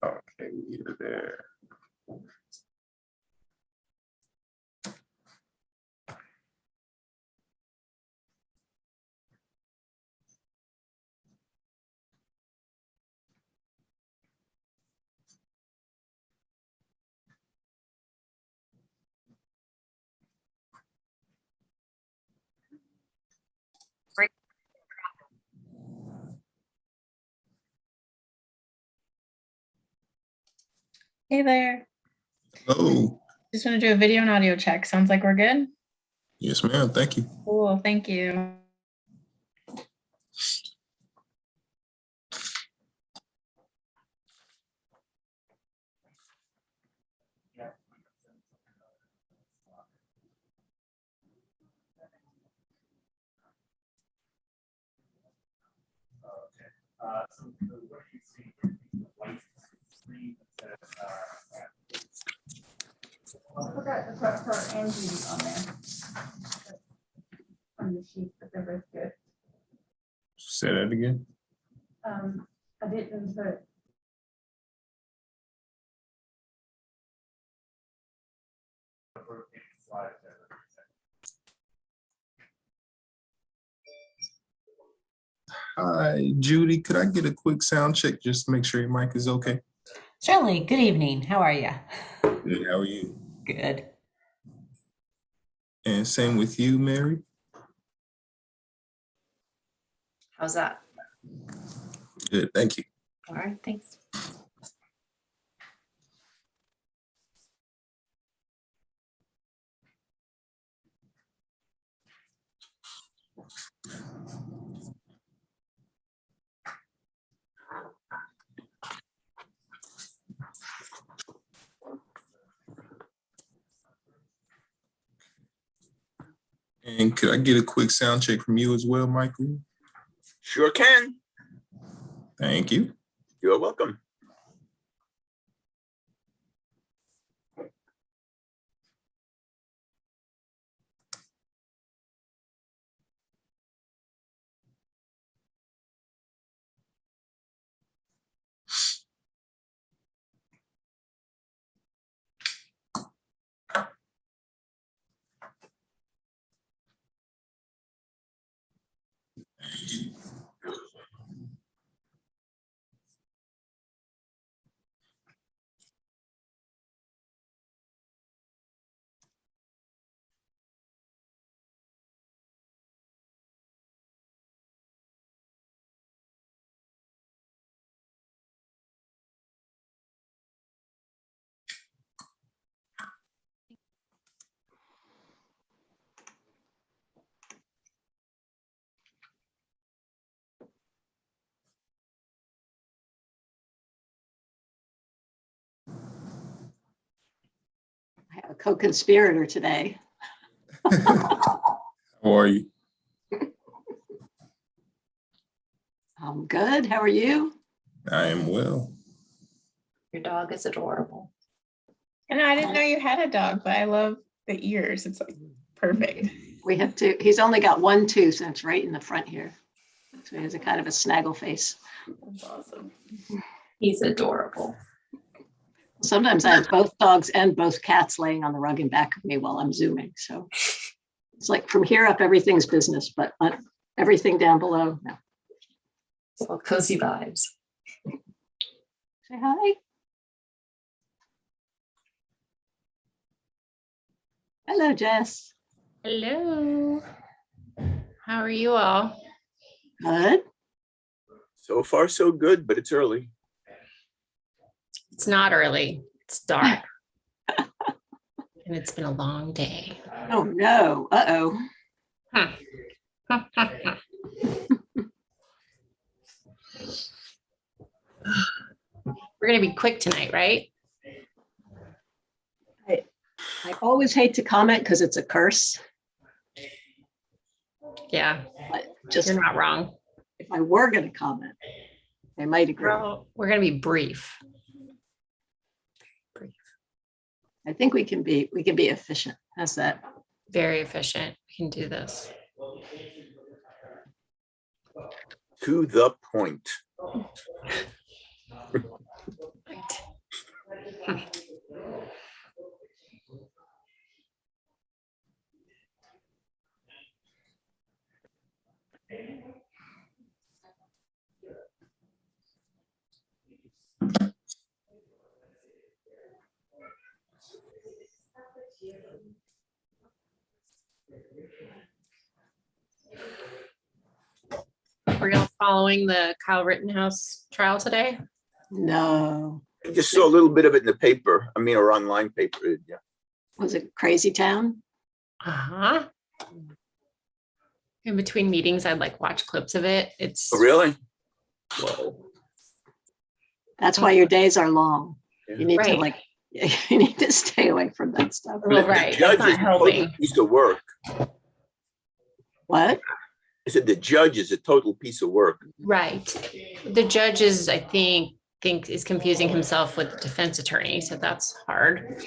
Okay, we're there. Hey there. Oh, Just want to do a video and audio check. Sounds like we're good. yes, ma'am. Thank you. Cool. Thank you. I forgot to put her and Judy on there. On the sheet, but they're both good. Say that again. I didn't put. Hi, Judy. Could I get a quick sound check just to make sure your mic is okay? Certainly. Good evening. How are you? Good. How are you? Good. And same with you, Mary. How's that? Good. Thank you. All right, thanks. And could I get a quick sound check from you as well, Michael? Sure can. Thank you. You're welcome. I have a co-conspirator today. How are you? I'm good. How are you? I am well. Your dog is adorable. And I didn't know you had a dog, but I love the ears. It's like perfect. We have two. He's only got one tooth and it's right in the front here. So he has a kind of a snaggle face. That's awesome. He's adorable. Sometimes I have both dogs and both cats laying on the rug in back of me while I'm Zooming. So it's like from here up, everything's business, but everything down below, no. It's all cozy vibes. Say hi. Hello, Jess. Hello. How are you all? Good. So far, so good, but it's early. It's not early. It's dark. And it's been a long day. Oh, no. Uh-oh. We're going to be quick tonight, right? I always hate to comment because it's a curse. Yeah, But just you're not wrong. if I were going to comment, I might agree. We're going to be brief. I think we can be efficient. How's that? Very efficient. We can do this. To the point. Right. Were y'all following the Kyle Rittenhouse trial today? No. I just saw a little bit of it in the paper. I mean, or online paper. Yeah. Was it Crazy Town? Uh-huh. In between meetings, I'd like watch clips of it. It's Oh, really? Whoa. That's why your days are long. You need to Right. like, you need to stay away from that stuff. well, The right. judge That's is not a total helping. piece of work. What? I said the judge is a total piece of work. Right. The judge is, I think is confusing himself with the defense attorney, so that's hard.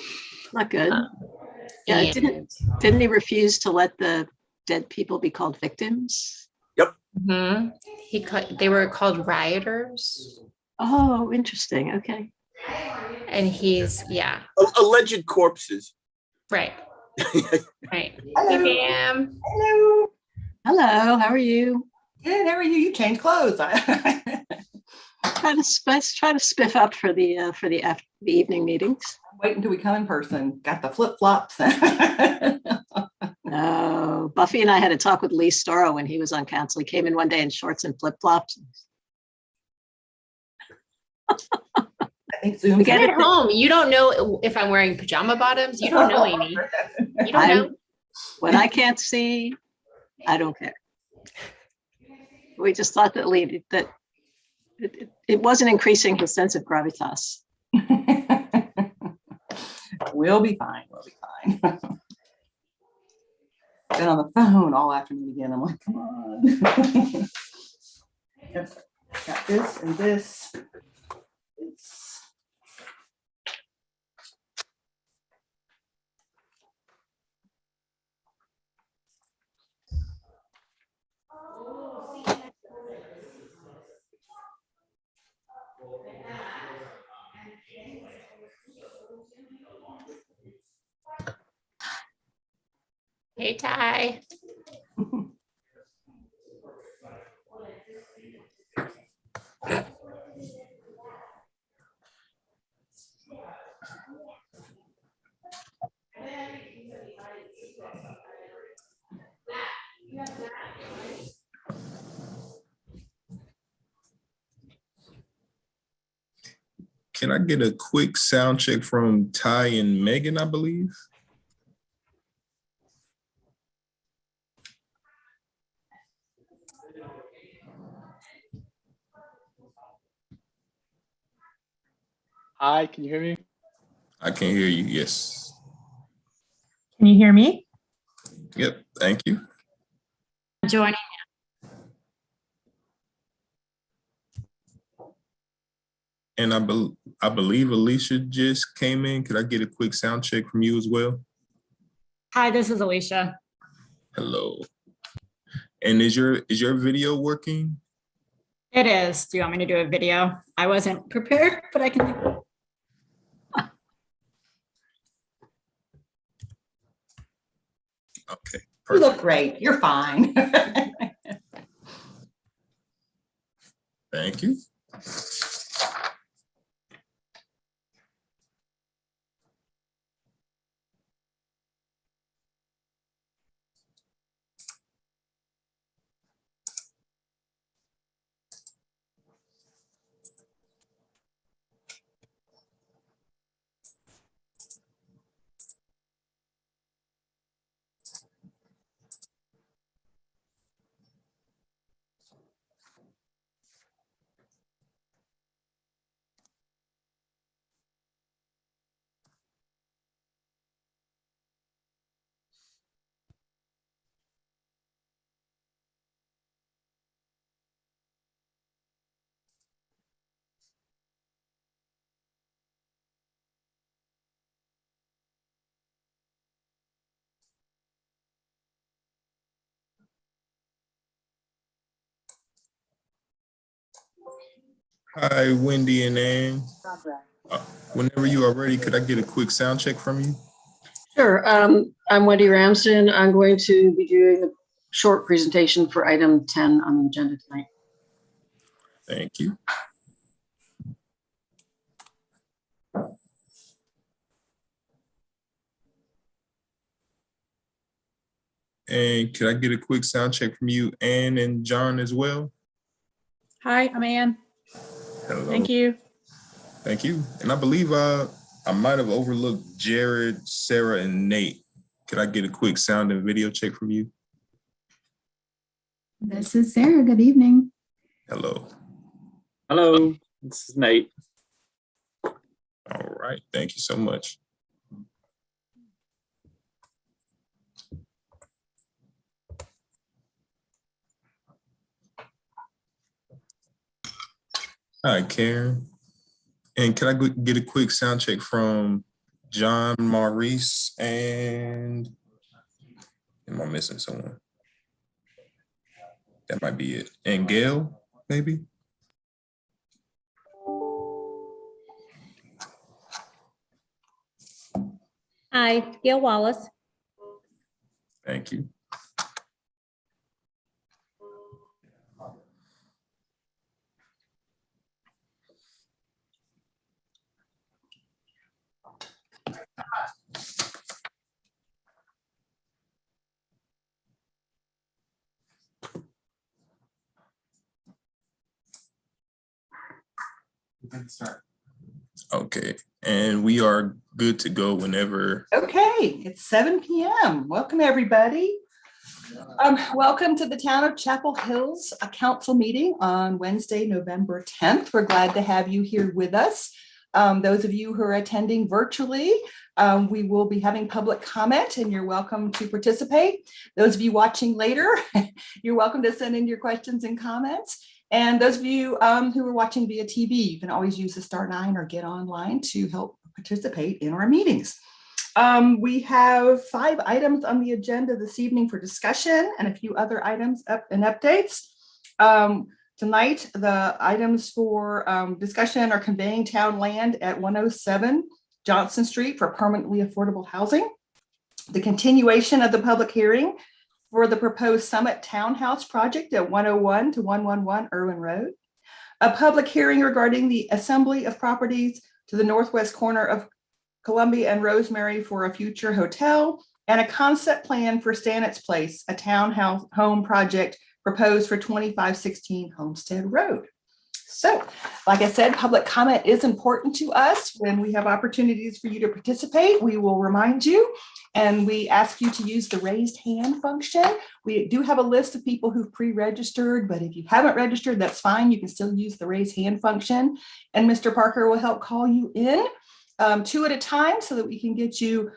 Not good. Um, Yeah, and- didn't he refuse to let the dead people be called victims? Mhm. They were called rioters, Oh, interesting. Okay. and he's Alleged corpses. right. Right. Hello. Hey, ma'am. Hello. Hello, how are you? Good. How are you? You changed clothes. Let's try to spiff up for the evening meetings. Wait until we come in person. Got the flip flops. No, Buffy and I had a talk with Lee Storrow when he was on council. He came in one day in shorts and flip flops. I think Zoom. We get At home, you don't know if I'm wearing pajama bottoms. You don't know, Amy. You don't know. When I can't see, I don't care. We just thought that it wasn't increasing his sense of gravitas. We'll be fine. We'll be fine. Been on the phone all afternoon again. I'm like, come on. Yep. Got this and this. It's Hey, Ty. Can I get a quick sound check from Ty and Megan, I believe? Hi, can you hear me? I can hear you, yes. Can you hear me? Yep, thank you. Joining. And I believe Alicia just came in. Could I get a quick sound check from you as well? Hi, this is Alicia. Hello. And is your video working? It is. Do you want me to do a video? I wasn't prepared, but I can do it. Okay, you perfect. look great. You're fine. Thank you. Hi, Wendy and Ann. Whenever you are ready, could I get a quick sound check from you? Sure. I'm Wendy Ramsden. I'm going to be doing a short presentation for item 10 on the agenda tonight. Thank you. And could I get a quick sound check from you, Ann and John as well? Hi, I'm Ann. Hello. Thank you. Thank you. And I believe I might have overlooked Jared, Sarah, and Nate. Could I get a quick sound and video check from you? This is Sarah. Good evening. Hello. Hello, this is Nate. All right. Thank you so much. Hi, Karen. And can I get a quick sound check from John, Maurice, and am I missing someone? That might be it. And Gail, maybe? Hi, Gail Wallace. Thank you. Okay, and we are good to go whenever. Okay, it's 7 p.m. Welcome, everybody. Welcome to the Town of Chapel Hills council meeting on Wednesday, November 10th. We're glad to have you here with us. Those of you who are attending virtually, we will be having public comment and you're welcome to participate. Those of you watching later, you're welcome to send in your questions and comments. And those of you who are watching via TV, you can always use the *9 or get online to help participate in our meetings. We have 5 items on the agenda this evening for discussion and a few other items and updates. Tonight, the items for discussion are conveying town land at 107 Johnson Street for permanently affordable housing, the continuation of the public hearing for the proposed Summit Townhouse project at 101 to 111 Irwin Road, a public hearing regarding the assembly of properties to the northwest corner of Columbia and Rosemary for a future hotel, and a concept plan for Stannett's Place, a townhouse home project proposed for 2516 Homestead Road. So, like I said, public comment is important to us. When we have opportunities for you to participate, we will remind you, and we ask you to use the raised hand function. We do have a list of people who've pre-registered, but if you haven't registered, that's fine. You can still use the raised hand function, and Mr. Parker will help call you in 2 at a time so that we can get you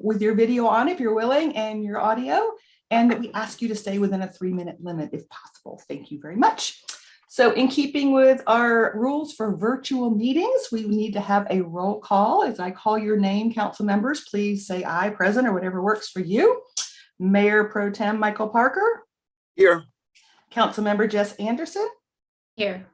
with your video on if you're willing and your audio, and that we ask you to stay within a 3-minute limit if possible. Thank you very much. So in keeping with our rules for virtual meetings, we need to have a roll call. As I call your name, council members, please say aye, present, or whatever works for you. Mayor Pro Tem Michael Parker. Here. Councilmember Jess Anderson. Here.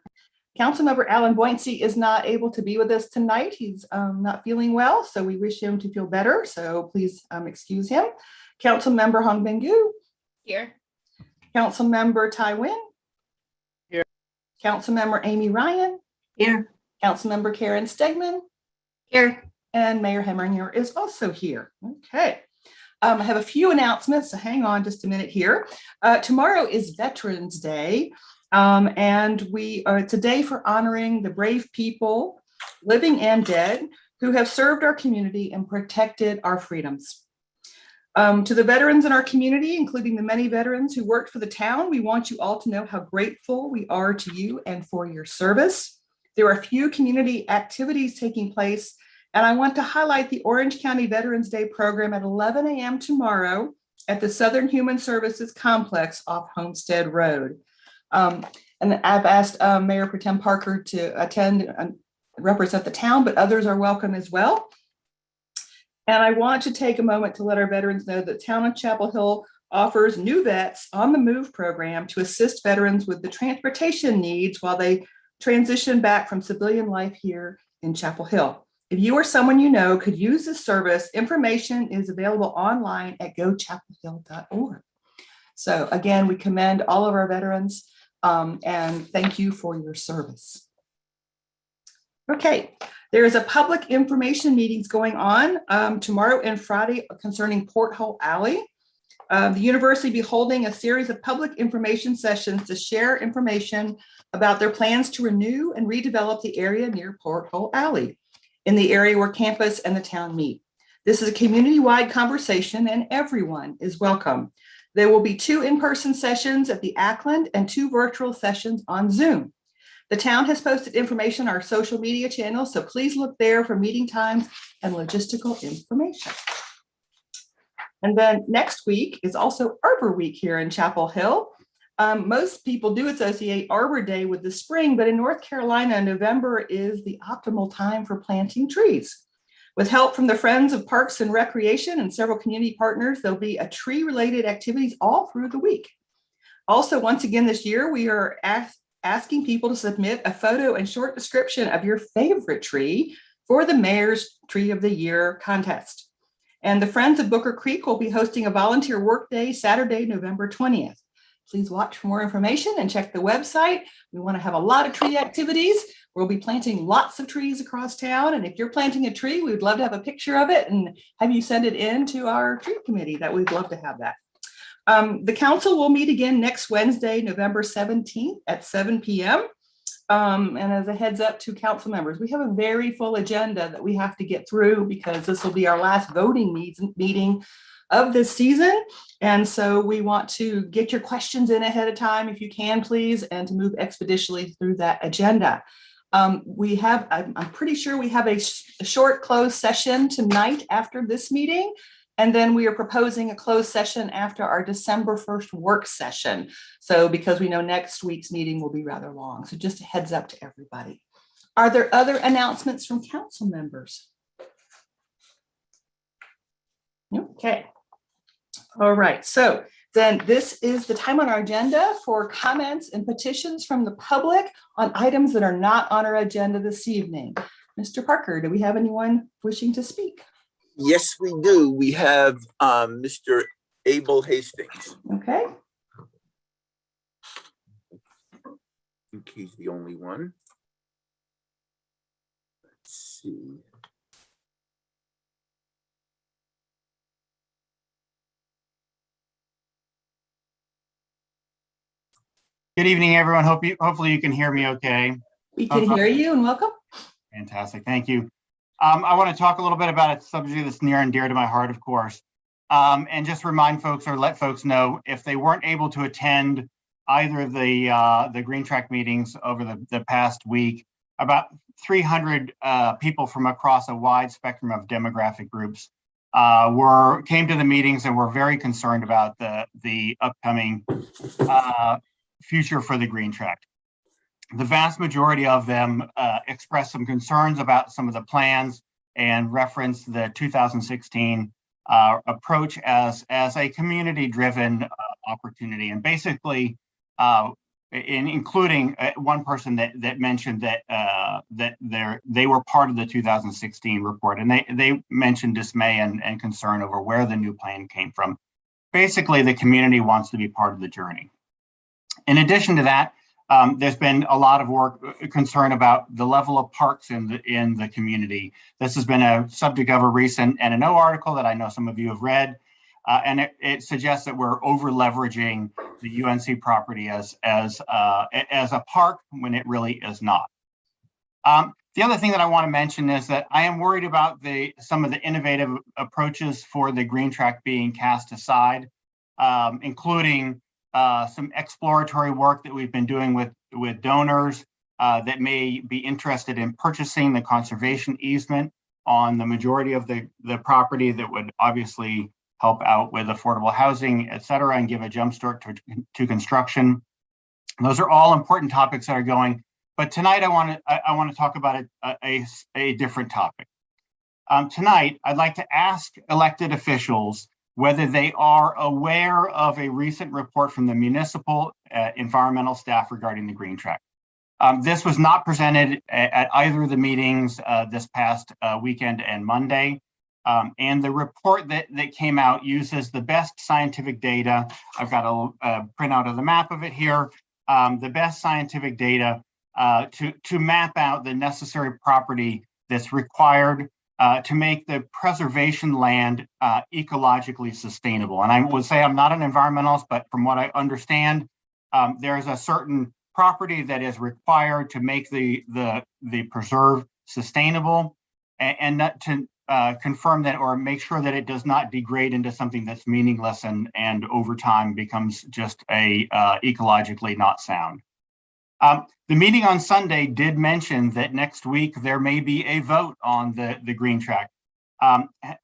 Councilmember Alan Boyncy is not able to be with us tonight. He's not feeling well, so we wish him to feel better. So please excuse him. Councilmember Hong Bengu. Here. Councilmember Tai Win. Here. Councilmember Amy Ryan. Here. Councilmember Karen Stegman. Here. And Mayor Hemringer is also here. Okay. I have a few announcements, so hang on just a minute here. Tomorrow is Veterans Day. And it's a day for honoring the brave people, living and dead, who have served our community and protected our freedoms. To the veterans in our community, including the many veterans who worked for the town, we want you all to know how grateful we are to you and for your service. There are a few community activities taking place, and I want to highlight the Orange County Veterans Day program at 11 a.m. tomorrow at the Southern Human Services Complex off Homestead Road. And I've asked Mayor Pro Tem Parker to attend and represent the town, but others are welcome as well. And I want to take a moment to let our veterans know that Town of Chapel Hill offers New Vets on the Move program to assist veterans with the transportation needs while they transition back from civilian life here in Chapel Hill. If you or someone you know could use this service, information is available online at gochapelhill.org. So again, we commend all of our veterans and thank you for your service. Okay, there is a public information meetings going on tomorrow and Friday concerning Porthole Alley. The university will be holding a series of public information sessions to share information about their plans to renew and redevelop the area near Porthole Alley in the area where campus and the town meet. This is a community-wide conversation and everyone is welcome. There will be 2 in-person sessions at the Ackland and 2 virtual sessions on Zoom. The town has posted information on our social media channels, so please look there for meeting times and logistical information. And then next week is also Arbor Week here in Chapel Hill. Most people do associate Arbor Day with the spring, but in North Carolina, November is the optimal time for planting trees. With help from the Friends of Parks and Recreation and several community partners, there'll be a tree-related activities all through the week. Also, once again this year, we are asking people to submit a photo and short description of your favorite tree for the Mayor's Tree of the Year contest. And the Friends of Booker Creek will be hosting a volunteer work day Saturday, November 20th. Please watch for more information and check the website. We want to have a lot of tree activities. We'll be planting lots of trees across town. And if you're planting a tree, we'd love to have a picture of it and have you send it in to our tree committee. That we'd love to have that. The council will meet again next Wednesday, November 17th at 7 p.m. And as a heads up to council members, we have a very full agenda that we have to get through because this will be our last voting meeting of this season. And so we want to get your questions in ahead of time if you can, please, and to move expeditiously through that agenda. I'm pretty sure we have a short closed session tonight after this meeting. And then we are proposing a closed session after our December 1st work session. So because we know next week's meeting will be rather long. So just a heads up to everybody. Are there other announcements from council members? Okay. All right. So then this is the time on our agenda for comments and petitions from the public on items that are not on our agenda this evening. Mr. Parker, do we have anyone wishing to speak? Yes, we do. We have Mr. Abel Hastings. Okay. I think he's the only one. Let's see. Good evening, everyone. Hopefully you can hear me okay. We can hear you and welcome. Fantastic. Thank you. I want to talk a little bit about a subject that's near and dear to my heart, of course, and just remind folks or let folks know if they weren't able to attend either of the Green Track meetings over the past week, about 300 people from across a wide spectrum of demographic groups came to the meetings and were very concerned about the upcoming future for the Green Track. The vast majority of them expressed some concerns about some of the plans and referenced the 2016 approach as a community-driven opportunity. And basically, including one person that mentioned that they were part of the 2016 report, and they mentioned dismay and concern over where the new plan came from. Basically, the community wants to be part of the journey. In addition to that, there's been a lot of concern about the level of parks in the community. This has been a subject of a recent NNO article that I know some of you have read, and it suggests that we're over leveraging the UNC property as a park when it really is not. The other thing that I want to mention is that I am worried about some of the innovative approaches for the Green Track being cast aside, including some exploratory work that we've been doing with donors that may be interested in purchasing the conservation easement on the majority of the property that would obviously help out with affordable housing, et cetera, and give a jump start to construction. Those are all important topics that are going, but tonight I want to talk about a different topic. Tonight, I'd like to ask elected officials whether they are aware of a recent report from the municipal environmental staff regarding the Green Track. This was not presented at either of the meetings this past weekend and Monday. And the report that came out uses the best scientific data. I've got a printout of the map of it here. The best scientific data to map out the necessary property that's required to make the preservation land ecologically sustainable. And I would say I'm not an environmentalist, but from what I understand, there's a certain property that is required to make the preserve sustainable, and not to confirm that or make sure that it does not degrade into something that's meaningless and over time becomes just a ecologically not sound. The meeting on Sunday did mention that next week there may be a vote on the green track.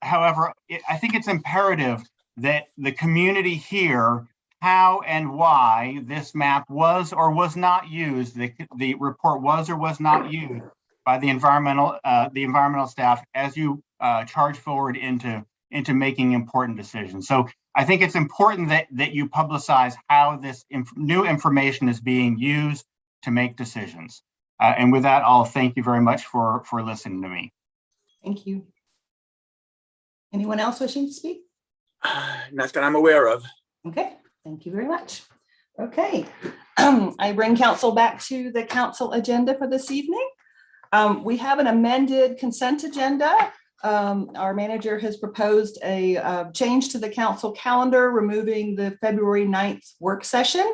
However, I think it's imperative that the community hear how and why this map was or was not used. The report was or was not used by the environmental staff as you charge forward into making important decisions. So I think it's important that you publicize how this new information is being used to make decisions. And with that, I'll thank you very much for listening to me. Thank you. Anyone else wishing to speak? Not that I'm aware of. Okay, thank you very much. Okay, I bring council back to the council agenda for this evening. We have an amended consent agenda. Our manager has proposed a change to the council calendar, removing the February 9th work session.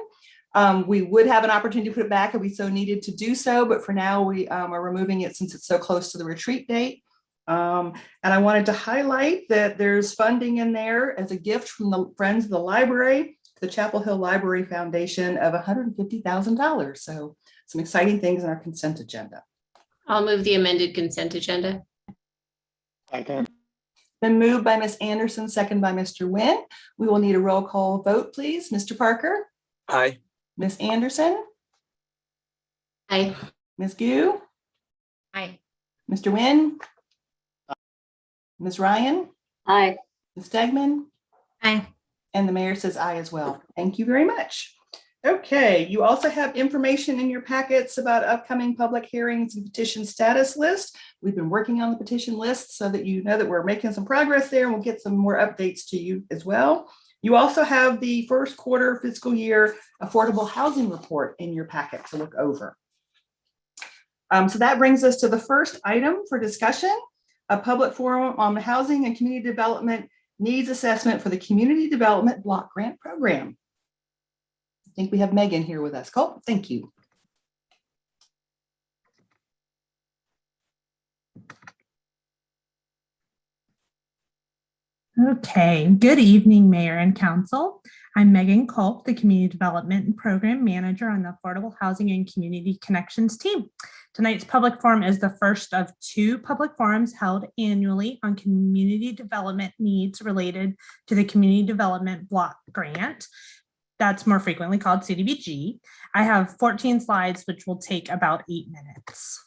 We would have an opportunity to put it back if we so needed to do so, but for now we are removing it since it's so close to the retreat date. And I wanted to highlight that there's funding in there as a gift from the Friends of the Library, the Chapel Hill Library Foundation of $150,000. So some exciting things in our consent agenda. I'll move the amended consent agenda. Second. Been moved by Ms. Anderson, second by Mr. Nguyen. We will need a roll call vote, please. Mr. Parker? Aye. Ms. Anderson? Aye. Ms. Gu? Aye. Mr. Nguyen? Ms. Ryan? Aye. Ms. Stegman? Aye. And the mayor says aye as well. Thank you very much. Okay, you also have information in your packets about upcoming public hearings and petition status list. We've been working on the petition list so that you know that we're making some progress there, and we'll get some more updates to you as well. You also have the first quarter fiscal year affordable housing report in your packet to look over. So that brings us to the first item for discussion, a public forum on the housing and community development needs assessment for the Community Development Block Grant Program. I think we have Megan here with us. Cool, thank you. Okay, good evening, Mayor and Council. I'm Megan Culp, the Community Development and Program Manager on the Affordable Housing and Community Connections team. Tonight's public forum is the first of two public forums held annually on community development needs related to the Community Development Block Grant. That's more frequently called CDBG. I have 14 slides, which will take about 8 minutes.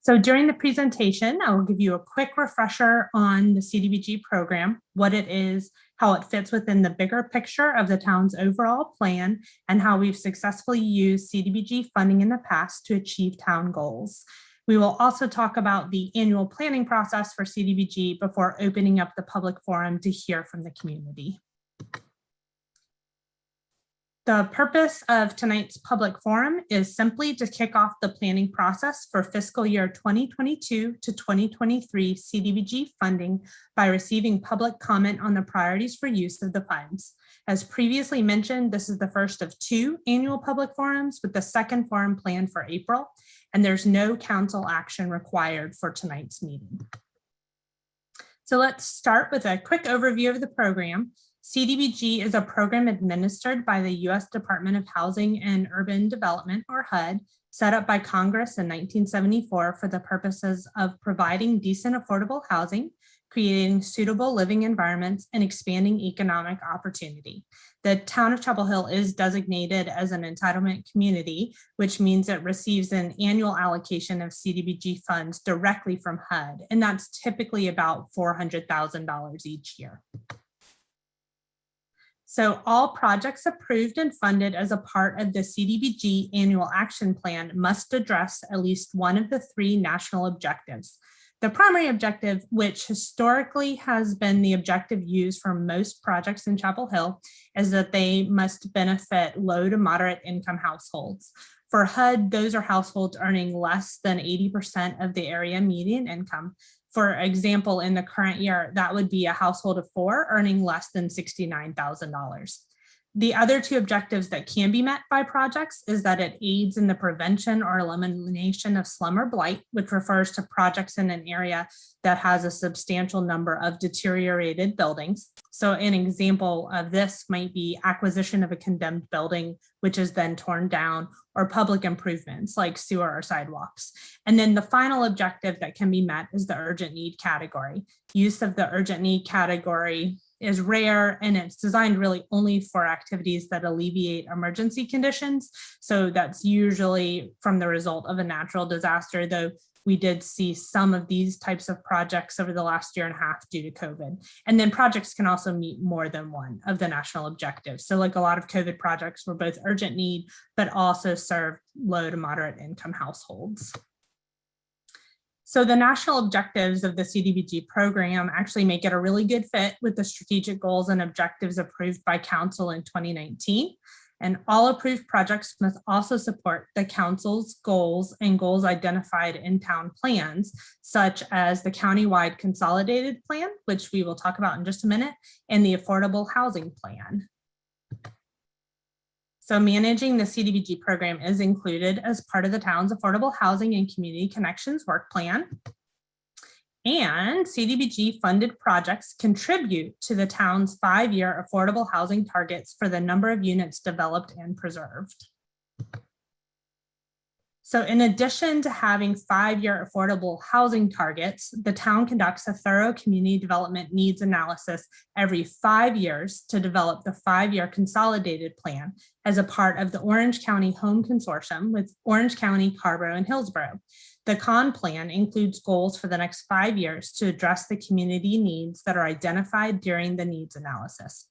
So during the presentation, I will give you a quick refresher on the CDBG program, what it is, how it fits within the bigger picture of the town's overall plan, and how we've successfully used CDBG funding in the past to achieve town goals. We will also talk about the annual planning process for CDBG before opening up the public forum to hear from the community. The purpose of tonight's public forum is simply to kick off the planning process for fiscal year 2022 to 2023 CDBG funding by receiving public comment on the priorities for use of the funds. As previously mentioned, this is the first of two annual public forums, with the second forum planned for April, and there's no council action required for tonight's meeting. So let's start with a quick overview of the program. CDBG is a program administered by the U.S. Department of Housing and Urban Development, or HUD, set up by Congress in 1974 for the purposes of providing decent, affordable housing, creating suitable living environments, and expanding economic opportunity. The town of Chapel Hill is designated as an entitlement community, which means it receives an annual allocation of CDBG funds directly from HUD, and that's typically about $400,000 each year. So all projects approved and funded as a part of the CDBG annual action plan must address at least one of the three national objectives. The primary objective, which historically has been the objective used for most projects in Chapel Hill, is that they must benefit low to moderate income households. For HUD, those are households earning less than 80% of the area median income. For example, in the current year, that would be a household of 4 earning less than $69,000. The other two objectives that can be met by projects is that it aids in the prevention or elimination of slum or blight, which refers to projects in an area that has a substantial number of deteriorated buildings. So an example of this might be acquisition of a condemned building, which is then torn down, or public improvements like sewer or sidewalks. And then the final objective that can be met is the urgent need category. Use of the urgent need category is rare, and it's designed really only for activities that alleviate emergency conditions. So that's usually from the result of a natural disaster, though we did see some of these types of projects over the last year and a half due to COVID. And then projects can also meet more than one of the national objectives. So like a lot of COVID projects were both urgent need, but also served low to moderate income households. So the national objectives of the CDBG program actually make it a really good fit with the strategic goals and objectives approved by council in 2019. And all approved projects must also support the council's goals and goals identified in town plans, such as the countywide consolidated plan, which we will talk about in just a minute, and the affordable housing plan. So managing the CDBG program is included as part of the town's affordable housing and community connections work plan. And CDBG funded projects contribute to the town's 5-year affordable housing targets for the number of units developed and preserved. So in addition to having 5-year affordable housing targets, the town conducts a thorough community development needs analysis every 5 years to develop the 5-year consolidated plan as a part of the Orange County Home Consortium with Orange County, Carborough, and Hillsborough. The CON plan includes goals for the next 5 years to address the community needs that are identified during the needs analysis.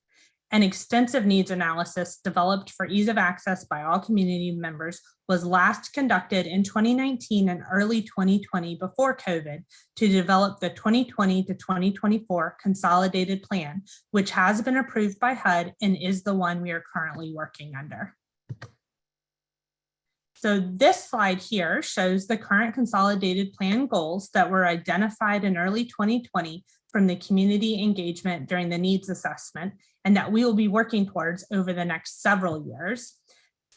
An extensive needs analysis developed for ease of access by all community members was last conducted in 2019 and early 2020 before COVID to develop the 2020 to 2024 consolidated plan, which has been approved by HUD and is the one we are currently working under. So this slide here shows the current consolidated plan goals that were identified in early 2020 from the community engagement during the needs assessment, and that we will be working towards over the next several years.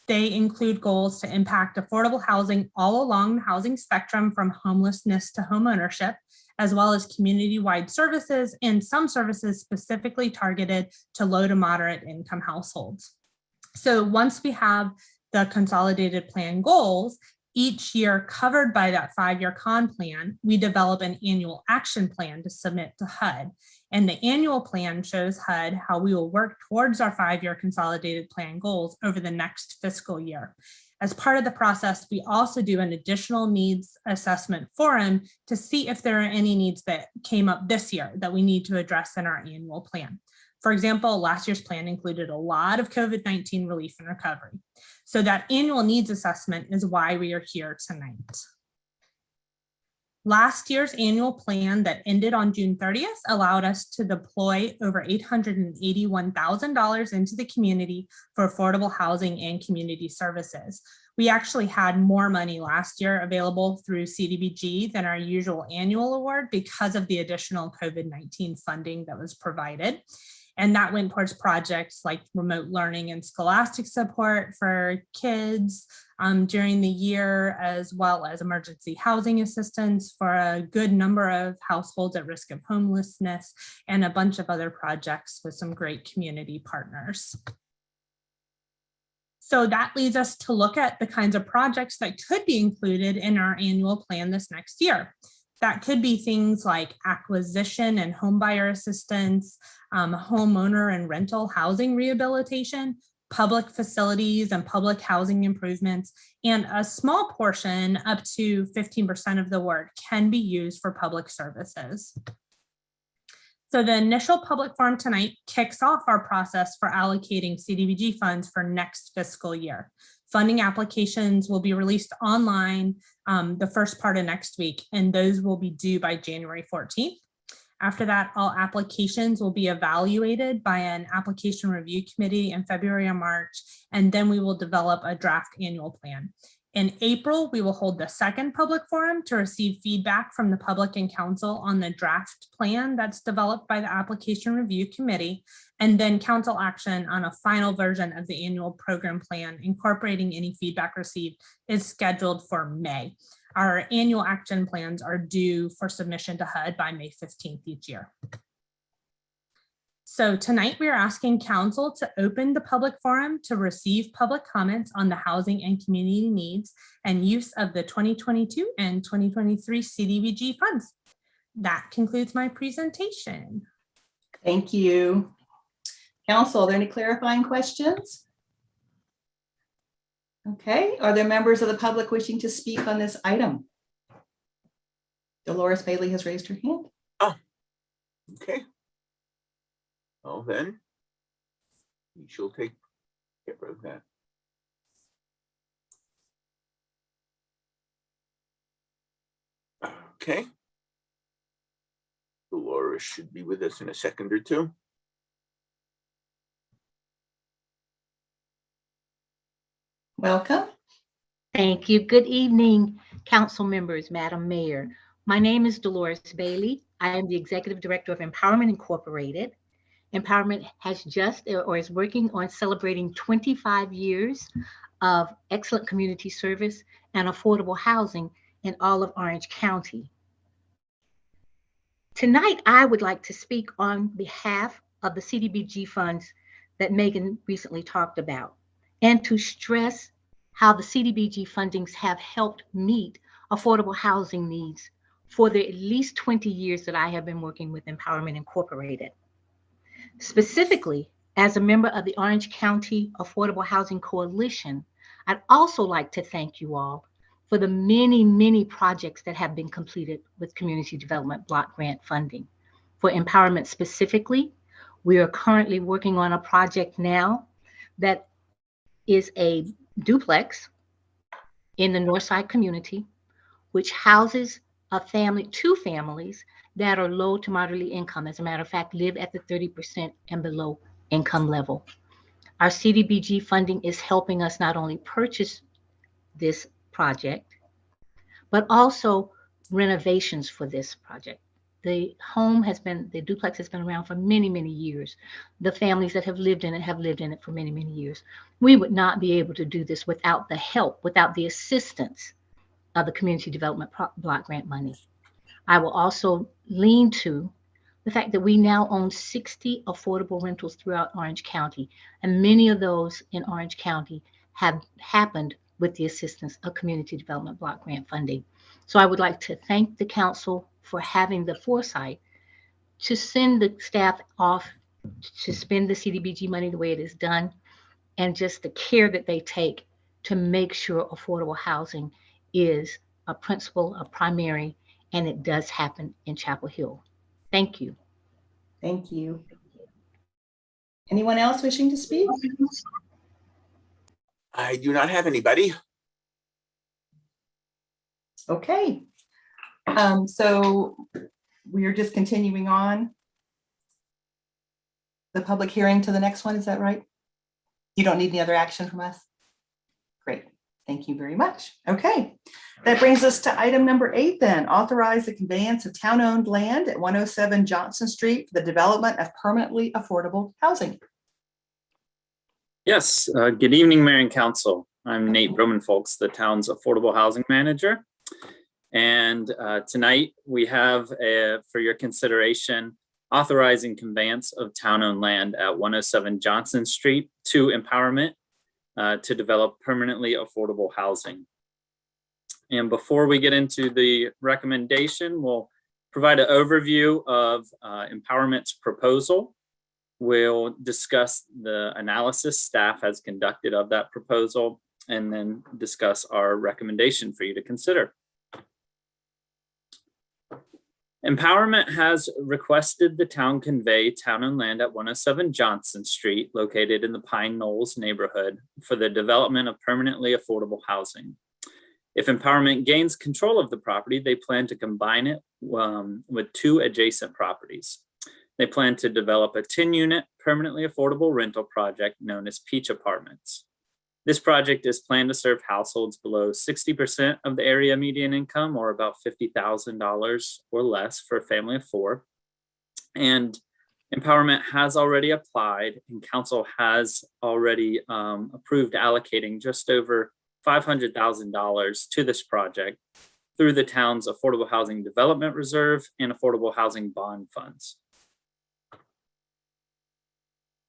They include goals to impact affordable housing all along the housing spectrum from homelessness to homeownership, as well as community-wide services and some services specifically targeted to low to moderate income households. So once we have the consolidated plan goals, each year covered by that 5-year CON plan, we develop an annual action plan to submit to HUD. And the annual plan shows HUD how we will work towards our 5-year consolidated plan goals over the next fiscal year. As part of the process, we also do an additional needs assessment forum to see if there are any needs that came up this year that we need to address in our annual plan. For example, last year's plan included a lot of COVID-19 relief and recovery. So that annual needs assessment is why we are here tonight. Last year's annual plan that ended on June 30th allowed us to deploy over $881,000 into the community for affordable housing and community services. We actually had more money last year available through CDBG than our usual annual award because of the additional COVID-19 funding that was provided. And that went towards projects like remote learning and scholastic support for kids during the year, as well as emergency housing assistance for a good number of households at risk of homelessness, and a bunch of other projects with some great community partners. So that leads us to look at the kinds of projects that could be included in our annual plan this next year. That could be things like acquisition and homebuyer assistance, homeowner and rental housing rehabilitation, public facilities and public housing improvements, and a small portion, up to 15% of the work, can be used for public services. So the initial public forum tonight kicks off our process for allocating CDBG funds for next fiscal year. Funding applications will be released online the first part of next week, and those will be due by January 14th. After that, all applications will be evaluated by an application review committee in February or March, and then we will develop a draft annual plan. In April, we will hold the second public forum to receive feedback from the public and council on the draft plan that's developed by the application review committee, and then council action on a final version of the annual program plan incorporating any feedback received is scheduled for May. Our annual action plans are due for submission to HUD by May 15th each year. So tonight we are asking council to open the public forum to receive public comments on the housing and community needs and use of the 2022 and 2023 CDBG funds. That concludes my presentation. Thank you. Council, are there any clarifying questions? Okay, are there members of the public wishing to speak on this item? Dolores Bailey has raised her hand. Oh, okay. Well, then we shall take care of that. Okay. Dolores should be with us in a second or two. Welcome. Thank you. Good evening, council members, Madam Mayor. My name is Dolores Bailey. I am the Executive Director of Empowerment Incorporated. Empowerment has just or is working on celebrating 25 years of excellent community service and affordable housing in all of Orange County. Tonight, I would like to speak on behalf of the CDBG funds that Megan recently talked about, and to stress how the CDBG fundings have helped meet affordable housing needs for the at least 20 years that I have been working with Empowerment Incorporated. Specifically, as a member of the Orange County Affordable Housing Coalition, I'd also like to thank you all for the many, many projects that have been completed with Community Development Block Grant funding. For Empowerment specifically, we are currently working on a project now that is a duplex in the Northside community, which houses two families that are low to moderately income. As a matter of fact, live at the 30% and below income level. Our CDBG funding is helping us not only purchase this project, but also renovations for this project. The duplex has been around for many, many years. The families that have lived in it for many, many years. We would not be able to do this without the help, without the assistance of the Community Development Block Grant money. I will also lean to the fact that we now own 60 affordable rentals throughout Orange County, and many of those in Orange County have happened with the assistance of Community Development Block Grant funding. So I would like to thank the council for having the foresight to send the staff off to spend the CDBG money the way it is done, and just the care that they take to make sure affordable housing is a principle, a primary, and it does happen in Chapel Hill. Thank you. Thank you. Anyone else wishing to speak? I do not have anybody. Okay. So we are just continuing on the public hearing to the next one. Is that right? You don't need any other action from us? Great. Thank you very much. Okay. That brings us to item number 8 then. Authorize the conveyance of town-owned land at 107 Johnson Street for the development of permanently affordable housing. Yes, good evening, Mayor and Council. I'm Nate Broman-Folks, the town's affordable housing manager. And tonight we have for your consideration, authorizing conveyance of town-owned land at 107 Johnson Street to Empowerment to develop permanently affordable housing. And before we get into the recommendation, we'll provide an overview of Empowerment's proposal. We'll discuss the analysis staff has conducted of that proposal, and then discuss our recommendation for you to consider. Empowerment has requested the town convey town-owned land at 107 Johnson Street, located in the Pine Knolls neighborhood, for the development of permanently affordable housing. If Empowerment gains control of the property, they plan to combine it with 2 adjacent properties. They plan to develop a 10-unit permanently affordable rental project known as Peach Apartments. This project is planned to serve households below 60% of the area median income, or about $50,000 or less for a family of 4. And Empowerment has already applied, and council has already approved allocating just over $500,000 to this project through the town's Affordable Housing Development Reserve and Affordable Housing Bond Funds.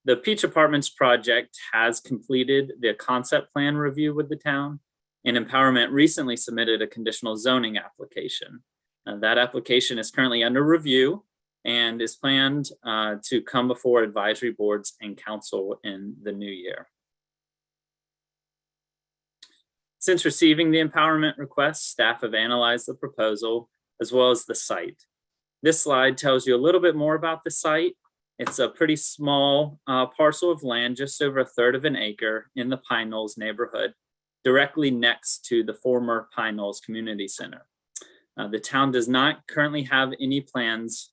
The Peach Apartments project has completed the concept plan review with the town, and Empowerment recently submitted a conditional zoning application. That application is currently under review and is planned to come before advisory boards and council in the new year. Since receiving the Empowerment request, staff have analyzed the proposal as well as the site. This slide tells you a little bit more about the site. It's a pretty small parcel of land, just over 1/3 of an acre in the Pine Knolls neighborhood, directly next to the former Pine Knolls Community Center. The town does not currently have any plans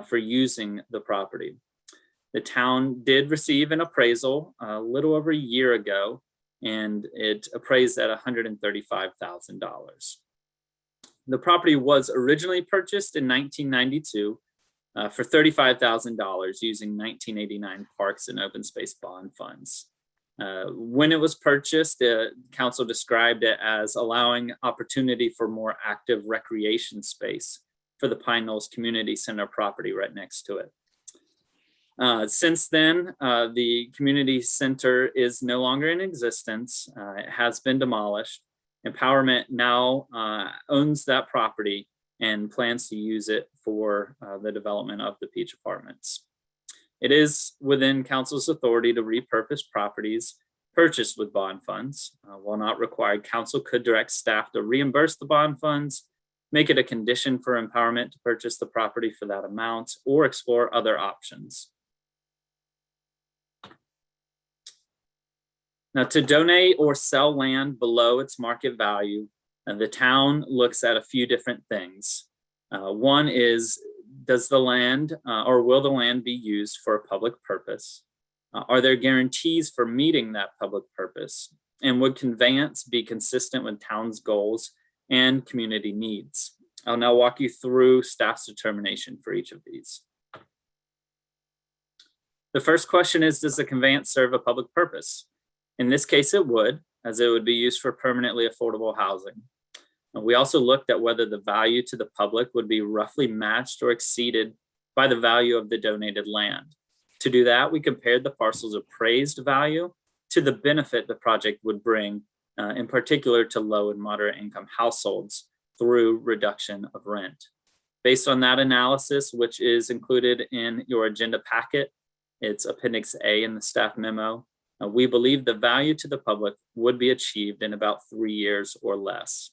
for using the property. The town did receive an appraisal a little over a year ago, and it appraised at $135,000. The property was originally purchased in 1992 for $35,000 using 1989 Parks and Open Space Bond Funds. When it was purchased, the council described it as allowing opportunity for more active recreation space for the Pine Knolls Community Center property right next to it. Since then, the community center is no longer in existence. It has been demolished. Empowerment now owns that property and plans to use it for the development of the Peach Apartments. It is within council's authority to repurpose properties purchased with bond funds. While not required, council could direct staff to reimburse the bond funds, make it a condition for Empowerment to purchase the property for that amount, or explore other options. Now, to donate or sell land below its market value, the town looks at a few different things. One is, does the land or will the land be used for a public purpose? Are there guarantees for meeting that public purpose? And would conveyance be consistent with town's goals and community needs? I'll now walk you through staff's determination for each of these. The first question is, does the conveyance serve a public purpose? In this case, it would, as it would be used for permanently affordable housing. And we also looked at whether the value to the public would be roughly matched or exceeded by the value of the donated land. To do that, we compared the parcel's appraised value to the benefit the project would bring, in particular to low and moderate income households through reduction of rent. Based on that analysis, which is included in your agenda packet, it's Appendix A in the staff memo, we believe the value to the public would be achieved in about 3 years or less.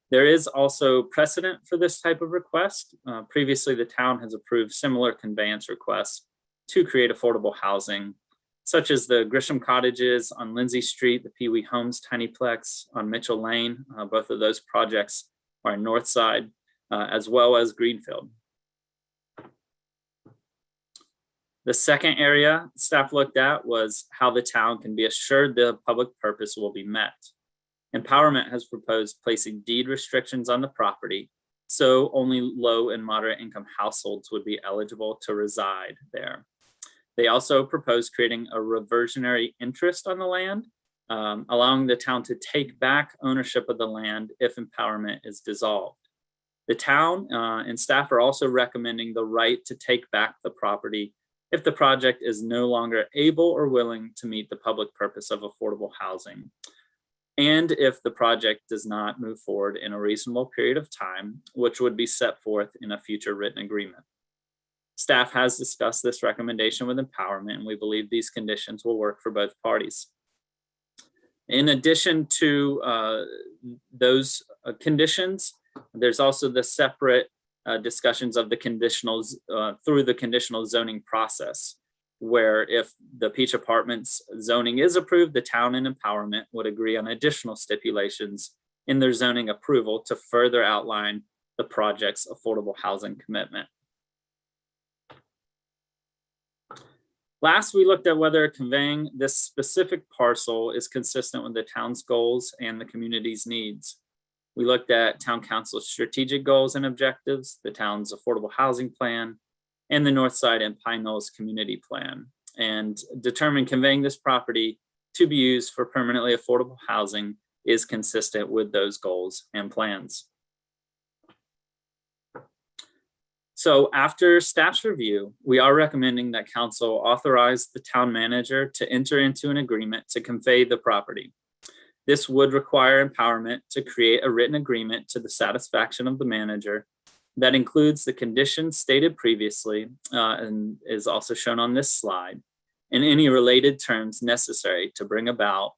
There is also precedent for this type of request. Previously, the town has approved similar conveyance requests to create affordable housing, such as the Grisham Cottages on Lindsay Street, the Pee Wee Homes Tinyplex on Mitchell Lane. Both of those projects are in Northside, as well as Greenfield. The second area staff looked at was how the town can be assured the public purpose will be met. Empowerment has proposed placing deed restrictions on the property, so only low and moderate income households would be eligible to reside there. They also proposed creating a reversionary interest on the land, allowing the town to take back ownership of the land if Empowerment is dissolved. The town and staff are also recommending the right to take back the property if the project is no longer able or willing to meet the public purpose of affordable housing, and if the project does not move forward in a reasonable period of time, which would be set forth in a future written agreement. Staff has discussed this recommendation with Empowerment, and we believe these conditions will work for both parties. In addition to those conditions, there's also the separate discussions of the conditionals through the conditional zoning process, where if the Peach Apartments zoning is approved, the town and Empowerment would agree on additional stipulations in their zoning approval to further outline the project's affordable housing commitment. Last, we looked at whether conveying this specific parcel is consistent with the town's goals and the community's needs. We looked at town council's strategic goals and objectives, the town's affordable housing plan, and the Northside and Pine Knolls community plan, and determined conveying this property to be used for permanently affordable housing is consistent with those goals and plans. So after staff's review, we are recommending that council authorize the town manager to enter into an agreement to convey the property. This would require empowerment to create a written agreement to the satisfaction of the manager that includes the conditions stated previously and is also shown on this slide, and any related terms necessary to bring about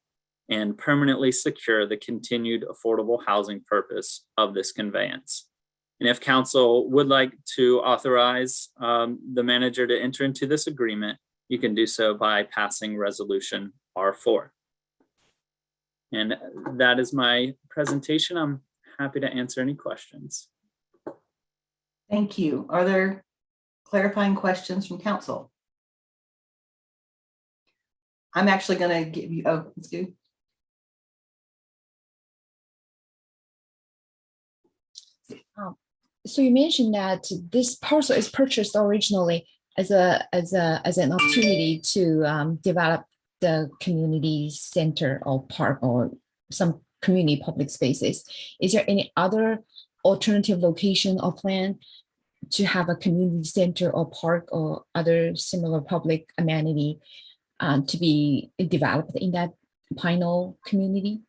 and permanently secure the continued affordable housing purpose of this conveyance. And if council would like to authorize the manager to enter into this agreement, you can do so by passing resolution R4. And that is my presentation. I'm happy to answer any questions. Thank you. Are there clarifying questions from council? I'm actually going to give you, oh, let's do. So you mentioned that this parcel is purchased originally as an opportunity to develop the community center or park or some community public spaces. Is there any other alternative location or plan to have a community center or park or other similar public amenity to be developed in that Pine Knoll community?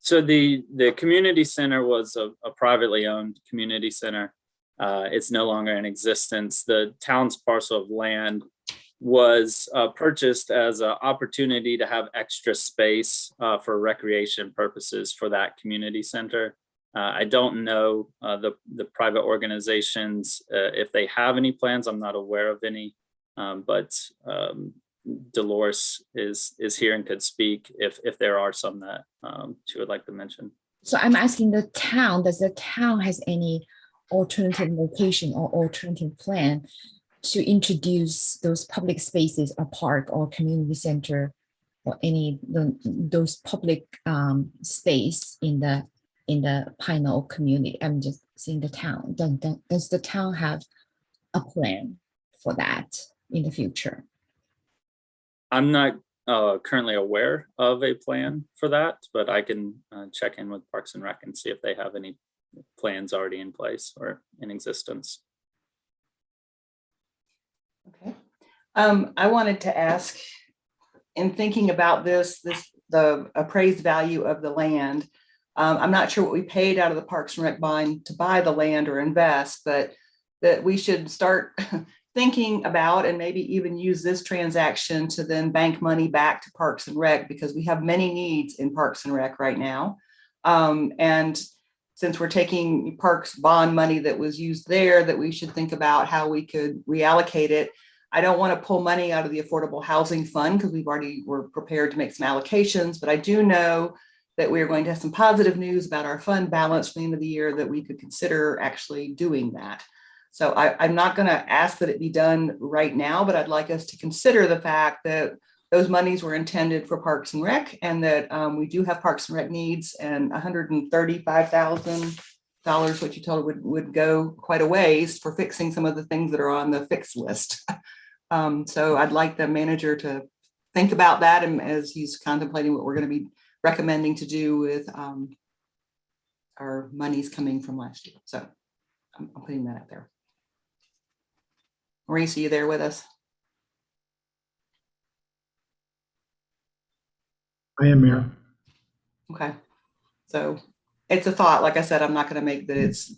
So the community center was a privately owned community center. It's no longer in existence. The town's parcel of land was purchased as an opportunity to have extra space for recreation purposes for that community center. I don't know the private organizations, if they have any plans. I'm not aware of any, but Dolores is here and could speak if there are some that she would like to mention. So I'm asking the town, does the town has any alternative location or alternative plan to introduce those public spaces, a park or community center or any those public space in the Pine Knoll community? I'm just saying the town. Does the town have a plan for that in the future? I'm not currently aware of a plan for that, but I can check in with Parks and Rec and see if they have any plans already in place or in existence. Okay. I wanted to ask, in thinking about the appraised value of the land, I'm not sure what we paid out of the Parks and Rec bond to buy the land or invest, but that we should start thinking about and maybe even use this transaction to then bank money back to Parks and Rec, because we have many needs in Parks and Rec right now. And since we're taking Parks bond money that was used there, that we should think about how we could reallocate it. I don't want to pull money out of the Affordable Housing Fund because we're prepared to make some allocations, but I do know that we're going to have some positive news about our fund balance for the end of the year that we could consider actually doing that. So I'm not going to ask that it be done right now, but I'd like us to consider the fact that those monies were intended for Parks and Rec, and that we do have Parks and Rec needs, and $135,000, what you told would go quite a ways for fixing some of the things that are on the fix list. So I'd like the manager to think about that, and as he's contemplating what we're going to be recommending to do with our monies coming from last year. So I'm putting that out there. Maurice, are you there with us? I am, Mayor. Okay. So it's a thought. Like I said, I'm not going to make that it's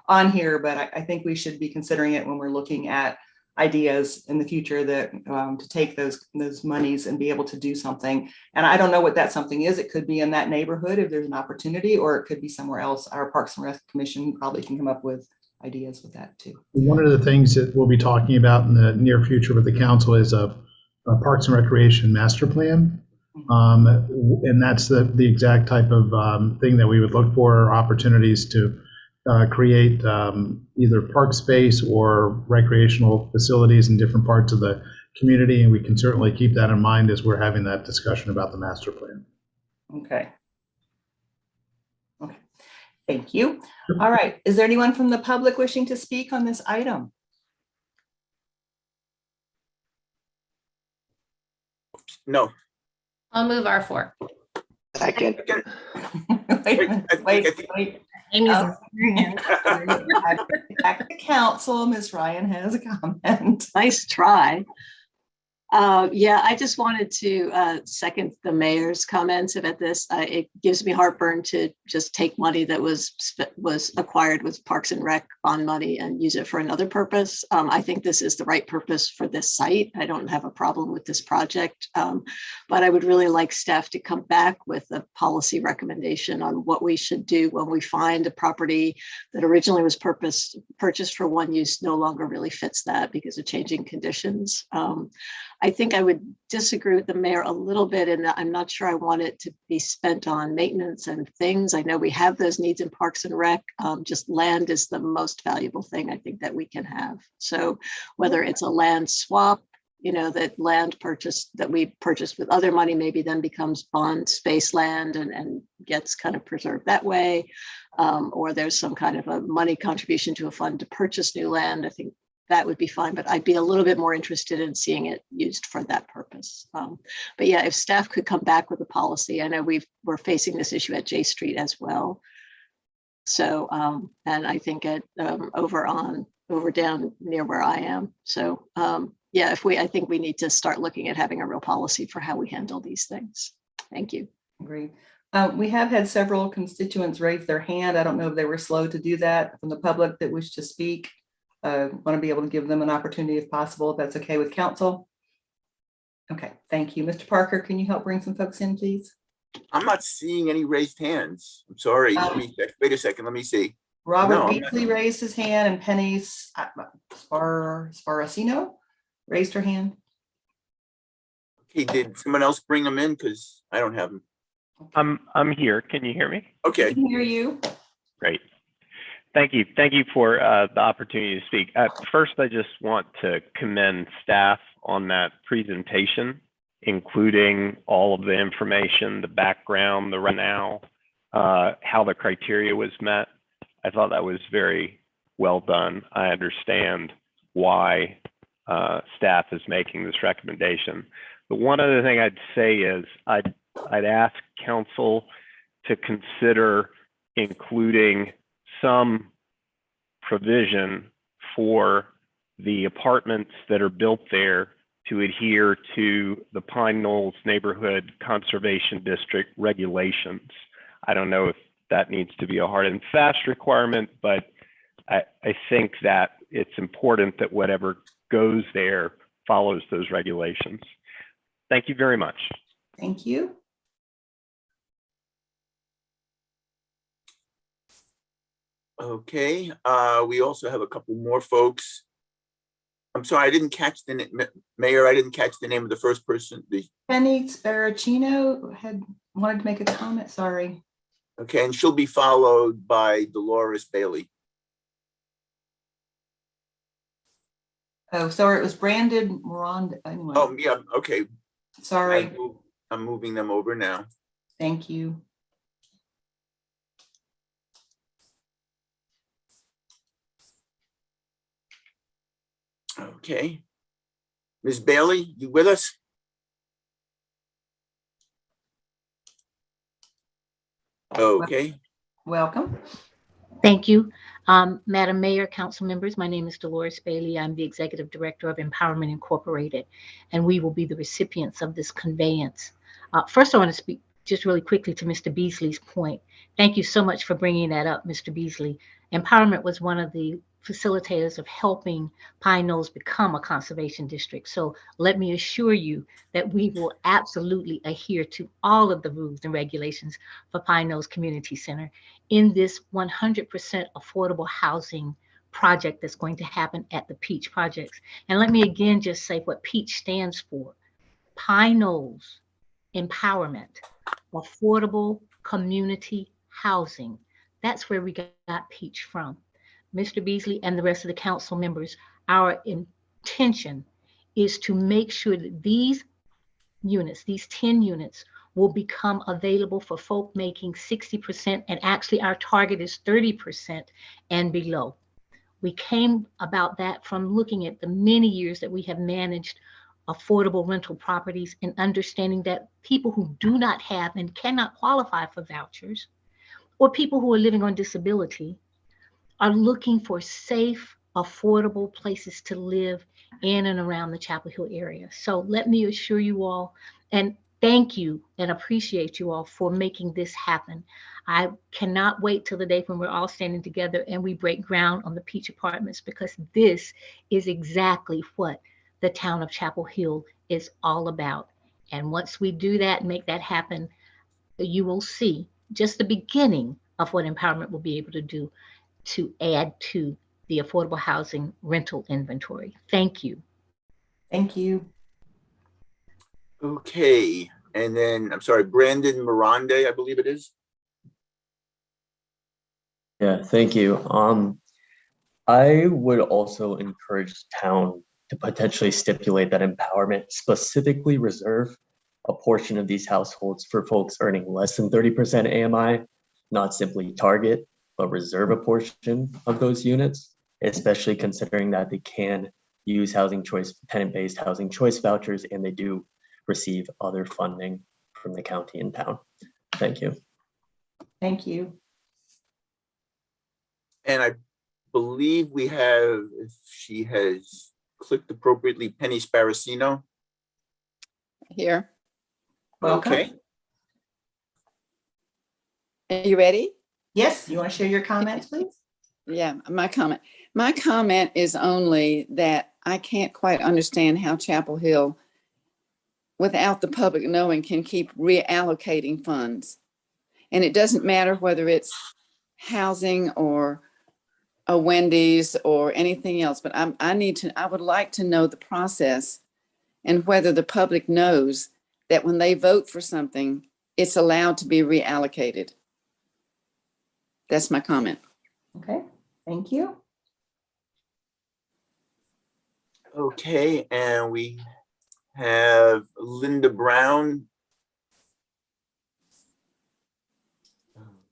on here, but I think we should be considering it when we're looking at ideas in the future that to take those monies and be able to do something. And I don't know what that something is. It could be in that neighborhood if there's an opportunity, or it could be somewhere else. Our Parks and Rec Commission probably can come up with ideas with that too. One of the things that we'll be talking about in the near future with the council is a Parks and Recreation master plan. And that's the exact type of thing that we would look for, opportunities to create either park space or recreational facilities in different parts of the community. And we can certainly keep that in mind as we're having that discussion about the master plan. Okay. Okay, thank you. All right, is there anyone from the public wishing to speak on this item? No. I'll move R4. Second. Wait. Amy's Back to council. Ms. Ryan has a comment. Nice try. Yeah, I just wanted to second the mayor's comments about this. It gives me heartburn to just take money that was acquired with Parks and Rec bond money and use it for another purpose. I think this is the right purpose for this site. I don't have a problem with this project, but I would really like staff to come back with a policy recommendation on what we should do when we find a property that originally was purchased for one use no longer really fits that because of changing conditions. I think I would disagree with the mayor a little bit in that I'm not sure I want it to be spent on maintenance and things. I know we have those needs in Parks and Rec. Just land is the most valuable thing I think that we can have. So whether it's a land swap, that land purchase that we purchased with other money maybe then becomes bond space land and gets kind of preserved that way. Or there's some kind of a money contribution to a fund to purchase new land. I think that would be fine, but I'd be a little bit more interested in seeing it used for that purpose. But yeah, if staff could come back with a policy, I know we're facing this issue at J Street as well. So, and I think at over down near where I am. So yeah, I think we need to start looking at having a real policy for how we handle these things. Thank you. Agree. We have had several constituents raise their hand. I don't know if they were slow to do that from the public that wish to speak. Want to be able to give them an opportunity if possible, if that's okay with council. Okay, thank you. Mr. Parker, can you help bring some folks in, please? I'm not seeing any raised hands. I'm sorry. Let me check. Wait a second. Let me see. Robert No, Beasley raised his hand and Penny Sparacino raised her hand. Okay, did someone else bring them in? Because I don't have them. I'm here. Can you hear me? Okay. I can hear you. Great. Thank you. Thank you for the opportunity to speak. First, I just want to commend staff on that presentation, including all of the information, the background, the rationale, how the criteria was met. I thought that was very well done. I understand why staff is making this recommendation. But one other thing I'd say is I'd ask council to consider including some provision for the apartments that are built there to adhere to the Pine Knolls Neighborhood Conservation District regulations. I don't know if that needs to be a hard and fast requirement, but I think that it's important that whatever goes there follows those regulations. Thank you very much. Thank you. Okay, we also have a couple more folks. I'm sorry, I didn't catch the name, Mayor. I didn't catch the name of the first person. Penny Sparacino had wanted to make a comment. Sorry. Okay, and she'll be followed by Dolores Bailey. Oh, sorry, it was Brandon Miranda. Anyway. Oh, yeah, okay. Sorry. I'm moving them over now. Thank you. Okay. Ms. Bailey, you with us? Okay. Welcome. Thank you. Madam Mayor, council members, my name is Dolores Bailey. I'm the Executive Director of Empowerment Incorporated, and we will be the recipients of this conveyance. First, I want to speak just really quickly to Mr. Beasley's point. Thank you so much for bringing that up, Mr. Beasley. Empowerment was one of the facilitators of helping Pine Knolls become a conservation district. So let me assure you that we will absolutely adhere to all of the rules and regulations for Pine Knolls Community Center in this 100% affordable housing project that's going to happen at the Peach Projects. And let me again just say what Peach stands for. Pine Knolls Empowerment, Affordable Community Housing. That's where we got Peach from. Mr. Beasley and the rest of the council members, our intention is to make sure that these units, these 10 units, will become available for folk making 60%, and actually our target is 30% and below. We came about that from looking at the many years that we have managed affordable rental properties and understanding that people who do not have and cannot qualify for vouchers, or people who are living on disability, are looking for safe, affordable places to live in and around the Chapel Hill area. So let me assure you all, and thank you and appreciate you all for making this happen. I cannot wait till the day when we're all standing together and we break ground on the Peach Apartments, because this is exactly what the town of Chapel Hill is all about. And once we do that and make that happen, you will see just the beginning of what empowerment will be able to do to add to the affordable housing rental inventory. Thank you. Thank you. Okay, and then, I'm sorry, Brandon Mirande, I believe it is. Yeah, thank you. I would also encourage town to potentially stipulate that empowerment specifically reserve a portion of these households for folks earning less than 30% AMI, not simply target, but reserve a portion of those units, especially considering that they can use housing choice, tenant-based housing choice vouchers, and they do receive other funding from the county and town. Thank you. Thank you. And I believe we have, if she has clicked appropriately, Penny Sparacino. Here. Welcome. Okay. Are you ready? Yes, you want to share your comments, please? Yeah, my comment. My comment is only that I can't quite understand how Chapel Hill, without the public knowing, can keep reallocating funds. And it doesn't matter whether it's housing or a Wendy's or anything else, but I would like to know the process and whether the public knows that when they vote for something, it's allowed to be reallocated. That's my comment. Okay, thank you. Okay, and we have Linda Brown.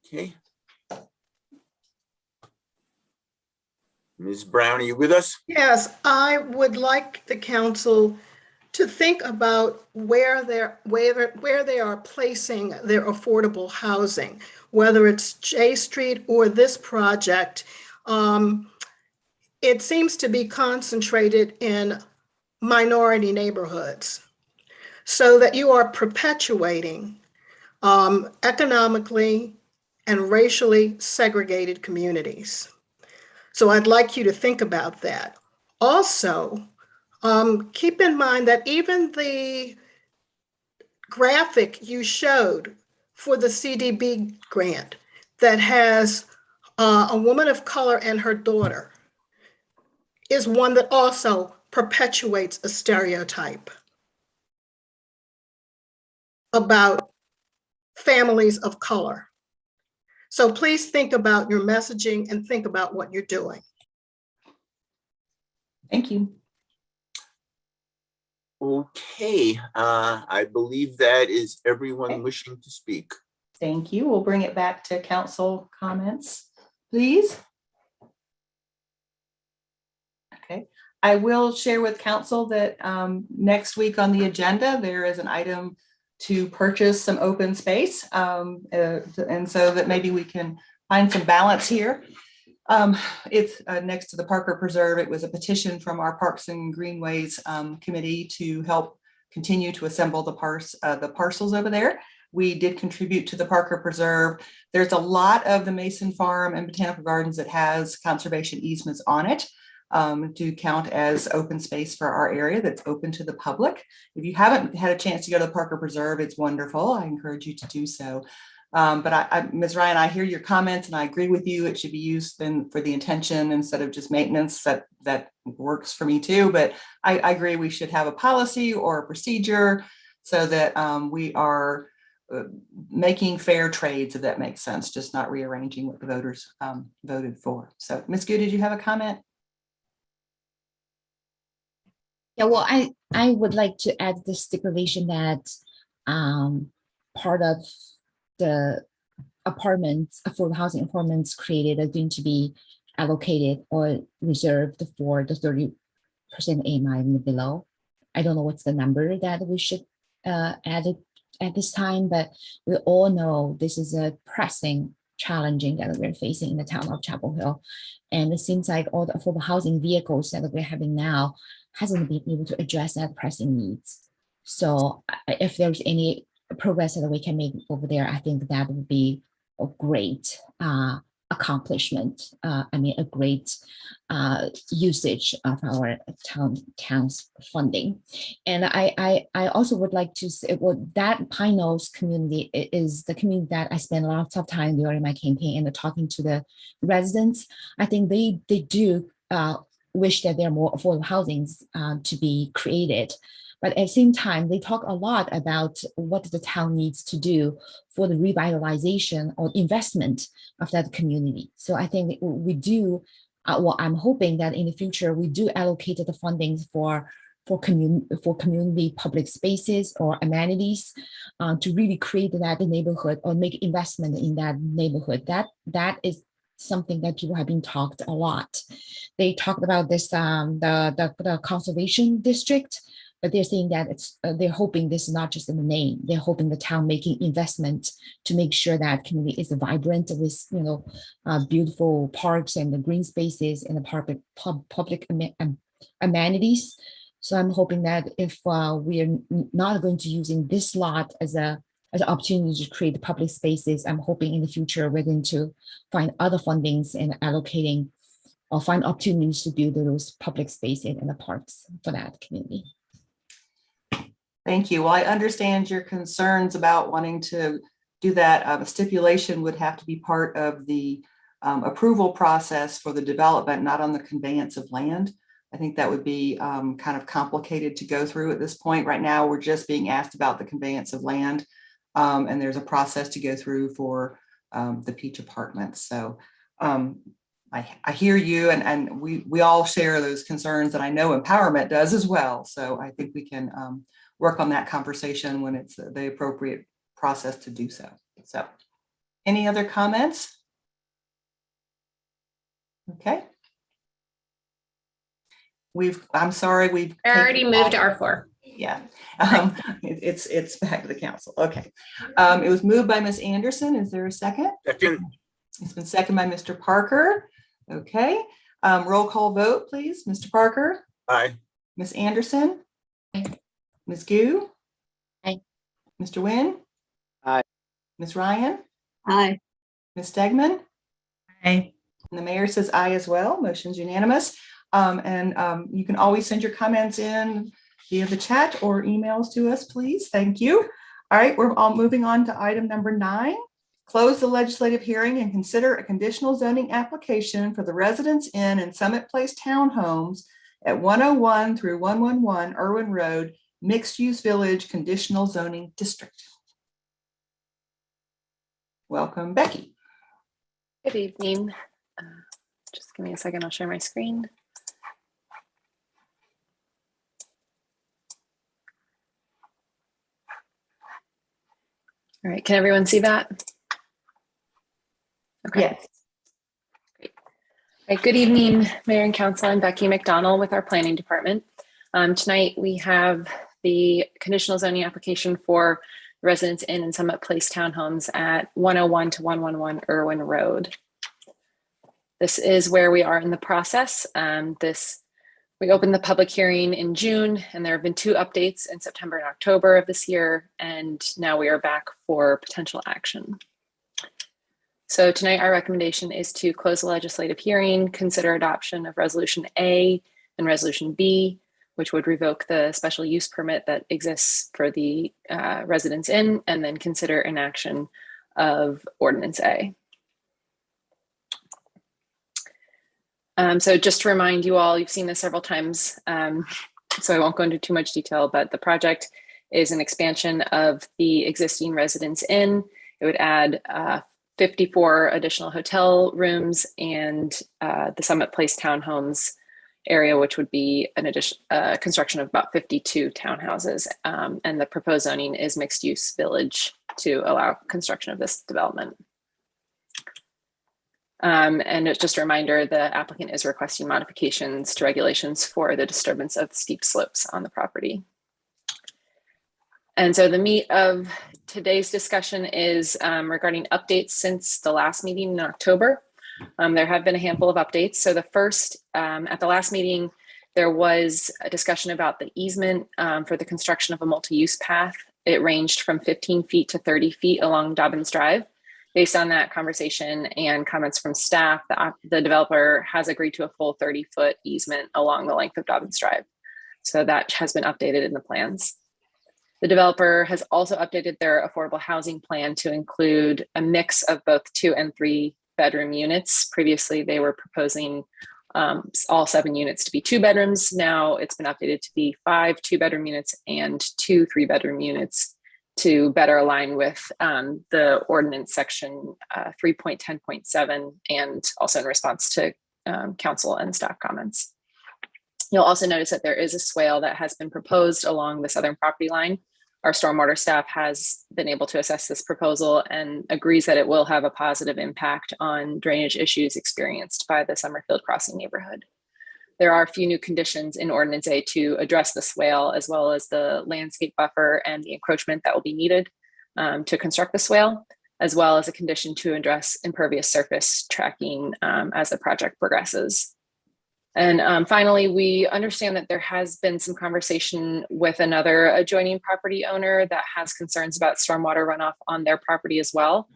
Okay. Ms. Brown, are you with us? Yes, I would like the council to think about where they are placing their affordable housing, whether it's J Street or this project. It seems to be concentrated in minority neighborhoods, so that you are perpetuating economically and racially segregated communities. So I'd like you to think about that. Also, keep in mind that even the graphic you showed for the CDB grant that has a woman of color and her daughter is one that also perpetuates a stereotype about families of color. So please think about your messaging and think about what you're doing. Thank you. Okay, I believe that is everyone wishing to speak. Thank you. We'll bring it back to council comments, please. Okay, I will share with council that next week on the agenda, there is an item to purchase some open space. And so that maybe we can find some balance here. It's next to the Parker Preserve. It was a petition from our Parks and Greenways committee to help continue to assemble the parcels over there. We did contribute to the Parker Preserve. There's a lot of the Mason Farm and Botanical Gardens that has conservation easements on it to count as open space for our area that's open to the public. If you haven't had a chance to go to the Parker Preserve, it's wonderful. I encourage you to do so. But Ms. Ryan, I hear your comments and I agree with you. It should be used then for the intention instead of just maintenance. That works for me too. But I agree we should have a policy or a procedure so that we are making fair trades, if that makes sense, just not rearranging what the voters voted for. So Ms. Gu, did you have a comment? Yeah, well, I would like to add the stipulation that part of the apartments, affordable housing apartments created are going to be allocated or reserved for the 30% AMI and below. I don't know what's the number that we should add it at this time, but we all know this is a pressing challenging that we're facing in the town of Chapel Hill. And it seems like all the affordable housing vehicles that we're having now hasn't been able to address that pressing needs. So if there's any progress that we can make over there, I think that would be a great accomplishment. A great usage of our town's funding. And I also would like to say, well, that Pine Knolls community is the community that I spent lots of time during my campaign and talking to the residents. I think they do wish that there are more affordable housings to be created. But at the same time, they talk a lot about what the town needs to do for the revitalization or investment of that community. So I think we do, I'm hoping that in the future, we do allocate the funding for community public spaces or amenities to really create that neighborhood or make investment in that neighborhood. That is something that people have been talked a lot. They talked about this, the conservation district, but they're saying that they're hoping this is not just in the name. They're hoping the town making investment to make sure that community is vibrant with, beautiful parks and the green spaces and the public amenities. So I'm hoping that if we are not going to using this lot as an opportunity to create public spaces, I'm hoping in the future we're going to find other fundings and allocating or find opportunities to build those public spaces and the parks for that community. Thank you. Well, I understand your concerns about wanting to do that. A stipulation would have to be part of the approval process for the development, not on the conveyance of land. I think that would be kind of complicated to go through at this point. Right now, we're just being asked about the conveyance of land, and there's a process to go through for the Peach Apartments. So I hear you, and we all share those concerns, and I know Empowerment does as well. So I think we can work on that conversation when it's the appropriate process to do so. So any other comments? Okay. I'm sorry, we've already moved to R4. Yeah, it's back to the council. Okay. It was moved by Ms. Anderson. Is there a second? Second. It's been seconded by Mr. Parker. Okay. Roll call vote, please. Mr. Parker? Aye. Ms. Anderson? Aye. Ms. Gu? Aye. Mr. Nguyen? Aye. Ms. Ryan? Aye. Ms. Stegman? Aye. And the mayor says aye as well. Motion's unanimous. You can always send your comments in via the chat or emails to us, please. Thank you. All right, we're all moving on to item number 9. Close the legislative hearing and consider a conditional zoning application for the Residence Inn and Summit Place Townhomes at 101 through 111 Irwin Road, Mixed Use Village Conditional Zoning District. Welcome, Becky. Good evening. Just give me a second, I'll share my screen. All right, can everyone see that? Okay. Yes. Great. All right, good evening, Mayor and Council. I'm Becky McDonald with our Planning Department. Tonight we have the conditional zoning application for Residence Inn and Summit Place Townhomes at 101 to 111 Irwin Road. This is where we are in the process. We opened the public hearing in June, and there have been 2 updates in September and October of this year, and now we are back for potential action. So tonight our recommendation is to close the legislative hearing, consider adoption of Resolution A and Resolution B, which would revoke the special use permit that exists for the Residence Inn, and then consider enaction of Ordinance A. So just to remind you all, you've seen this several times, so I won't go into too much detail, but the project is an expansion of the existing Residence Inn. It would add 54 additional hotel rooms and the Summit Place townhomes area, which would be an addition construction of about 52 townhouses. And the proposed zoning is mixed use village to allow construction of this development. And it's just a reminder, the applicant is requesting modifications to regulations for the disturbance of steep slopes on the property. And so the meat of today's discussion is regarding updates since the last meeting in October. There have been a handful of updates. So the first, at the last meeting, there was a discussion about the easement for the construction of a multi-use path. It ranged from 15 feet to 30 feet along Dobbins Drive. Based on that conversation and comments from staff, the developer has agreed to a full 30-foot easement along the length of Dobbins Drive. So that has been updated in the plans. The developer has also updated their affordable housing plan to include a mix of both 2 and 3 bedroom units. Previously, they were proposing all 7 units to be 2 bedrooms. Now it's been updated to be 5 2-bedroom units and 2 3-bedroom units to better align with the ordinance section 3.10.7 and also in response to council and staff comments. You'll also notice that there is a swale that has been proposed along the southern property line. Our stormwater staff has been able to assess this proposal and agrees that it will have a positive impact on drainage issues experienced by the Summerfield Crossing neighborhood. There are a few new conditions in Ordinance A to address the swale, as well as the landscape buffer and the encroachment that will be needed to construct the swale, as well as a condition to address impervious surface tracking as the project progresses. And finally, we understand that there has been some conversation with another adjoining property owner that has concerns about stormwater runoff on their property as well.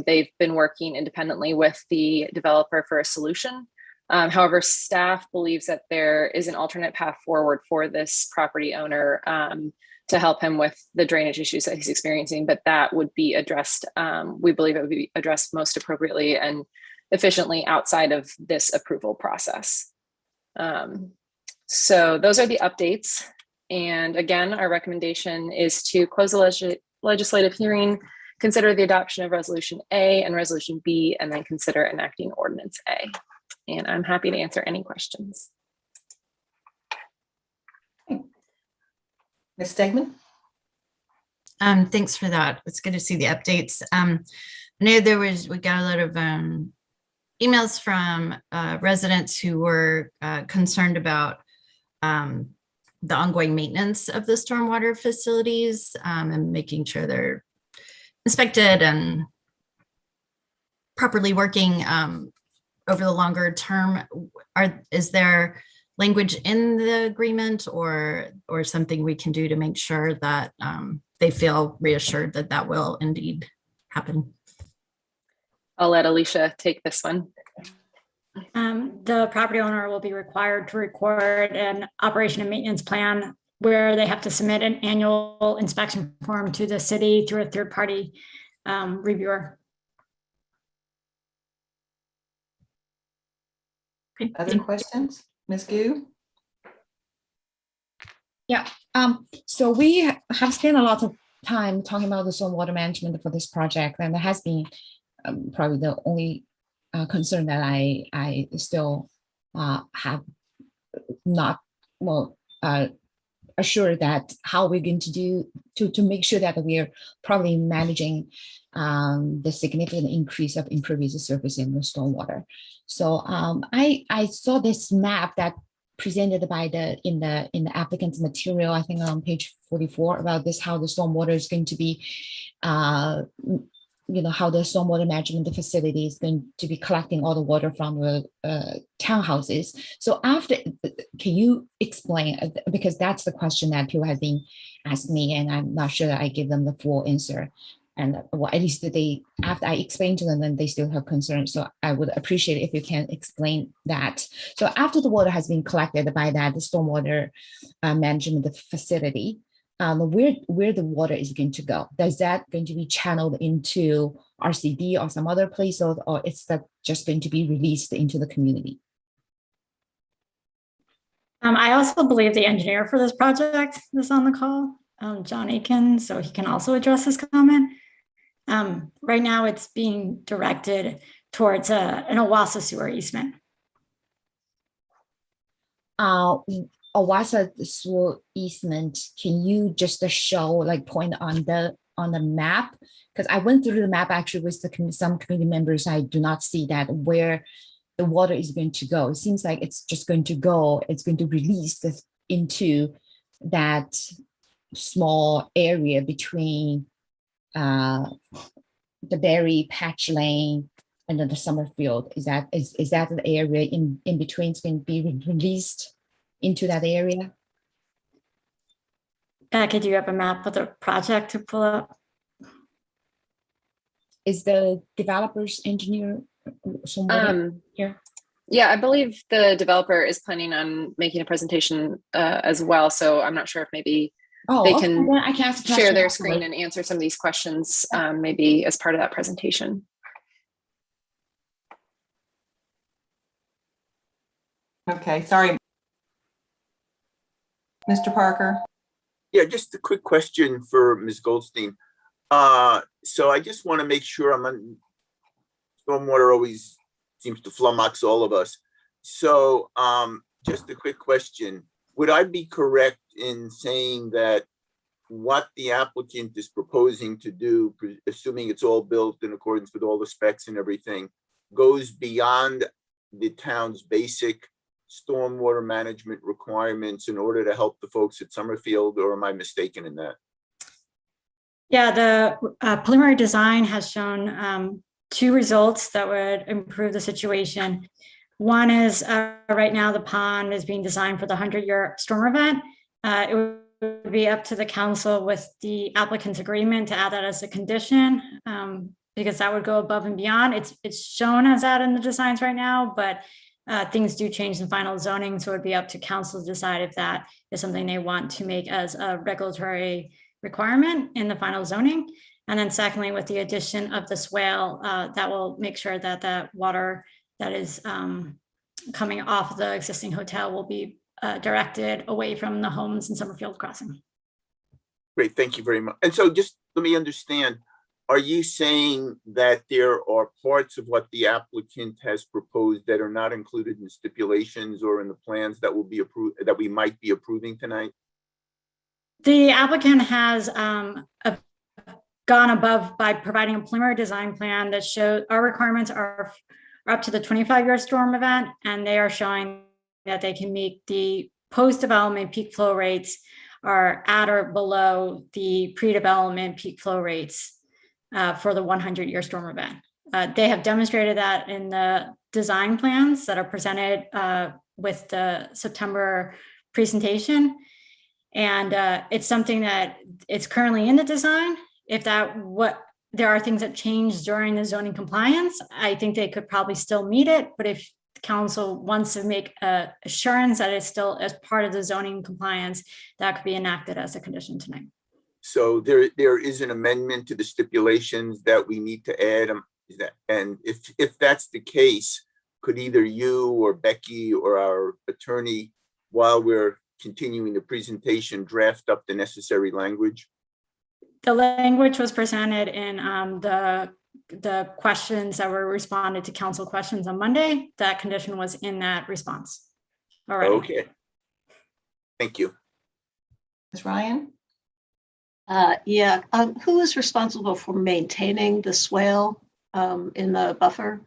They've been working independently with the developer for a solution. However, staff believes that there is an alternate path forward for this property owner to help him with the drainage issues that he's experiencing, but that would be addressed, we believe it would be addressed most appropriately and efficiently outside of this approval process. So those are the updates. And again, our recommendation is to close the legislative hearing, consider the adoption of Resolution A and Resolution B, and then consider enacting Ordinance A. And I'm happy to answer any questions. Ms. Stegman? Thanks for that. It's good to see the updates. I know we got a lot of emails from residents who were concerned about the ongoing maintenance of the stormwater facilities and making sure they're inspected and properly working over the longer term. Is there language in the agreement or something we can do to make sure that they feel reassured that that will indeed happen? I'll let Alicia take this one. The property owner will be required to record an operation and maintenance plan where they have to submit an annual inspection form to the city through a third-party reviewer. Other questions? Ms. Gu? Yeah, so we have spent a lot of time talking about the stormwater management for this project, and there has been probably the only concern that I still have not assured that how we're going to do to make sure that we are probably managing the significant increase of impervious surface in the stormwater. So I saw this map that presented by in the applicant's material, I think on page 44, about this, how the stormwater is going to be how the stormwater management facility is going to be collecting all the water from the townhouses. So can you explain, because that's the question that people have been asking me, and I'm not sure that I give them the full answer. And well, at least after I explain to them, then they still have concerns. So I would appreciate it if you can explain that. So after the water has been collected by the stormwater management facility, where the water is going to go? Is that going to be channeled into RCD or some other place, or is that just going to be released into the community? I also believe the engineer for this project is on the call. John Aiken, so he can also address this comment. Right now, it's being directed towards an Owassa sewer easement. Owassa sewer easement, can you just show, like, point on the map? Because I went through the map actually with some committee members. I do not see that where the water is going to go. It seems like it's just going to go, it's going to release this into that small area between the Berry Patch Lane and then the Summerfield. Is that the area in between is going to be released into that area? Becky, do you have a map of the project to pull up? Is the developer's engineer somewhere here? Yeah, I believe the developer is planning on making a presentation as well. So I'm not sure if maybe they can share their screen and answer some of these questions maybe as part of that presentation. Okay, sorry. Mr. Parker? Yeah, just a quick question for Ms. Goldstein. So I just want to make sure I'm on, stormwater always seems to flummox all of us. So just a quick question. Would I be correct in saying that what the applicant is proposing to do, assuming it's all built in accordance with all the specs and everything, goes beyond the town's basic stormwater management requirements in order to help the folks at Summerfield, or am I mistaken in that? Yeah, the preliminary design has shown two results that would improve the situation. One is right now the pond is being designed for the 100-year storm event. It would be up to the council with the applicant's agreement to add that as a condition, because that would go above and beyond. It's shown as that in the designs right now, but things do change in final zoning, so it'd be up to council to decide if that is something they want to make as a regulatory requirement in the final zoning. And then secondly, with the addition of the swale, that will make sure that that water that is coming off of the existing hotel will be directed away from the homes in Summerfield Crossing. Great, thank you very much. And so just let me understand, are you saying that there are parts of what the applicant has proposed that are not included in stipulations or in the plans that will be approved, that we might be approving tonight? The applicant has gone above by providing a preliminary design plan that shows our requirements are up to the 25-year storm event, and they are showing that they can meet the post-development peak flow rates are at or below the pre-development peak flow rates for the 100-year storm event. They have demonstrated that in the design plans that are presented with the September presentation. And it's something that it's currently in the design. If there are things that change during the zoning compliance, I think they could probably still meet it. But if the council wants to make assurance that it's still as part of the zoning compliance, that could be enacted as a condition tonight. So there is an amendment to the stipulations that we need to add. And if that's the case, could either you or Becky or our attorney, while we're continuing the presentation, draft up the necessary language? The language was presented in the questions that were responded to council questions on Monday. That condition was in that response already. Okay. Thank you. Ms. Ryan? Yeah, who is responsible for maintaining the swale in the buffer?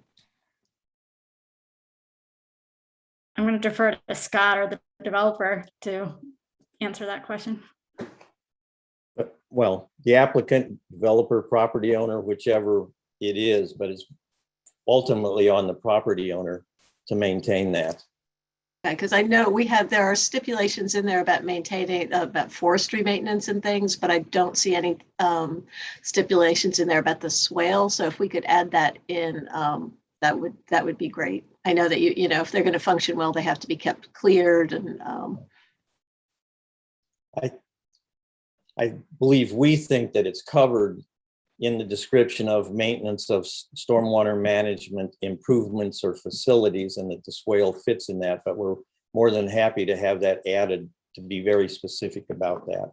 I'm going to defer to Scott or the developer to answer that question. Well, the applicant, developer, property owner, whichever it is, but it's ultimately on the property owner to maintain that. Because I know there are stipulations in there about maintaining, about forestry maintenance and things, but I don't see any stipulations in there about the swale. So if we could add that in, that would be great. I know that you know if they're going to function well, they have to be kept cleared and. I believe we think that it's covered in the description of maintenance of stormwater management improvements or facilities, and that the swale fits in that, but we're more than happy to have that added to be very specific about that.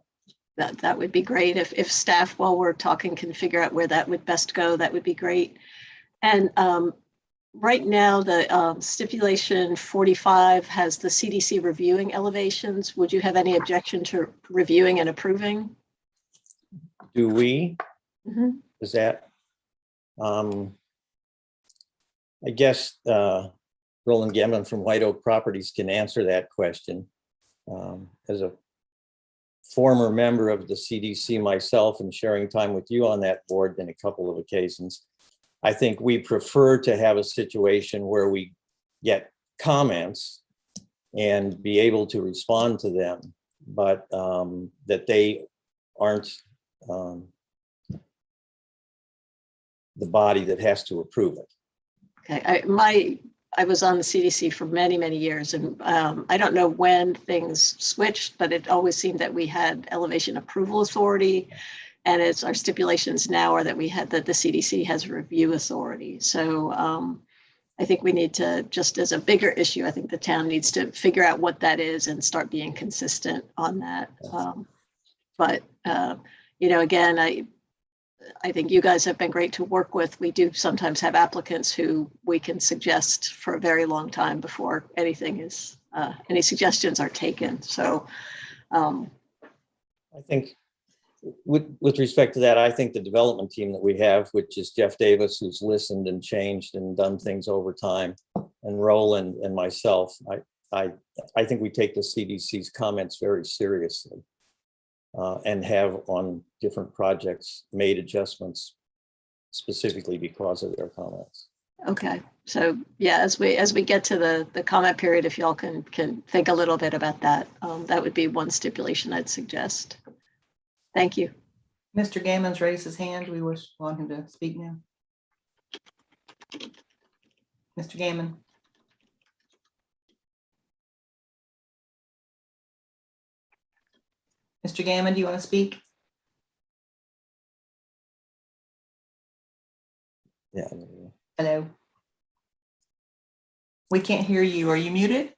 that would be great. If staff, while we're talking, can figure out where that would best go, that would be great. And right now, the stipulation 45 has the CDC reviewing elevations. Would you have any objection to reviewing and approving? Do we? Mhm. Is that? I guess Roland Gammon from White Oak Properties can answer that question. As a former member of the CDC myself and sharing time with you on that board on a couple of occasions, I think we prefer to have a situation where we get comments and be able to respond to them, but that they aren't the body that has to approve it. Okay, I was on the CDC for many, many years, and I don't know when things switched, but it always seemed that we had elevation approval authority, and it's our stipulations now are that we had that the CDC has review authority. So I think we need to, just as a bigger issue, I think the town needs to figure out what that is and start being consistent on that. But you know, again, I think you guys have been great to work with. We do sometimes have applicants who we can suggest for a very long time before anything is, any suggestions are taken. So I think with respect to that, I think the development team that we have, which is Jeff Davis, who's listened and changed and done things over time, and Roland and myself, I think we take the CDC's comments very seriously. And have on different projects made adjustments specifically because of their comments. okay, so yeah, as we get to the comment period, if y'all can think a little bit about that, that would be one stipulation I'd suggest. Thank you. Mr. Gammon's raised his hand. We want him to speak now. Mr. Gammon. Mr. Gammon, do you want to speak? Yeah. Hello. We can't hear you. Are you muted?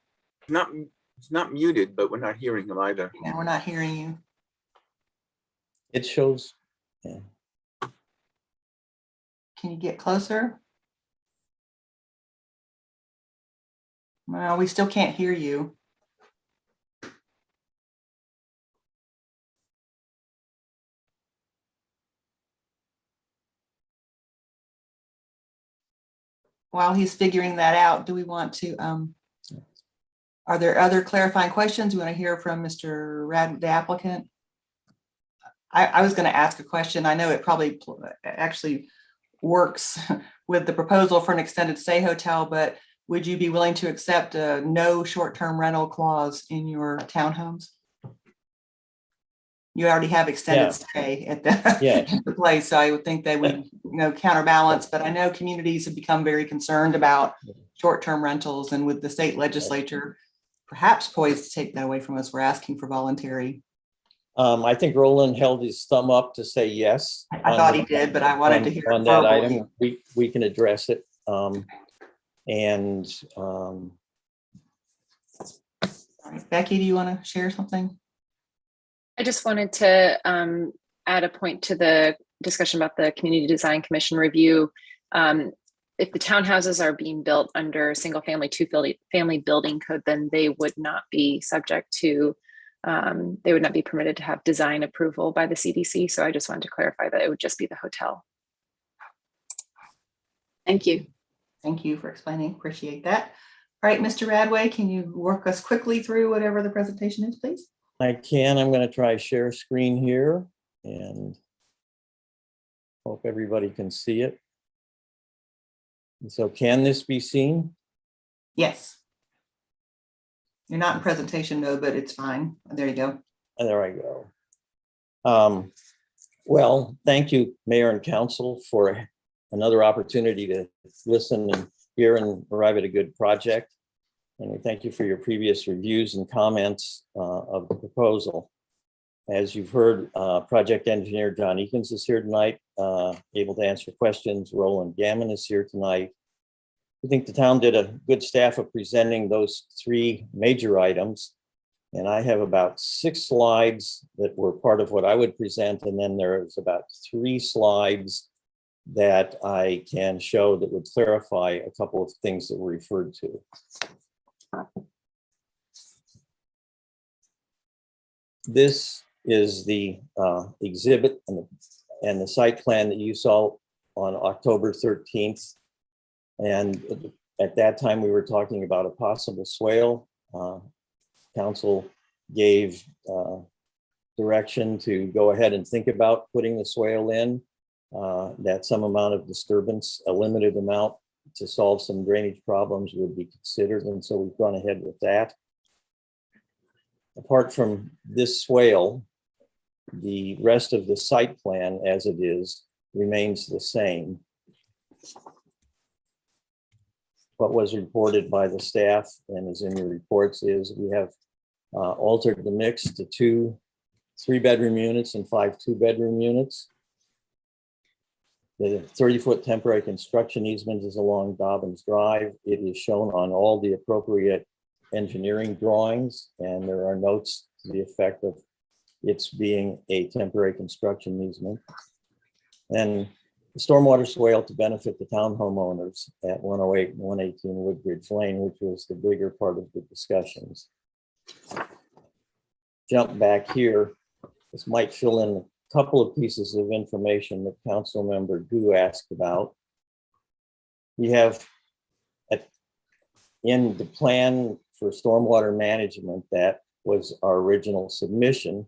It's not muted, but we're not hearing him either. Yeah, we're not hearing you. It shows. Yeah. Can you get closer? No, we still can't hear you. While he's figuring that out, do we want to, are there other clarifying questions? We want to hear from Mr. Rad, the applicant. I was going to ask a question. I know it probably actually works with the proposal for an extended stay hotel, but would you be willing to accept a no short-term rental clause in your townhomes? You already have extended stay at the, at the place, so I would think they would, counterbalance. But I know communities have become very concerned about short-term rentals, and with the state legislature perhaps poised to take that away from us, we're asking for voluntary. I think Roland held his thumb up to say yes. I thought he did, but I wanted to hear on that item. We can address it. Becky, do you want to share something? I just wanted to add a point to the discussion about the Community Design Commission review. If the townhouses are being built under single family, two-family building code, then they would not be subject to, they would not be permitted to have design approval by the CDC. So I just wanted to clarify that it would just be the hotel. Thank you. Thank you for explaining. Appreciate that. All right, Mr. Radway, can you work us quickly through whatever the presentation is, please? I can. I'm going to try share screen here and hope everybody can see it. And so can this be seen? Yes. You're not in presentation mode, but it's fine. There you go. And there I go. Well, thank you, Mayor and Council, for another opportunity to listen and hear and arrive at a good project. And we thank you for your previous reviews and comments of the proposal. As you've heard, project engineer John Eakins is here tonight, able to answer questions. Roland Gammon is here tonight. We think the town did a good staff of presenting those three major items. And I have about 6 slides that were part of what I would present, and then there's about 3 slides that I can show that would clarify a couple of things that were referred to. This is the exhibit and the site plan that you saw on October 13th. And at that time, we were talking about a possible swale. Council gave direction to go ahead and think about putting the swale in, that some amount of disturbance, a limited amount to solve some drainage problems would be considered. And so we've gone ahead with that. Apart from this swale, the rest of the site plan as it is remains the same. What was reported by the staff and is in your reports is we have altered the mix to 2 3-bedroom units and 5 2-bedroom units. The 30-foot temporary construction easement is along Dobbins Drive. It is shown on all the appropriate engineering drawings, and there are notes to the effect of its being a temporary construction easement. And the stormwater swale to benefit the town homeowners at 108 and 118 Woodbridge Lane, which was the bigger part of the discussions. Jump back here. This might fill in a couple of pieces of information that Council Member Gu asked about. We have in the plan for stormwater management that was our original submission,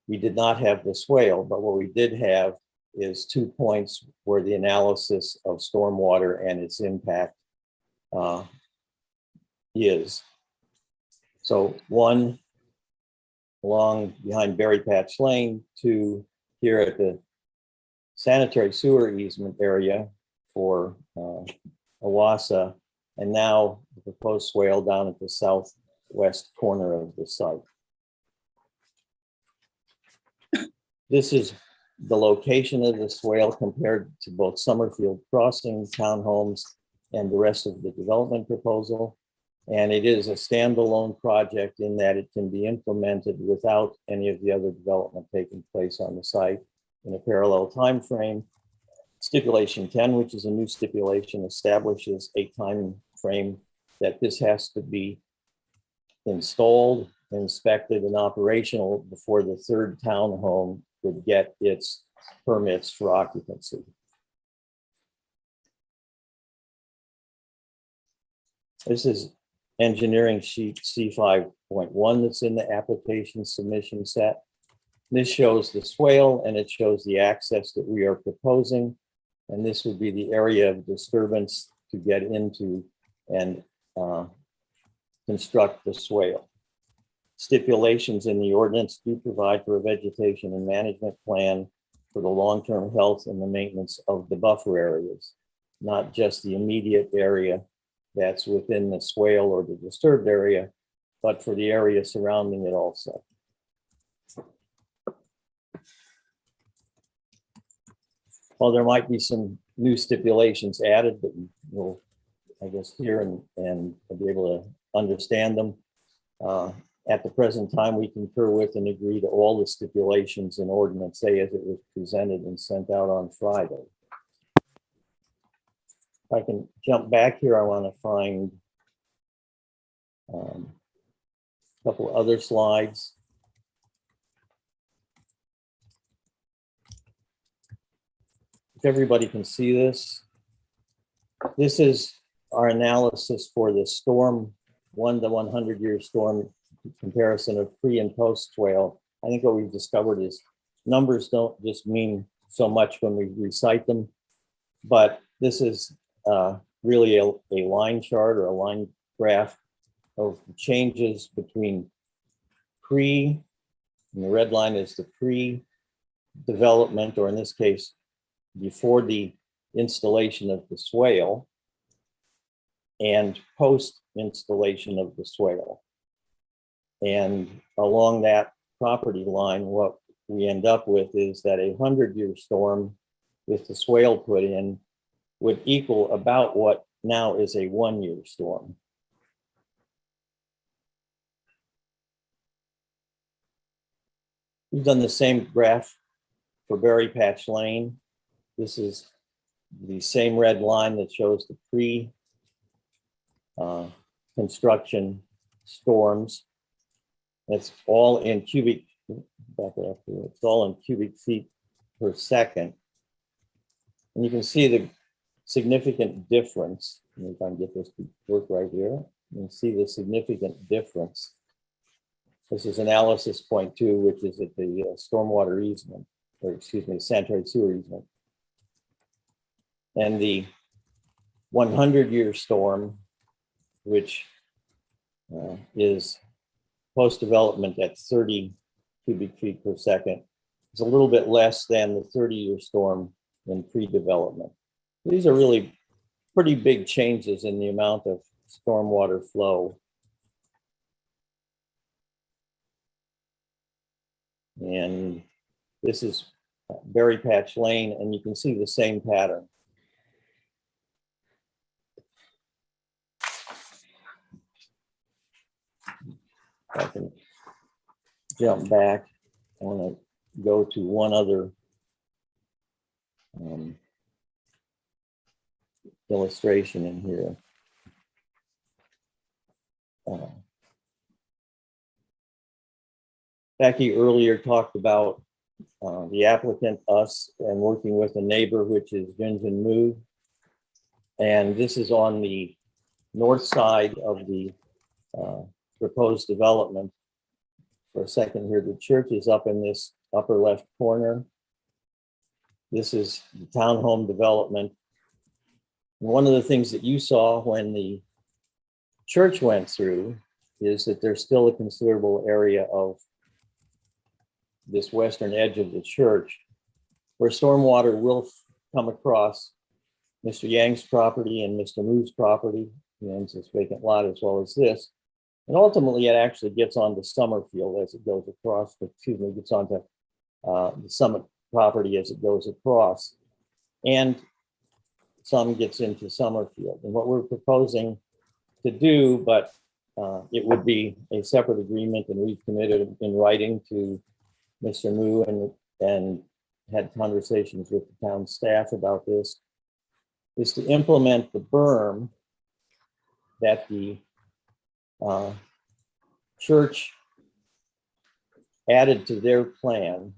we did not have the swale, but what we did have is 2 points where the analysis of stormwater and its impact is. So 1 along behind Berry Patch Lane, 2 here at the sanitary sewer easement area for Owasso, and now the proposed swale down at the southwest corner of the site. This is the location of the swale compared to both Summerfield Crossing townhomes and the rest of the development proposal. And it is a standalone project in that it can be implemented without any of the other development taking place on the site in a parallel time frame. Stipulation 10, which is a new stipulation, establishes a time frame that this has to be installed, inspected, and operational before the 3rd townhome would get its permits for occupancy. This is engineering sheet C5.1 that's in the application submission set. This shows the swale and it shows the access that we are proposing. And this would be the area of disturbance to get into and construct the swale. Stipulations in the ordinance do provide for a vegetation and management plan for the long-term health and the maintenance of the buffer areas, not just the immediate area that's within the swale or the disturbed area, but for the area surrounding it also. While there might be some new stipulations added that we'll, I guess, hear and be able to understand them, at the present time, we concur with and agree to all the stipulations in Ordinance A as it was presented and sent out on Friday. If I can jump back here, I want to find a couple other slides. If everybody can see this, this is our analysis for the storm, 1 to 100-year storm comparison of pre and post swale. I think what we've discovered is numbers don't just mean so much when we recite them, but this is really a line chart or a line graph of changes between pre, and the red line is the pre-development, or in this case, before the installation of the swale, and post installation of the swale. And along that property line, what we end up with is that a 100-year storm with the swale put in would equal about what now is a 1-year storm. We've done the same graph for Berry Patch Lane. This is the same red line that shows the pre-construction storms. It's all in cubic, back it up here. It's all in cubic feet per second. And you can see the significant difference. Let me try and get this to work right here. You can see the significant difference. This is analysis point 2, which is at the stormwater easement, or excuse me, sanitary sewer easement. And the 100-year storm, which is post-development at 30 cubic feet per second, is a little bit less than the 30-year storm in pre-development. These are really pretty big changes in the amount of stormwater flow. And this is Berry Patch Lane, and you can see the same pattern. I can jump back. I want to go to one other illustration in here. Becky earlier talked about the applicant, us, and working with a neighbor, which is Junjin Mu. And this is on the north side of the proposed development. For a second here, the church is up in this upper left corner. This is the townhome development. And one of the things that you saw when the church went through is that there's still a considerable area of this western edge of the church where stormwater will come across Mr. Yang's property and Mr. Mu's property, and this vacant lot as well as this. And ultimately it actually gets onto Summerfield as it goes across, excuse me, gets onto the Summit property as it goes across. And some gets into Summerfield. And what we're proposing to do, but it would be a separate agreement, and we've committed in writing to Mr. Mu and had conversations with the town staff about this, is to implement the berm that the church added to their plan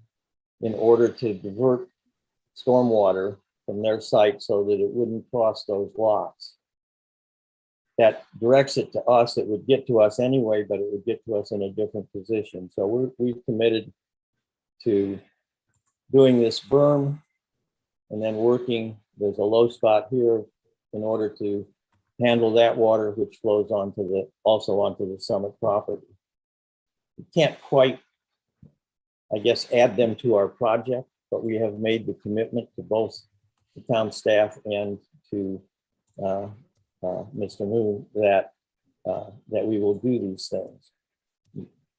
in order to divert stormwater from their site so that it wouldn't cross those lots. That directs it to us. It would get to us anyway, but it would get to us in a different position. So we've committed to doing this berm and then working, there's a low spot here in order to handle that water, which flows also onto the Summit property. We can't quite, I guess, add them to our project, but we have made the commitment to both the town staff and to Mr. Mu that we will do these things.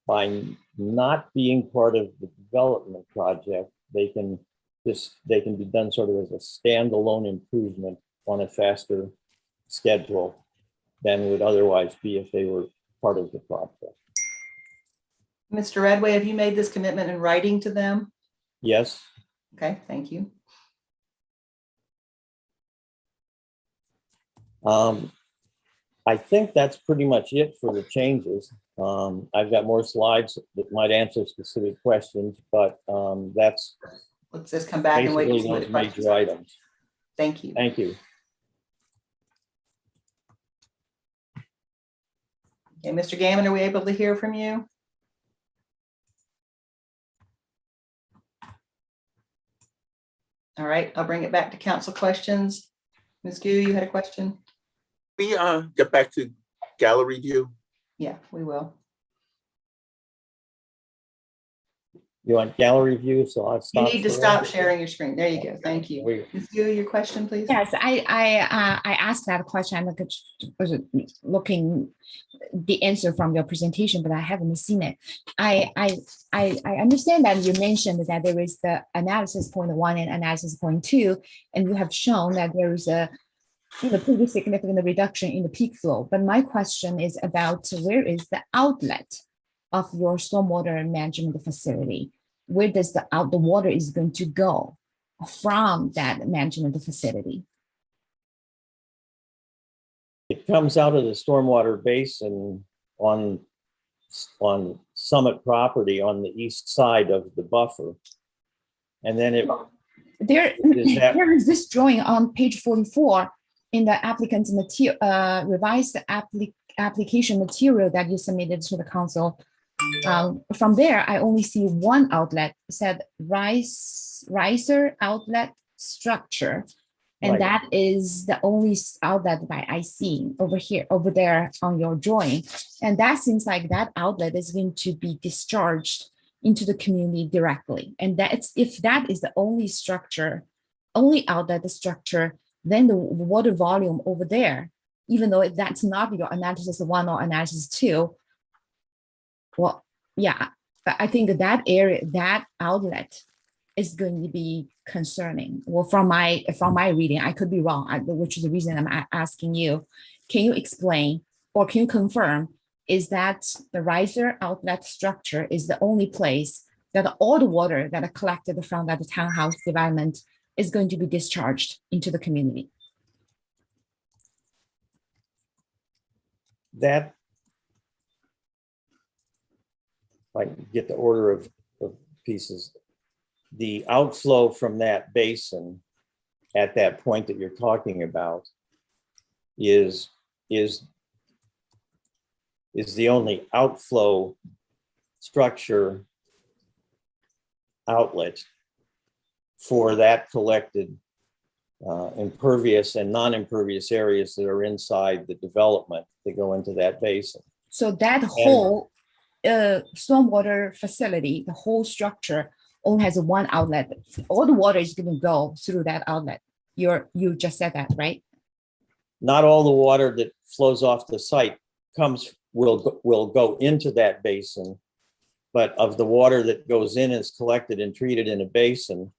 By not being part of the development project, they can be done sort of as a standalone improvement on a faster schedule than would otherwise be if they were part of the project. Mr. Redway, have you made this commitment in writing to them? Yes. Okay, thank you. I think that's pretty much it for the changes. I've got more slides that might answer specific questions, but that's Let's just come back and wait and see basically what those the questions major are. items. Thank you. Thank you. Okay, Mr. Gammon, are we able to hear from you? All right, I'll bring it back to council questions. Ms. Gu, you had a question? We get back to gallery view. Yeah, we will. You want gallery view? So I'll You stop. need to stop sharing your screen. There you go. Thank you. Wait. Ms. Gu, your question, please. Yes, I asked that question. I'm looking the answer from your presentation, but I haven't seen it. I understand that you mentioned that there is the analysis point 1 and analysis point 2, and you have shown that there is a pretty significant reduction in the peak flow. But my question is about where is the outlet of your stormwater management facility? where does the water is going to go from that management facility? It comes out of the stormwater basin on Summit property on the east side of the buffer. And then it There is this drawing on page 44 in the applicant's revised application material that you submitted to the council. From there, I only see one outlet, said riser outlet structure. And Right. that is the only outlet that I see over there on your drawing. And that seems like that outlet is going to be discharged into the community directly. And if that is the only structure, only outlet structure, then the water volume over there, even though that's not your analysis 1 or analysis 2, well, yeah, I think that area, that outlet is going to be concerning. Well, from my reading, I could be wrong, which is the reason I'm asking you. Can you explain or can you confirm, is that the riser outlet structure is the only place that all the water that are collected from that townhouse development is going to be discharged into the community? That, if I can get the order of pieces, the outflow from that basin at that point that you're talking about is the only outflow structure outlet for that collected impervious and non-impervious areas that are inside the development that go into that basin. So that whole stormwater facility, the whole structure only has one outlet. All the water is going to go through that outlet. You just said that, right? Not all the water that flows off the site will go into that basin, but of the water that goes in is collected and treated in a basin,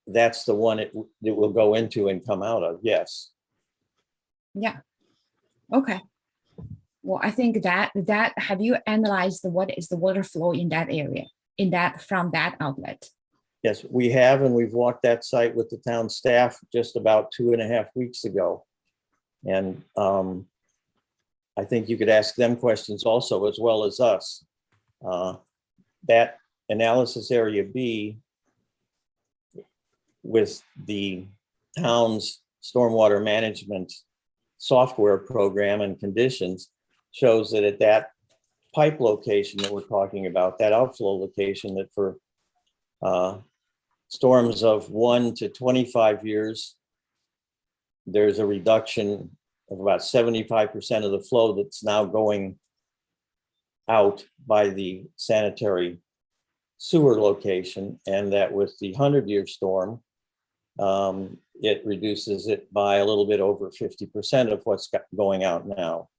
that's the one it will go into and come out of. Yes. Yeah. Okay. Well, I think that have you analyzed what is the water flow in that area, from that outlet? Yes, we have, and we've walked that site with the town staff just about 2.5 weeks ago. And I think you could ask them questions also, as well as us. That analysis area B with the town's stormwater management software program and conditions shows that at that pipe location that we're talking about, that outflow location, that for storms of 1 to 25 years, there's a reduction of about 75% of the flow that's now going out by the sanitary sewer location, and that with the 100-year storm, it reduces it by a little bit over 50% of what's going out now.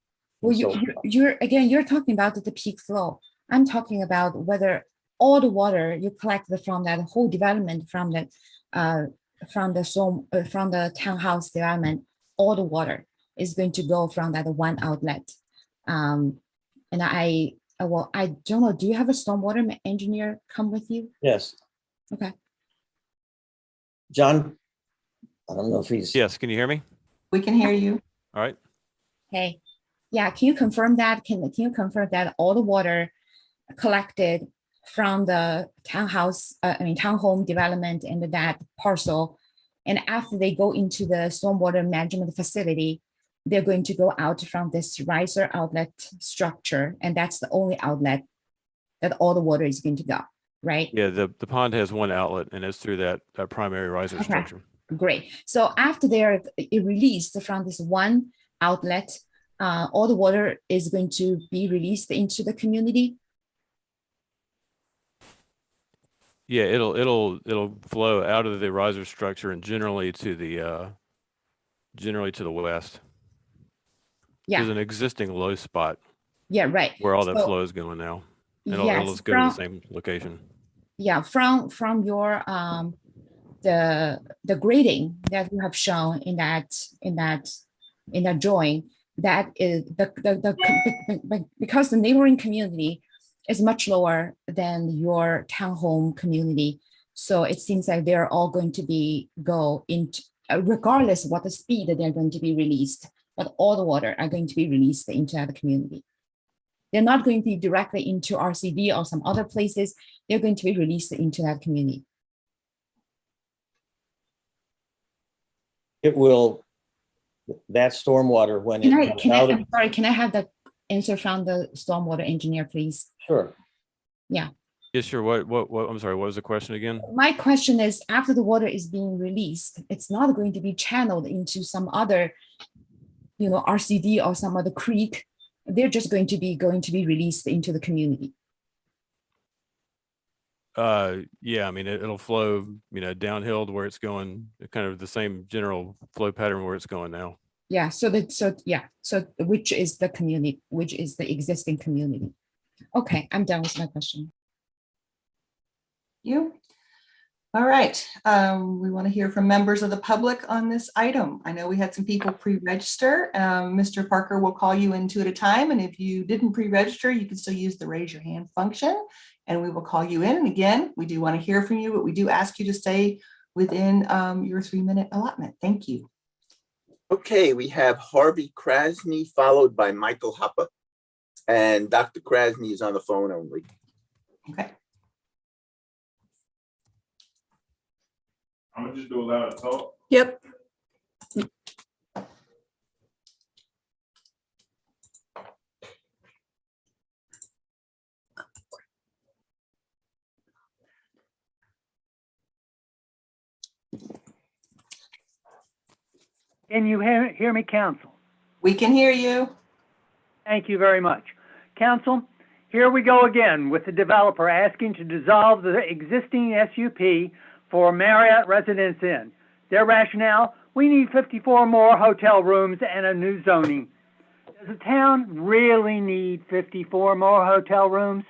Well, you're talking about the peak flow. I'm talking about whether all the water you collect from that whole development, from the townhouse development, all the water is going to go from that one outlet. And I don't know, do you have a stormwater engineer come with you? Yes. Okay. John, I don't know if he's. Yes, can you hear me? We can hear you. All right. Hey, yeah, can you confirm that? Can you confirm that all the water collected from the townhome development and that parcel, and after they go into the stormwater management facility, they're going to go out from this riser outlet structure, and that's the only outlet that all the water is going to go, right? Yeah, the pond has one outlet, and it's through that primary riser structure. Great. So after they're released from this one outlet, all the water is going to be released into the community. Yeah, it'll flow out of the riser structure and generally to the west. Yeah. There's an existing low spot. Yeah, right. Where all that flow is going now. It'll just go to the same location. Yeah, from your the grading that you have shown in that drawing, that is because the neighboring community is much lower than your townhome community. So it seems like they're all going to be go into, regardless of what the speed that they're going to be released, but all the water are going to be released into the community. They're not going to be directly into RCD or some other places. They're going to be released into that community. It will, that stormwater, when it comes out of, I'm sorry, can I have the answer from the stormwater engineer, please? sure. Yeah. Yeah, sure. What, I'm sorry, what was the question again? My question is, after the water is being released, it's not going to be channeled into some other, RCD or some other creek. They're just going to be released into the community. Yeah, I mean, it'll flow, downhill to where it's going, kind of the same general flow pattern where it's going now. Yeah. So which is the community, which is the existing community? Okay, I'm done with my question. You. All right. We want to hear from members of the public on this item. I know we had some people pre-register. Mr. Parker will call you in 2 at a time. And if you didn't pre-register, you can still use the raise your hand function and we will call you in. And again, we do want to hear from you, but we do ask you to stay within your 3-minute allotment. Thank you. Okay, we have Harvey Krasny followed by Michael Hoppe. And Dr. Krasny is on the phone only. Okay. I'm gonna just do a loud talk. Yep. Can you hear me, Council? We can hear you. Thank you very much. Council, here we go again with the developer asking to dissolve the existing SUP for Marriott Residence Inn. Their rationale, we need 54 more hotel rooms and a new zoning. Does the town really need 54 more hotel rooms?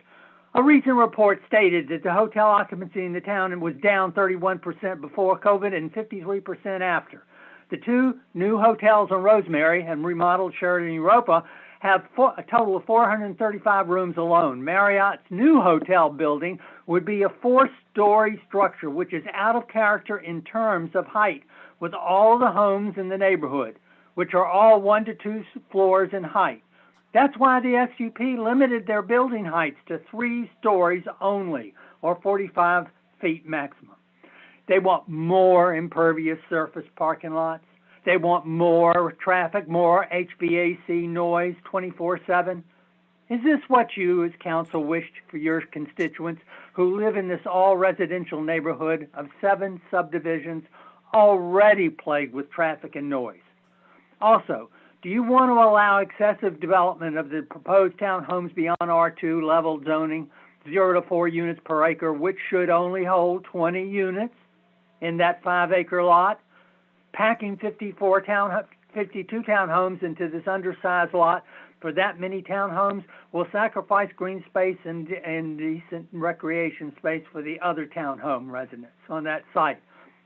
A recent report stated that the hotel occupancy in the town was down 31% before COVID and 53% after. The 2 new hotels on Rosemary and remodeled Sheraton Europa have a total of 435 rooms alone. Marriott's new hotel building would be a 4-story structure, which is out of character in terms of height, with all the homes in the neighborhood, which are all 1 to 2 floors in height. That's why the SUP limited their building heights to 3 stories only, or 45 feet maximum. They want more impervious surface parking lots. They want more traffic, more HVAC noise 24/7. Is this what you as council wished for your constituents who live in this all residential neighborhood of 7 subdivisions already plagued with traffic and noise? Also, do you want to allow excessive development of the proposed townhomes beyond R2 level zoning, 0 to 4 units per acre, which should only hold 20 units in that 5-acre lot? Packing 52 townhomes into this undersized lot for that many townhomes will sacrifice green space and decent recreation space for the other townhome residents on that site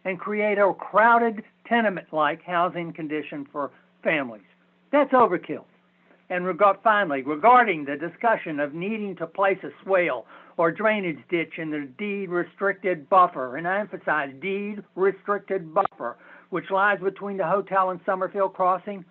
and create a crowded tenement-like housing condition for families. That's overkill. And finally, regarding the discussion of needing to place a swale or drainage ditch in the deed-restricted buffer, and I emphasize deed-restricted buffer, which lies between the hotel and Summerfield Crossing.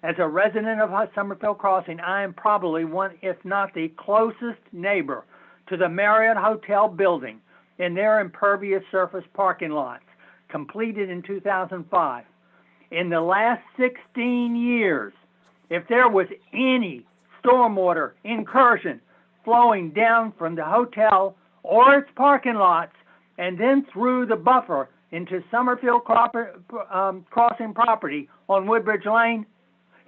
As a resident of Summerfield Crossing, I am probably one, if not the closest neighbor to the Marriott Hotel building in their impervious surface parking lots, completed in 2005. In the last 16 years, if there was any stormwater incursion flowing down from the hotel or its parking lots and then through the buffer into Summerfield Crossing property on Woodbridge Lane,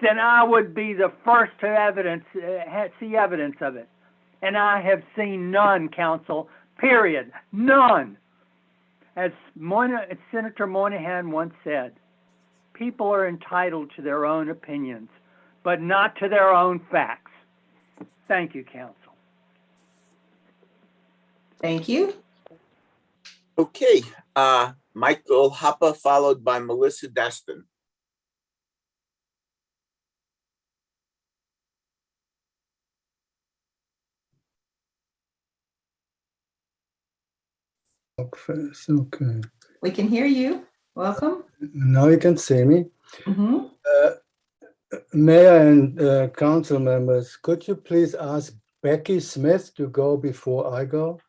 then I would be the first to see evidence of it. And I have seen none, Council, period, none. As Senator Moynihan once said, people are entitled to their own opinions, but not to their own facts. Thank you, Council. Thank you. Okay, Michael Hoppe followed by Melissa Destin. Okay. We can hear you. Welcome. Now you can see me. Mhm. Mayor and council members, could you please ask Becky Smith to go before I go?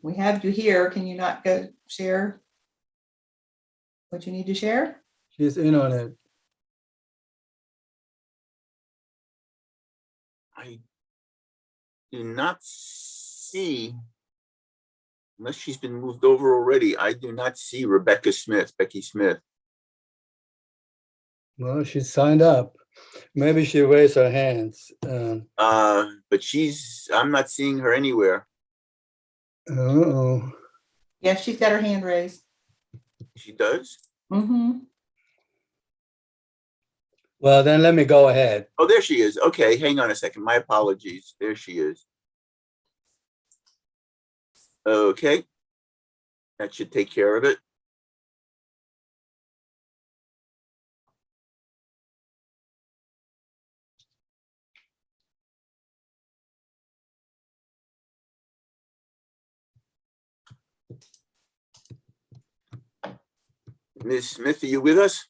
We have you here. Can you not go share what you need to share? She's in on it. I do not see, unless she's been moved over already, I do not see Becky Smith. Well, she signed up. Maybe she raised her hands. But I'm not seeing her anywhere. Uh-oh. Yeah, she's got her hand raised. She does? Mm-hmm. Well, then let me go ahead. Oh, there she is. Okay, hang on a second. My apologies. There she is. Okay. That should take care of it. Ms. Smith, are you with us?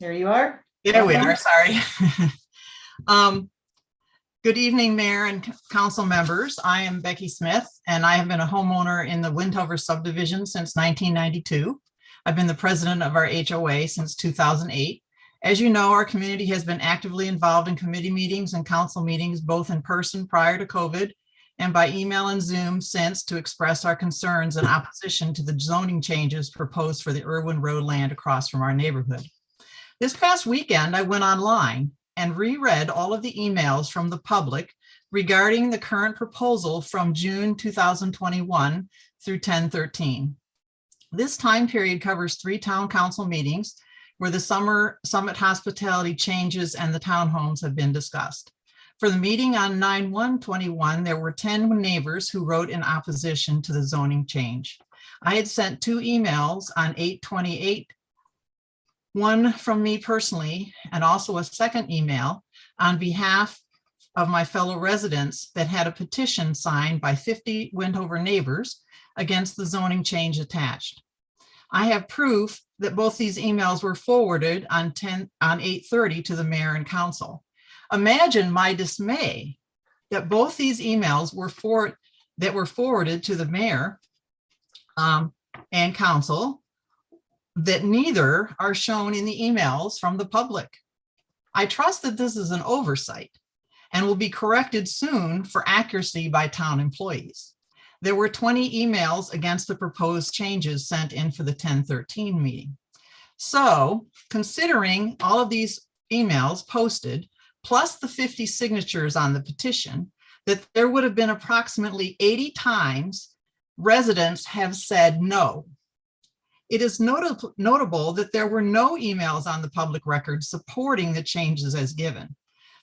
There you are. There we are, sorry. Good evening, Mayor and Council members. I am Becky Smith, and I have been a homeowner in the Windhover subdivision since 1992. I've been the president of our HOA since 2008. As you know, our community has been actively involved in committee meetings and council meetings, both in person prior to COVID and by email and Zoom since, to express our concerns in opposition to the zoning changes proposed for the Irwin Road land across from our neighborhood. This past weekend, I went online and reread all of the emails from the public regarding the current proposal from June 2021 through 10/13. This time period covers 3 town council meetings where the summit hospitality changes and the townhomes have been discussed. For the meeting on 9/1/21, there were 10 neighbors who wrote in opposition to the zoning change. I had sent 2 emails on 8/28, one from me personally, and also a second email on behalf of my fellow residents that had a petition signed by 50 Windhover neighbors against the zoning change attached. I have proof that both these emails were forwarded on 8/30 to the mayor and council. Imagine my dismay that both these emails were forwarded to the mayor and council, that neither are shown in the emails from the public. I trust that this is an oversight and will be corrected soon for accuracy by town employees. There were 20 emails against the proposed changes sent in for the 10/13 meeting. So, considering all of these emails posted, plus the 50 signatures on the petition, that there would have been approximately 80 times residents have said no. It is notable that there were no emails on the public record supporting the changes as given.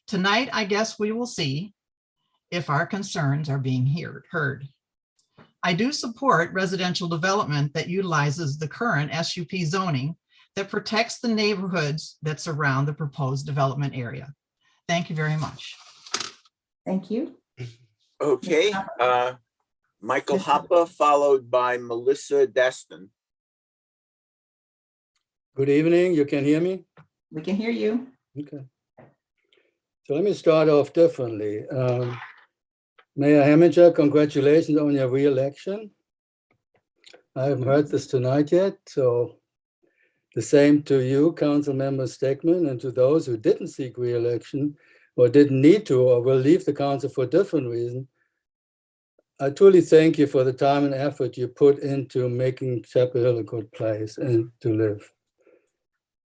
Tonight, I guess we will see if our concerns are being heard. I do support residential development that utilizes the current SUP zoning that protects the neighborhoods that surround the proposed development area. Thank you very much. Thank you. Okay, Michael Hoppe, followed by Melissa Destin. Good evening. You can hear me? We can hear you. Okay. So let me start off differently. Mayor Heminger, congratulations on your re-election. I haven't heard this tonight yet, so the same to you, Council Member Stegman, and to those who didn't seek re-election or didn't need to or will leave the council for a different reason. I truly thank you for the time and effort you put into making Chapel Hill a good place and to live.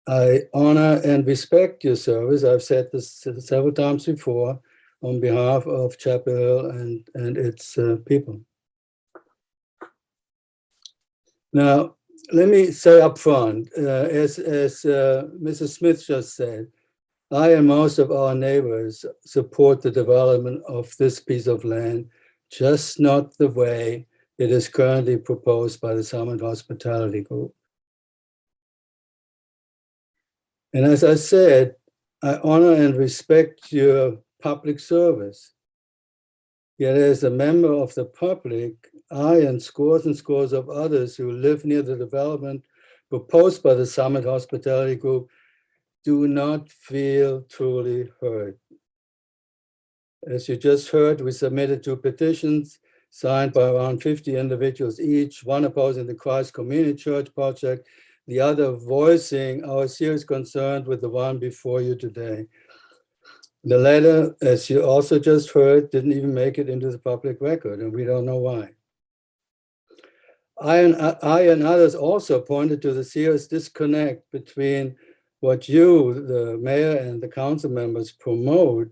I honor and respect your service. I've said this several times before on behalf of Chapel Hill and its people. Now, let me say up front, as Mrs. Smith just said, I and most of our neighbors support the development of this piece of land, just not the way it is currently proposed by the Summit Hospitality Group. And as I said, I honor and respect your public service. Yet as a member of the public, I and scores of others who live near the development proposed by the Summit Hospitality Group do not feel truly heard. As you just heard, we submitted 2 petitions signed by around 50 individuals each, one opposing the Christ Community Church project, the other voicing our serious concern with the one before you today. The letter, as you also just heard, didn't even make it into the public record, and we don't know why. I and others also pointed to the serious disconnect between what you, the mayor and the council members, promote,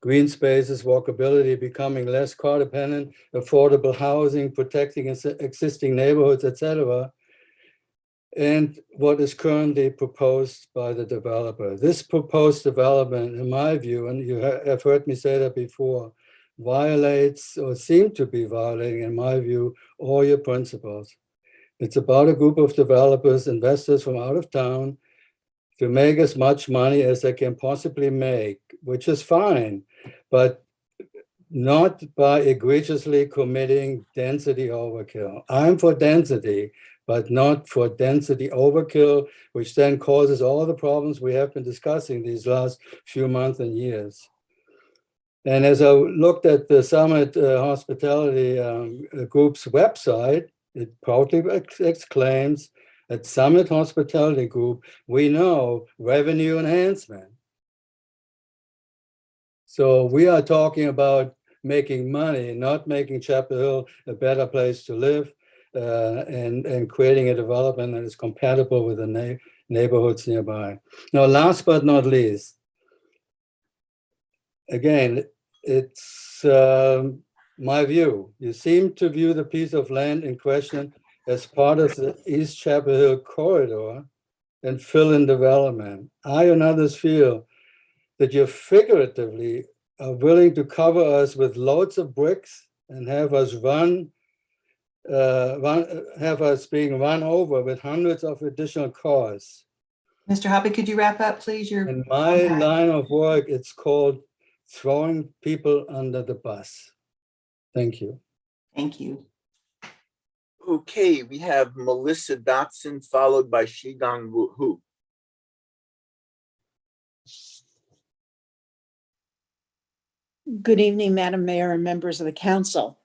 green spaces, walkability, becoming less car-dependent, affordable housing, protecting existing neighborhoods, etc., and what is currently proposed by the developer. This proposed development, in my view, and you have heard me say that before, violates or seem to be violating, in my view, all your principles. It's about a group of developers, investors from out of town to make as much money as they can possibly make, which is fine, but not by egregiously committing density overkill. I'm for density, but not for density overkill, which then causes all the problems we have been discussing these last few months and years. And as I looked at the Summit Hospitality Group's website, it proudly exclaims, at Summit Hospitality Group, we know revenue enhancement. So we are talking about making money, not making Chapel Hill a better place to live and creating a development that is compatible with the neighborhoods nearby. Now, last but not least, again, it's my view. You seem to view the piece of land in question as part of the East Chapel Hill corridor and fill-in development. I and others feel that you figuratively are willing to cover us with loads of bricks and have us have us being run over with hundreds of additional cars. Mr. Hoppe, could you wrap up, please? In my line of work, it's called throwing people under the bus. Thank you. Thank you. Okay, we have Melissa Dotson followed by Shigong Hu. Good evening, Madam Mayor and members of the council.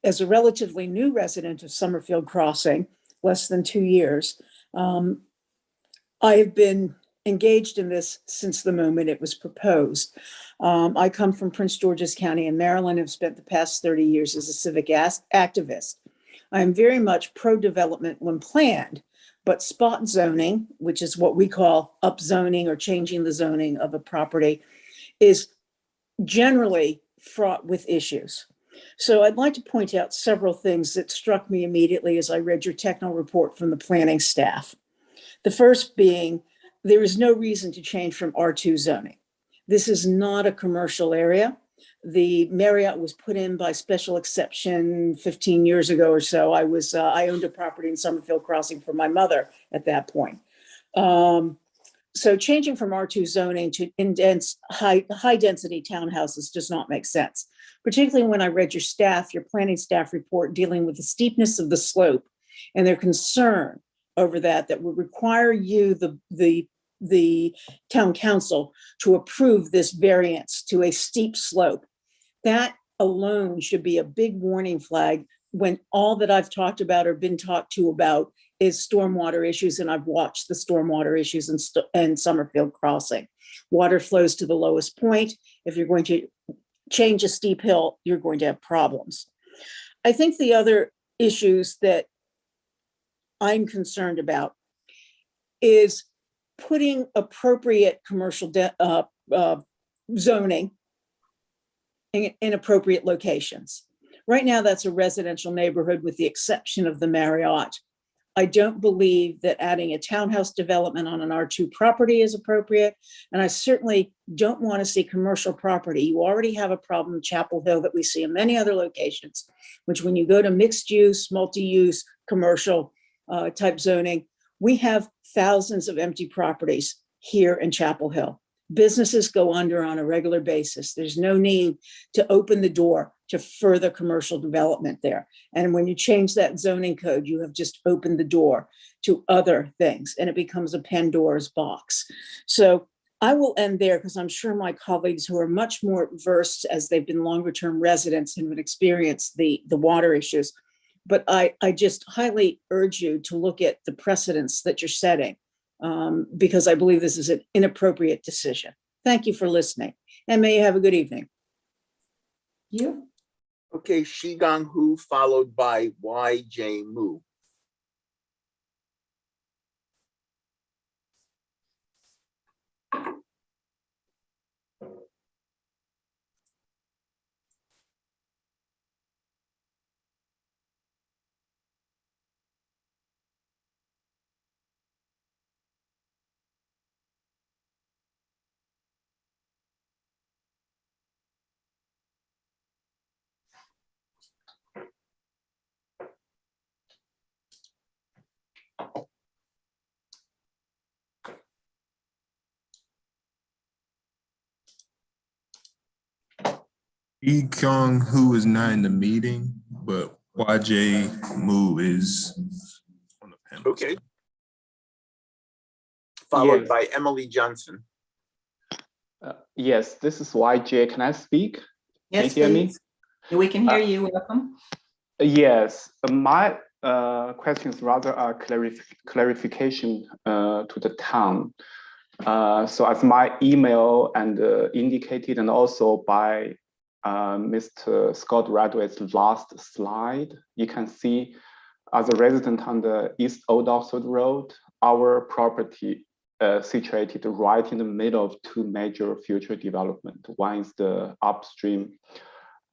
As a relatively new resident of Summerfield Crossing, less than 2 years, I have been engaged in this since the moment it was proposed. I come from Prince George's County in Maryland and have spent the past 30 years as a civic activist. I am very much pro-development when planned, but spot zoning, which is what we call upzoning or changing the zoning of a property, is generally fraught with issues. So I'd like to point out several things that struck me immediately as I read your technical report from the planning staff. The first being, there is no reason to change from R2 zoning. This is not a commercial area. The Marriott was put in by special exception 15 years ago or so. I owned a property in Summerfield Crossing for my mother at that point. So changing from R2 zoning to high density townhouses does not make sense, particularly when I read your planning staff report dealing with the steepness of the slope and their concern over that would require you, the town council, to approve this variance to a steep slope. That alone should be a big warning flag when all that I've talked about or been talked to about is stormwater issues, and I've watched the stormwater issues in Summerfield Crossing. Water flows to the lowest point. If you're going to change a steep hill, you're going to have problems. I think the other issues that I'm concerned about is putting appropriate commercial zoning in appropriate locations. Right now, that's a residential neighborhood with the exception of the Marriott. I don't believe that adding a townhouse development on an R2 property is appropriate. And I certainly don't want to see commercial property. You already have a problem in Chapel Hill that we see in many other locations, which when you go to mixed use, multi-use, commercial type zoning, we have thousands of empty properties here in Chapel Hill. Businesses go under on a regular basis. There's no need to open the door to further commercial development there. And when you change that zoning code, you have just opened the door to other things, and it becomes a Pandora's box. So I will end there because I'm sure my colleagues who are much more versed as they've been longer term residents and would experience the water issues. But I just highly urge you to look at the precedents that you're setting, because I believe this is an inappropriate decision. Thank you for listening, and may you have a good evening. You? Okay, Shigong Hu followed by YJ Mu. Kyung Hu is not in the meeting, but YJ Mu is on the panel. Okay. Followed Yes. by Emily Johnson. Yes, this is YJ. Can I speak? Yes, Can you hear me? please. We can hear you. Welcome. Yes, my question is rather a clarification to the town. So as my email and indicated, and also by Mr. Scott Radway's last slide, you can see as a resident on the East Old Oxford Road, our property situated right in the middle of two major future development. One is the upstream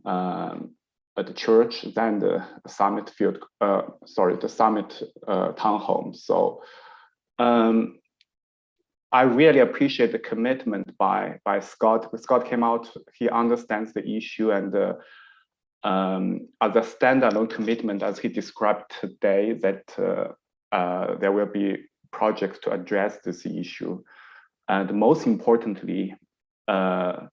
at the church, then the Summit Field, the Summit townhome. So I really appreciate the commitment by Scott. Scott came out, he understands the issue, and as a standalone commitment, as he described today, that there will be projects to address this issue. And most importantly, the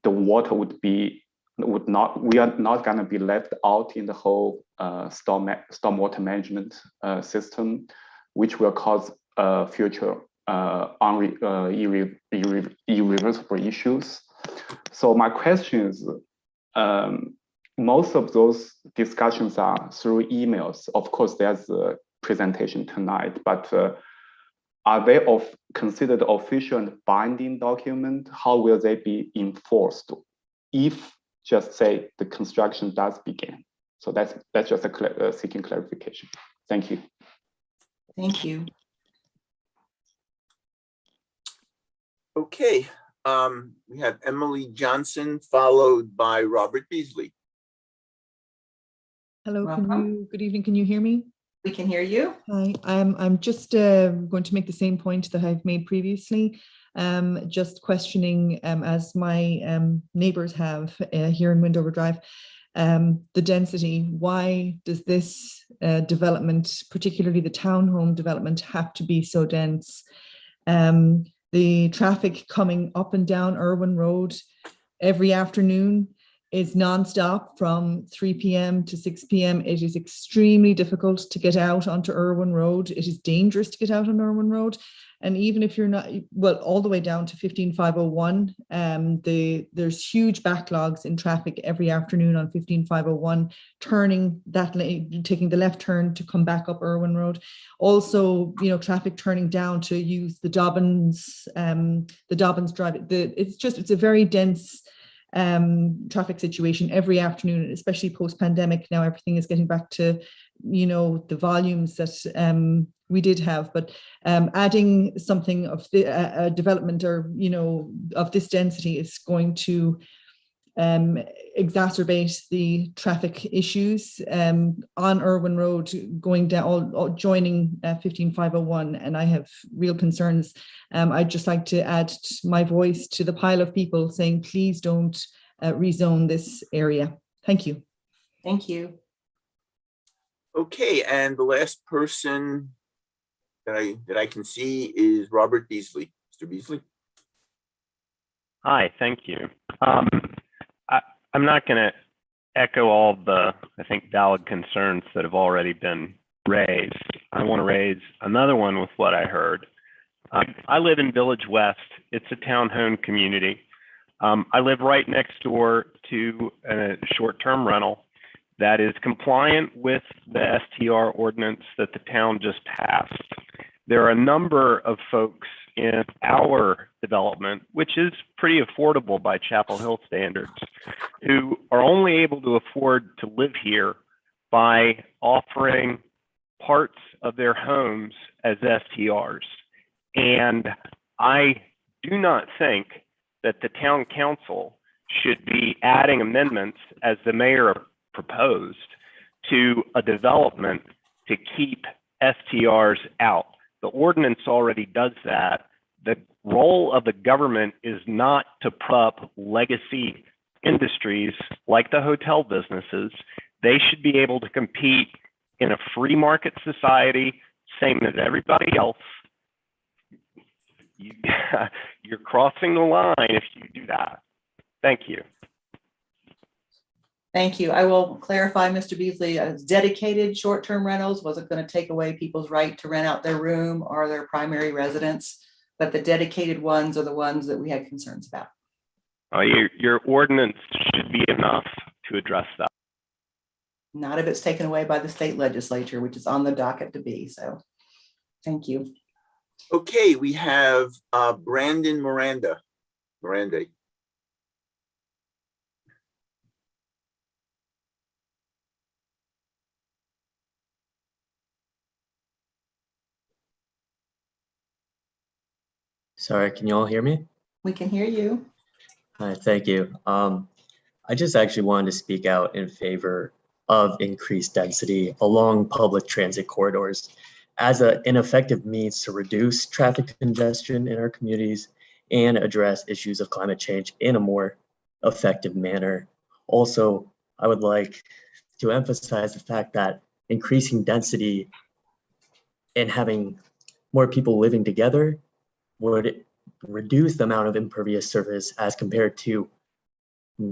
water we are not going to be left out in the whole stormwater management system, which will cause future irreversible issues. So my question is, most of those discussions are through emails. Of course, there's a presentation tonight, but are they considered official and binding document? How will they be enforced if, just say, the construction does begin? So that's just seeking clarification. Thank you. Thank you. Okay, we have Emily Johnson followed by Robert Beasley. Hello, Welcome. good evening, can you hear me? We can hear you. Hi, I'm just going to make the same point that I've made previously, just questioning, as my neighbors have here in Windover Drive, the density. Why does this development, particularly the townhome development, have to be so dense? The traffic coming up and down Irwin Road every afternoon is nonstop from 3 p.m. to 6 p.m. It is extremely difficult to get out onto Irwin Road. It is dangerous to get out on Irwin Road. And even if you're not, well, all the way down to 15501, there's huge backlogs in traffic every afternoon on 15501, turning that lane, taking the left turn to come back up Irwin Road. Also, traffic turning down to use the Dobbins Drive. It's a very dense traffic situation every afternoon, especially post-pandemic. Now everything is getting back to, the volumes that we did have, but adding something of the development or, of this density is going to exacerbate the traffic issues on Irwin Road going down, joining 15501, and I have real concerns. I'd just like to add my voice to the pile of people saying, please don't rezone this area. Thank you. Thank you. Okay, and the last person that I can see is Robert Beasley. Mr. Beasley? Hi, thank you. I'm not going to echo all the, I think, valid concerns that have already been raised. I want to raise another one with what I heard. I live in Village West. It's a townhome community. I live right next door to a short-term rental that is compliant with the STR ordinance that the town just passed. There are a number of folks in our development, which is pretty affordable by Chapel Hill standards, who are only able to afford to live here by offering parts of their homes as STRs. And I do not think that the town council should be adding amendments, as the mayor proposed, to a development to keep STRs out. The ordinance already does that. The role of the government is not to prop up legacy industries like the hotel businesses. They should be able to compete in a free market society, same as everybody else. You're crossing the line if you do that. Thank you. Thank you. I will clarify, Mr. Beasley, as dedicated short-term rentals wasn't going to take away people's right to rent out their room or their primary residence, but the dedicated ones are the ones that we had concerns about. Your ordinance should be enough to address that. Not if it's taken away by the state legislature, which is on the docket to be. So thank you. Okay, we have Brandon Miranda. Sorry, can you all hear me? We can hear you. Hi, thank you. I just actually wanted to speak out in favor of increased density along public transit corridors as an effective means to reduce traffic congestion in our communities and address issues of climate change in a more effective manner. Also, I would like to emphasize the fact that increasing density and having more people living together would reduce the amount of impervious surface as compared to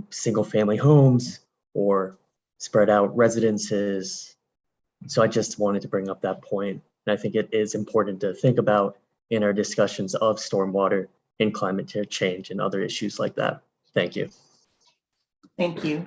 single family homes or spread out residences. So I just wanted to bring up that point. And I think it is important to think about in our discussions of stormwater and climate change and other issues like that. Thank you. Thank you.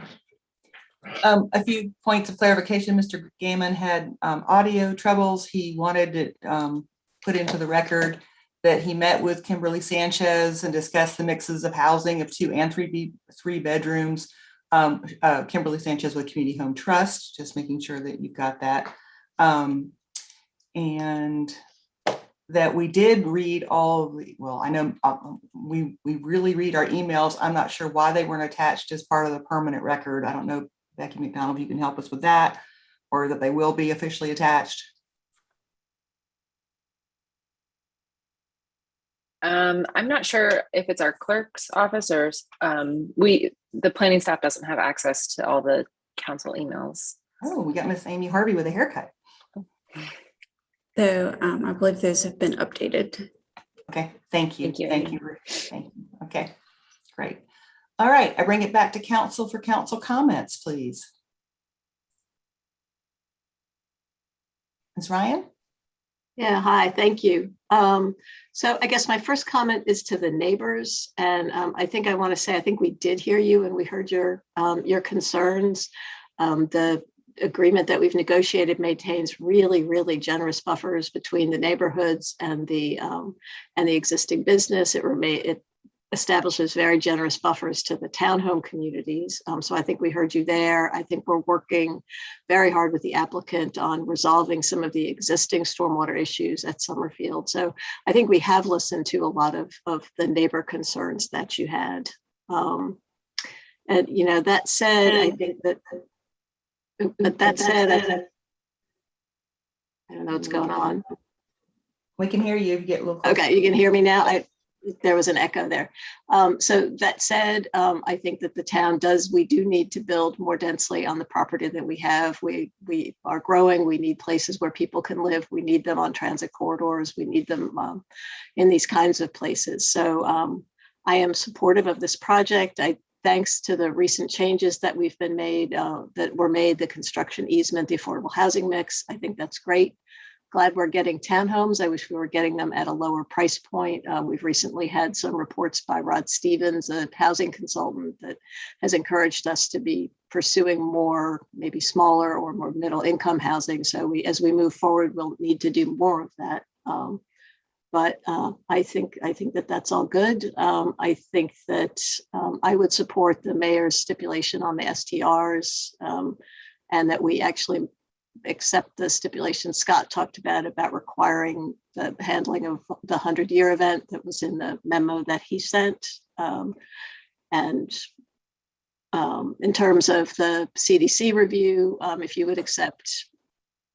A few points of clarification. Mr. Gaiman had audio troubles. He wanted to put into the record that he met with Kimberly Sanchez and discussed the mixes of housing of 2 and 3 bedrooms. Kimberly Sanchez with Community Home Trust, just making sure that you've got that. And that we did read all of the, well, I know we really read our emails. I'm not sure why they weren't attached as part of the permanent record. I don't know, Becky McDonald, if you can help us with that, or that they will be officially attached. I'm not sure if it's our clerk's office or the planning staff doesn't have access to all the council emails. Oh, we got Miss Amy Harvey with a haircut. So I believe those have been updated. Okay, thank you. Thank you. Thank you. Okay, great. All right, I bring it back to council for council comments, please. Ms. Ryan? Yeah, hi, thank you. So I guess my first comment is to the neighbors. And I think I want to say, I think we did hear you and we heard your concerns. The agreement that we've negotiated maintains really, really generous buffers between the neighborhoods and the existing business. It establishes very generous buffers to the townhome communities. So I think we heard you there. I think we're working very hard with the applicant on resolving some of the existing stormwater issues at Summerfield. So I think we have listened to a lot of the neighbor concerns that you had. And that said, I think that, but that said, I don't know what's going on. We can hear you. If you get a little closer. Okay, you can hear me now. there was an echo there. So that said, I think that the town we do need to build more densely on the property that we have. We are growing. We need places where people can live. We need them on transit corridors. We need them in these kinds of places. So I am supportive of this project. Thanks to the recent changes that we've been made, the construction easement, the affordable housing mix. I think that's great. Glad we're getting townhomes. I wish we were getting them at a lower price point. We've recently had some reports by Rod Stevens, a housing consultant, that has encouraged us to be pursuing more, maybe smaller or more middle income housing. So as we move forward, we'll need to do more of that. But I think that that's all good. I think that I would support the mayor's stipulation on the STRs, and that we actually accept the stipulation Scott talked about requiring the handling of the 100-year event that was in the memo that he sent. And in terms of the CDC review, if you would accept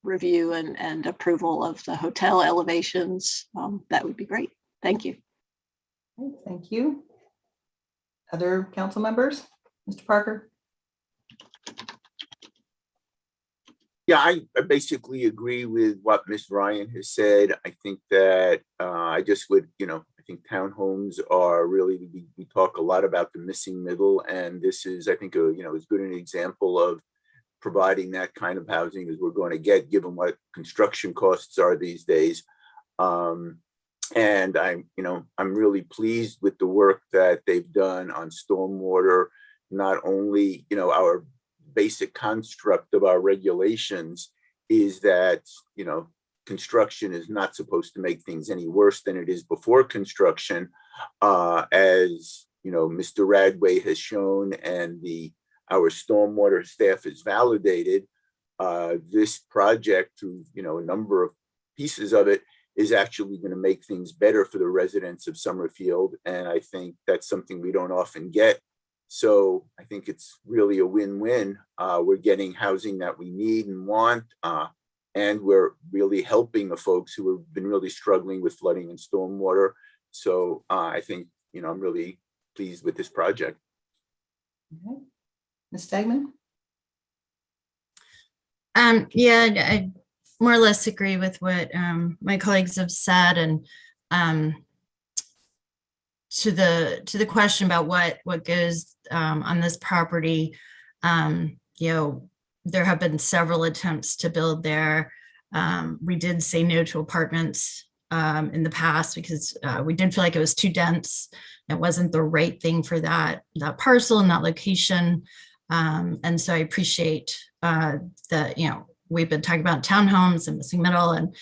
review and approval of the hotel elevations, that would be great. Thank you. Thank you. Other council members? Mr. Parker? Yeah, I basically agree with what Ms. Ryan has said. I think that I just would, I think townhomes are really, we talk a lot about the missing middle, and this is, I think, as good an example of providing that kind of housing as we're going to get, given what construction costs are these days. And I'm really pleased with the work that they've done on stormwater, not only, our basic construct of our regulations is that, construction is not supposed to make things any worse than it is before construction, as, Mr. Radway has shown, and our stormwater staff has validated. This project, through, a number of pieces of it, is actually going to make things better for the residents of Summerfield. And I think that's something we don't often get. So I think it's really a win-win. We're getting housing that we need and want, and we're really helping the folks who have been really struggling with flooding and stormwater. So I think, I'm really pleased with this project. Okay. Ms. Stegman? Yeah, I more or less agree with what my colleagues have said, and to the question about what goes on this property, there have been several attempts to build there. We did say no to apartments in the past because we did feel like it was too dense. It wasn't the right thing for that parcel and that location. And so I appreciate that, we've been talking about townhomes and missing middle, and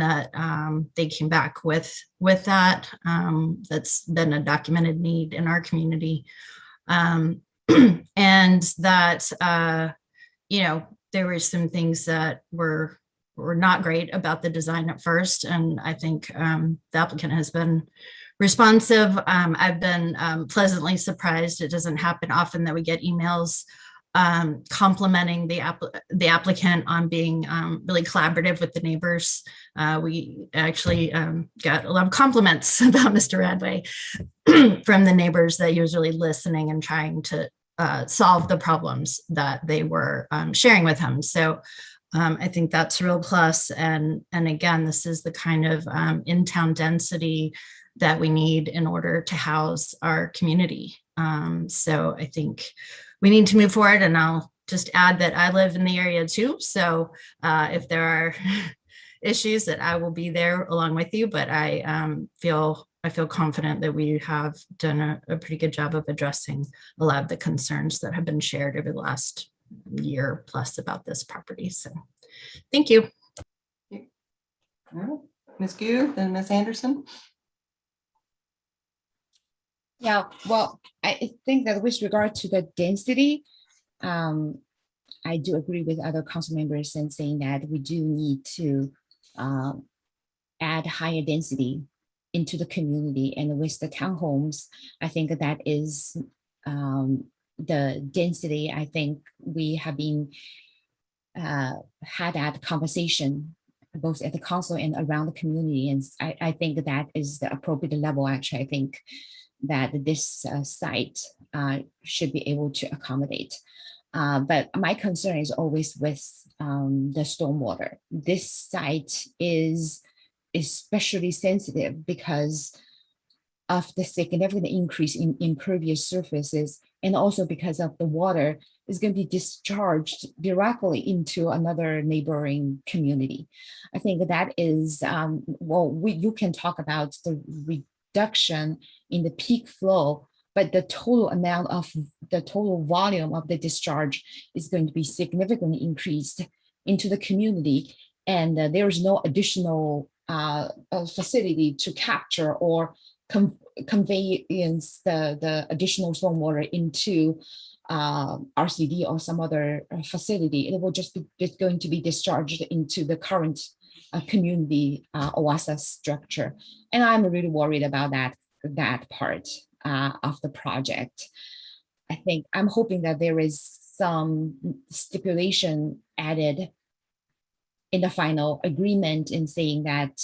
that they came back with that. That's been a documented need in our community. And that, there were some things that were not great about the design at first. And I think the applicant has been responsive. I've been pleasantly surprised. It doesn't happen often that we get emails complimenting the applicant on being really collaborative with the neighbors. We actually got a lot of compliments about Mr. Radway from the neighbors, that he was really listening and trying to solve the problems that they were sharing with him. So I think that's a real plus. And again, this is the kind of in-town density that we need in order to house our community. So I think we need to move forward, and I'll just add that I live in the area too. So if there are issues, that I will be there along with you, but I feel confident that we have done a pretty good job of addressing a lot of the concerns that have been shared over the last year plus about this property. So thank you. All right. Ms. Gu, then Ms. Anderson. Yeah, well, I think that with regard to the density, I do agree with other council members in saying that we do need to add higher density into the community. And with the townhomes, I think that is the density. I think we have been had that conversation both at the council and around the community. And I think that is the appropriate level. Actually, I think that this site should be able to accommodate. But my concern is always with the stormwater. This site is especially sensitive because of the significant increase in impervious surfaces, and also because of the water is going to be discharged directly into another neighboring community. I think that is, you can talk about the reduction in the peak flow, but the total amount of the total volume of the discharge is going to be significantly increased into the community. And there is no additional facility to capture or conveyance the additional stormwater into RCD or some other facility. It will just be going to be discharged into the current community OASA structure. And I'm really worried about that part of the project. I think I'm hoping that there is some stipulation added in the final agreement in saying that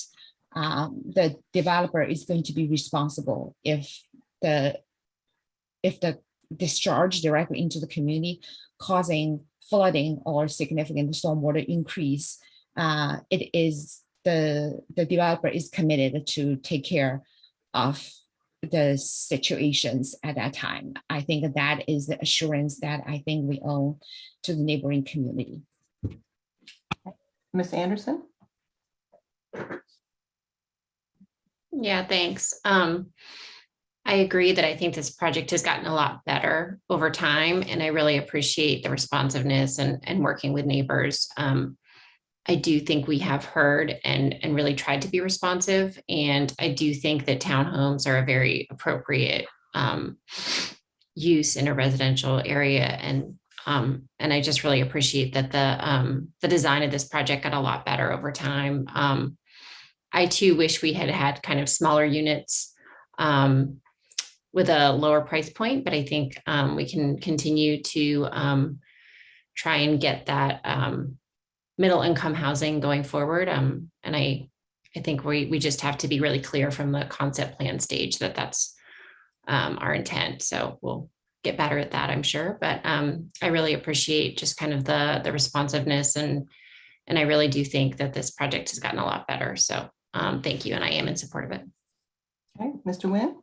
the developer is going to be responsible if the discharge directly into the community causing flooding or significant stormwater increase. It is the developer is committed to take care of the situations at that time. I think that is the assurance that I think we owe to the neighboring community. Ms. Anderson? Yeah, thanks. I agree that I think this project has gotten a lot better over time, and I really appreciate the responsiveness and working with neighbors. I do think we have heard and really tried to be responsive, and I do think that townhomes are a very appropriate use in a residential area, and I just really appreciate that the design of this project got a lot better over time. I too wish we had had kind of smaller units with a lower price point, but I think we can continue to try and get that middle income housing going forward. And I think we just have to be really clear from the concept plan stage that that's our intent. So we'll get better at that, I'm sure. But I really appreciate just kind of the responsiveness, and I really do think that this project has gotten a lot better. So thank you, and I am in support of it. Okay, Mr. Nguyen?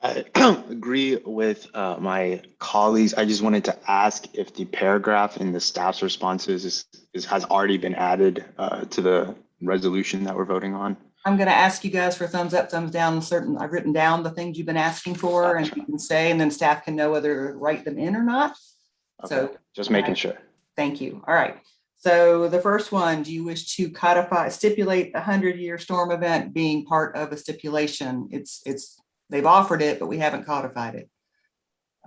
I agree with my colleagues. I just wanted to ask if the paragraph in the staff's responses has already been added to the resolution that we're voting on. I'm going to ask you guys for thumbs up, thumbs down. I've written down the things you've been asking for, and you can say, and then staff can know whether to write them in or not. Okay, so just making sure. Thank you. All right. So the first one, do you wish to stipulate the 100-year storm event being part of a stipulation? They've offered it, but we haven't codified it.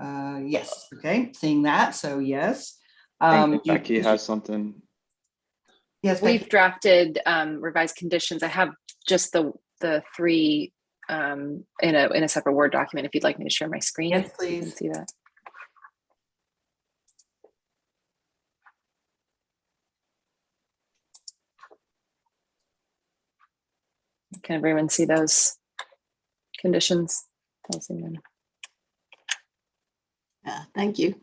Yes. Okay. Seeing that. So yes. Becky has something. Yes. We've drafted revised conditions. I have just the three in a separate Word document. If you'd like me to share my screen. Yes, please. So you can see that. Can everyone see those conditions? Yeah, thank you.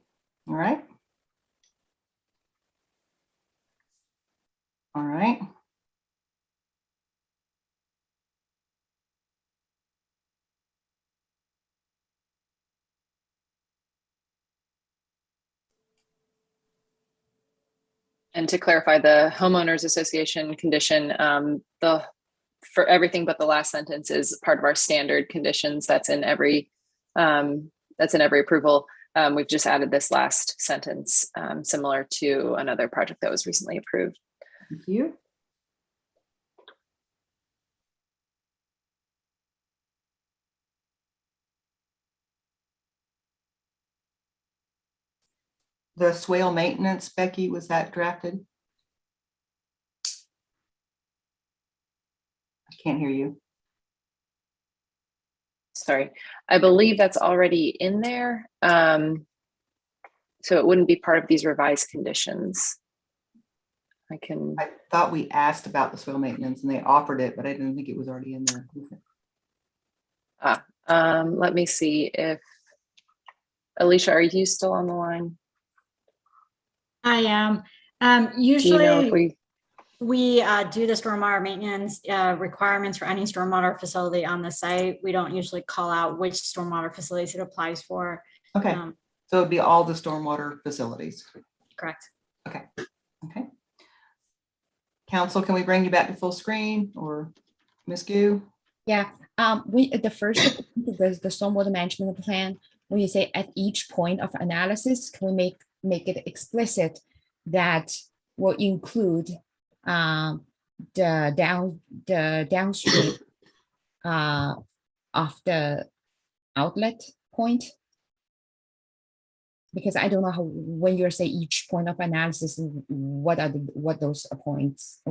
All right. All right. And to clarify, the homeowners association condition, for everything but the last sentence is part of our standard conditions. That's in every approval. We've just added this last sentence, similar to another project that was recently approved. Thank you. The swale maintenance, Becky, was that drafted? I can't hear you. Sorry, I believe that's already in there. So it wouldn't be part of these revised conditions. I can. I thought we asked about the soil maintenance and they offered it, but I didn't think it was already in there. Let me see if, Alicia, are you still on the line? I am. Do you know if Usually we do the stormwater maintenance requirements for any stormwater facility on the site. We don't usually call out which stormwater facilities it applies for. Okay, so it'd be all the stormwater facilities. Correct. Okay. Council, can we bring you back to full screen, or Ms. Gu? Yeah, the first, the stormwater management plan, when you say at each point of analysis, can we make it explicit that will include the downstream of the outlet point? Because I don't know how, when you say each point of analysis, what those points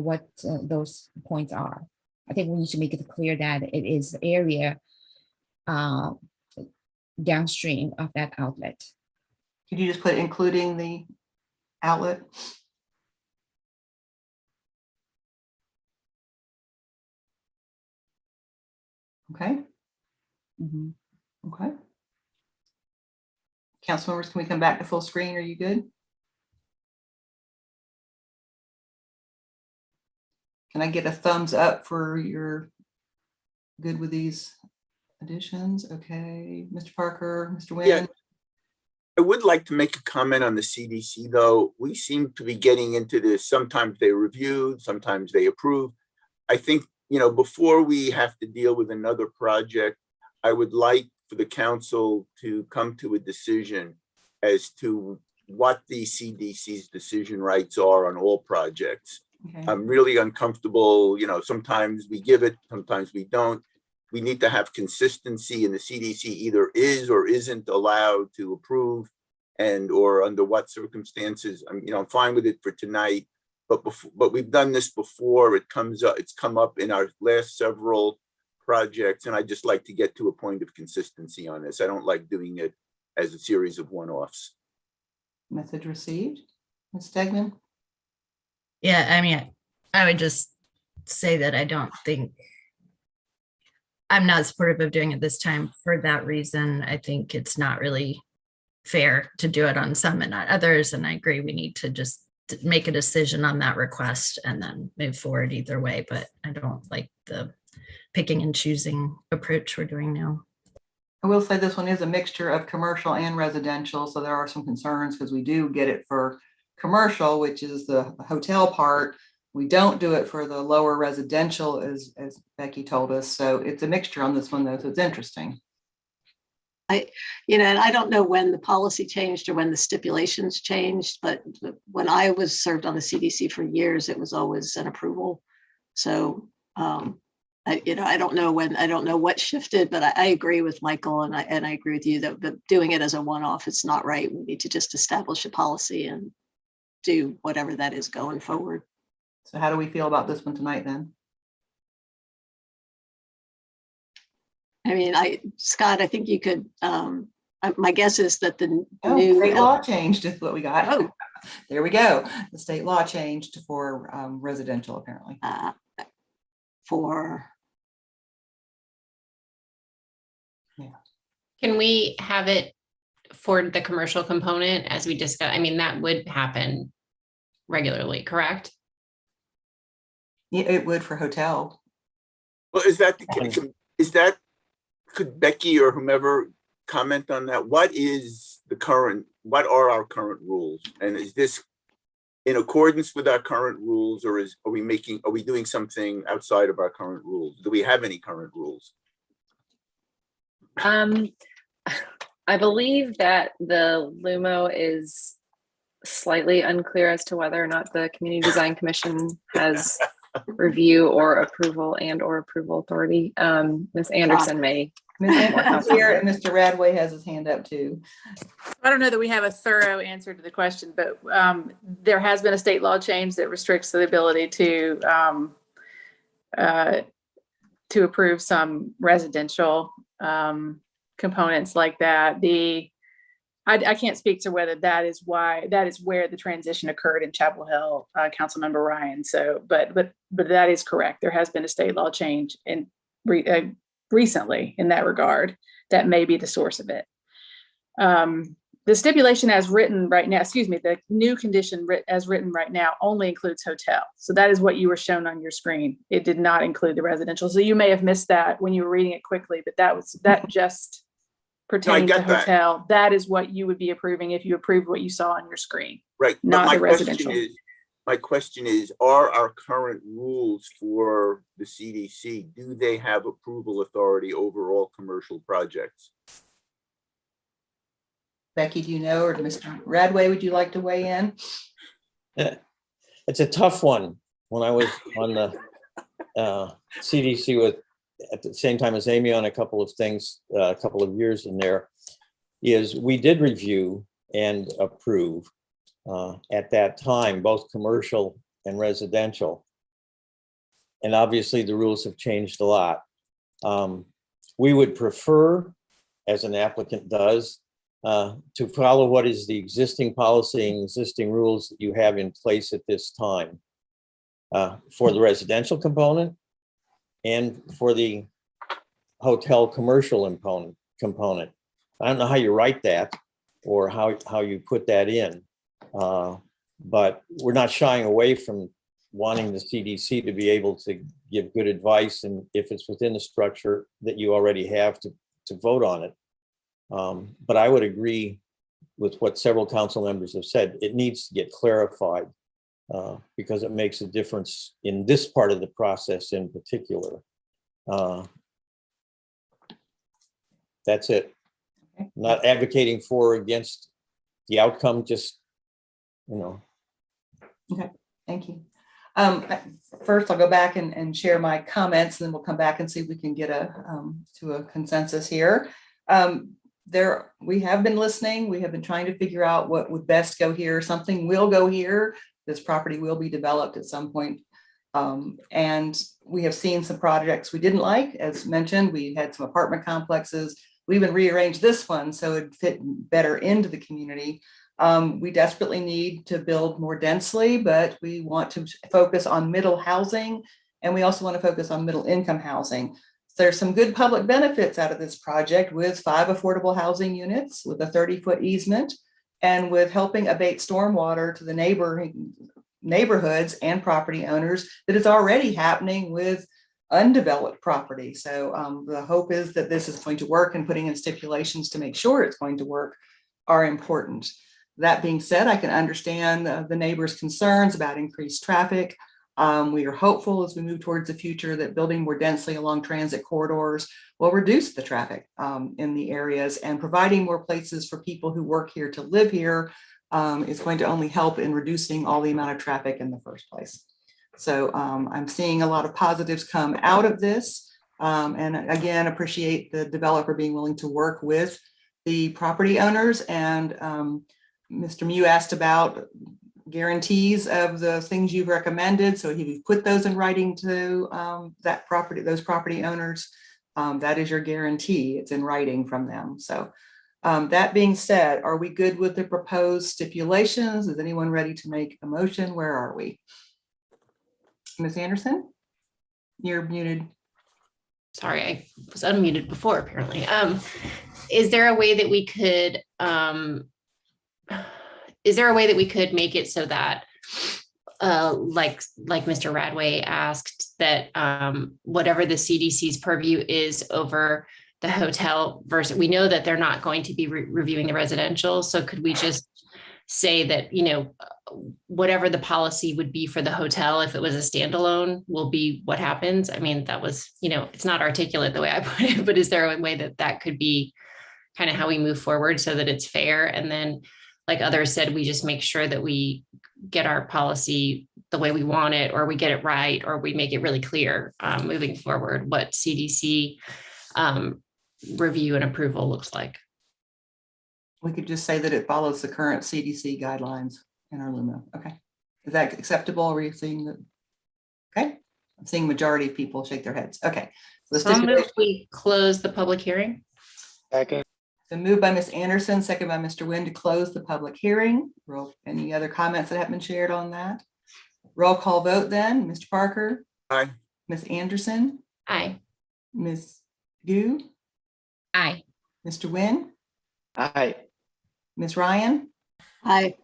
are. I think we need to make it clear that it is area downstream of that outlet. Could you just put including the outlet? Okay. Okay. Council members, can we come back to full screen? Are you good? Can I get a thumbs up for you're good with these additions? Okay, Mr. Parker, Mr. Nguyen. Yeah. I would like to make a comment on the CDC, though. We seem to be getting into this. Sometimes they review, sometimes they approve. I think, before we have to deal with another project, I would like for the council to come to a decision as to what the CDC's decision rights are on all projects. Okay. I'm really uncomfortable, sometimes we give it, sometimes we don't. We need to have consistency, and the CDC either is or isn't allowed to approve, and or under what circumstances. I'm fine with it for tonight, but we've done this before. It's come up in our last several projects, and I just like to get to a point of consistency on this. I don't like doing it as a series of one-offs. Message received. Ms. Stegman? Yeah, I mean, I would just say that I don't think, I'm not supportive of doing it this time for that reason. I think it's not really fair to do it on some and not others. And I agree, we need to just make a decision on that request and then move forward either way. But I don't like the picking and choosing approach we're doing now. I will say this one is a mixture of commercial and residential. So there are some concerns because we do get it for commercial, which is the hotel part. We don't do it for the lower residential, as Becky told us. So it's a mixture on this one, though, so it's interesting. And I don't know when the policy changed or when the stipulations changed, but when I was served on the CDC for years, it was always an approval. So, I don't know when, I don't know what shifted, but I agree with Michael, and I agree with you that doing it as a one-off, it's not right. We need to just establish a policy and do whatever that is going forward. So how do we feel about this one tonight then? I mean, Scott, I think you could, my guess is that the new new law changed is what we got. Oh, there we go. The state law changed for residential, apparently. Can we have it for the commercial component as we discussed? I mean, that would happen regularly, correct? Yeah, it would for hotel. Well, could Becky or whomever comment on that? What are our current rules? And is this in accordance with our current rules, or are we doing something outside of our current rules? Do we have any current rules? I believe that the LUMO is slightly unclear as to whether or not the Community Design Commission has review or approval authority. Ms. Anderson may. Ms. Anderson's here, and Mr. Radway has his hand up too. I don't know that we have a thorough answer to the question, but there has been a state law change that restricts the ability to approve some residential components like that. The I can't speak to whether that is where the transition occurred in Chapel Hill, Councilmember Ryan. So, but that is correct. There has been a state law change recently in that regard. That may be the source of it. The stipulation as written right now, the new condition as written right now only includes hotel. So that is what you were shown on your screen. It did not include the residential. So you may have missed that when you were reading it quickly, but that just pertaining to hotel. That is what you would be approving if you approved what you saw on your screen. Right. Not the residential. My question is, are our current rules for the CDC, do they have approval authority over all commercial projects? Becky, do you know, or Mr. Radway, would you like to weigh in? It's a tough one. When I was on the CDC at the same time as Amy on a couple of things, a couple of years in there, is we did review and approve at that time, both commercial and residential. And obviously the rules have changed a lot. We would prefer, as an applicant does, to follow what is the existing policy and existing rules that you have in place at this time for the residential component and for the hotel commercial component. I don't know how you write that or how you put that in, but we're not shying away from wanting the CDC to be able to give good advice, and if it's within the structure that you already have to vote on it. But I would agree with what several council members have said. It needs to get clarified because it makes a difference in this part of the process in particular. That's it. Okay. Not advocating for or against the outcome, just, Okay, thank you. First, I'll go back and share my comments, and then we'll come back and see if we can get to a consensus here. We have been listening. We have been trying to figure out what would best go here. Something will go here. This property will be developed at some point. And we have seen some projects we didn't like. As mentioned, we had some apartment complexes. We even rearranged this one so it fit better into the community. We desperately need to build more densely, but we want to focus on middle housing, and we also want to focus on middle income housing. There's some good public benefits out of this project with 5 affordable housing units with a 30-foot easement and with helping abate stormwater to the neighborhoods and property owners that is already happening with undeveloped property. So the hope is that this is going to work, and putting in stipulations to make sure it's going to work are important. That being said, I can understand the neighbors' concerns about increased traffic. We are hopeful as we move towards the future that building more densely along transit corridors will reduce the traffic in the areas, and providing more places for people who work here to live here is going to only help in reducing all the amount of traffic in the first place. So I'm seeing a lot of positives come out of this, and again, appreciate the developer being willing to work with the property owners. And Mr. Mew asked about guarantees of the things you've recommended. So he put those in writing to those property owners. That is your guarantee. It's in writing from them. So that being said, are we good with the proposed stipulations? Is anyone ready to make a motion? Where are we? Ms. Anderson, you're muted. Sorry, I was unmuted before apparently. Is there a way that we could make it so that like Mr. Radway asked, that whatever the CDC's purview is over the hotel versus, we know that they're not going to be reviewing the residential. So could we just say that, whatever the policy would be for the hotel, if it was a standalone, will be what happens? I mean, that was, it's not articulate the way I put it, but is there a way that could be kind of how we move forward so that it's fair? And then, like others said, we just make sure that we get our policy the way we want it, or we get it right, or we make it really clear moving forward what CDC review and approval looks like. We could just say that it follows the current CDC guidelines in our LUMO. Okay. Is that acceptable? Are you seeing that? Okay. I'm seeing majority of people shake their heads. Okay. So we close the public hearing. Second. The moved by Ms. Anderson, second by Mr. Nguyen to close the public hearing. Any other comments that have been shared on that? Roll call vote then. Mr. Parker? Aye. Ms. Anderson? Aye. Ms. Gu? Aye. Mr. Nguyen? Aye. Ms. Ryan? Aye.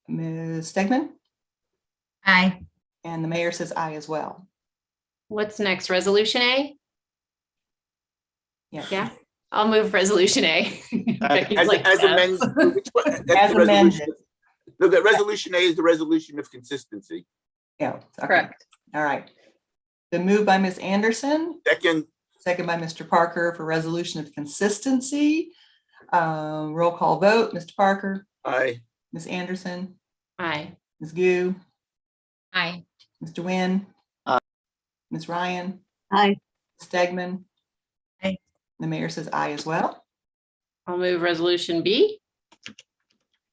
Ms. Stegman? Aye. And the mayor says aye as well. What's next? Resolution A? Yes. Yeah, I'll move resolution A. Becky's As, like, as no. amended. That's As the resolution. amended. No, the resolution A is the resolution of consistency. Yeah. Okay. Correct. All right. The move by Ms. Anderson, Second, second by Mr. Parker for resolution of consistency. Roll call vote. Mr. Parker? aye. Ms. Anderson? Aye. Ms. Gu? Aye. Mr. Nguyen? Aye. Ms. Ryan? Aye. Stegman? Aye. The mayor says aye as well, I'll move resolution B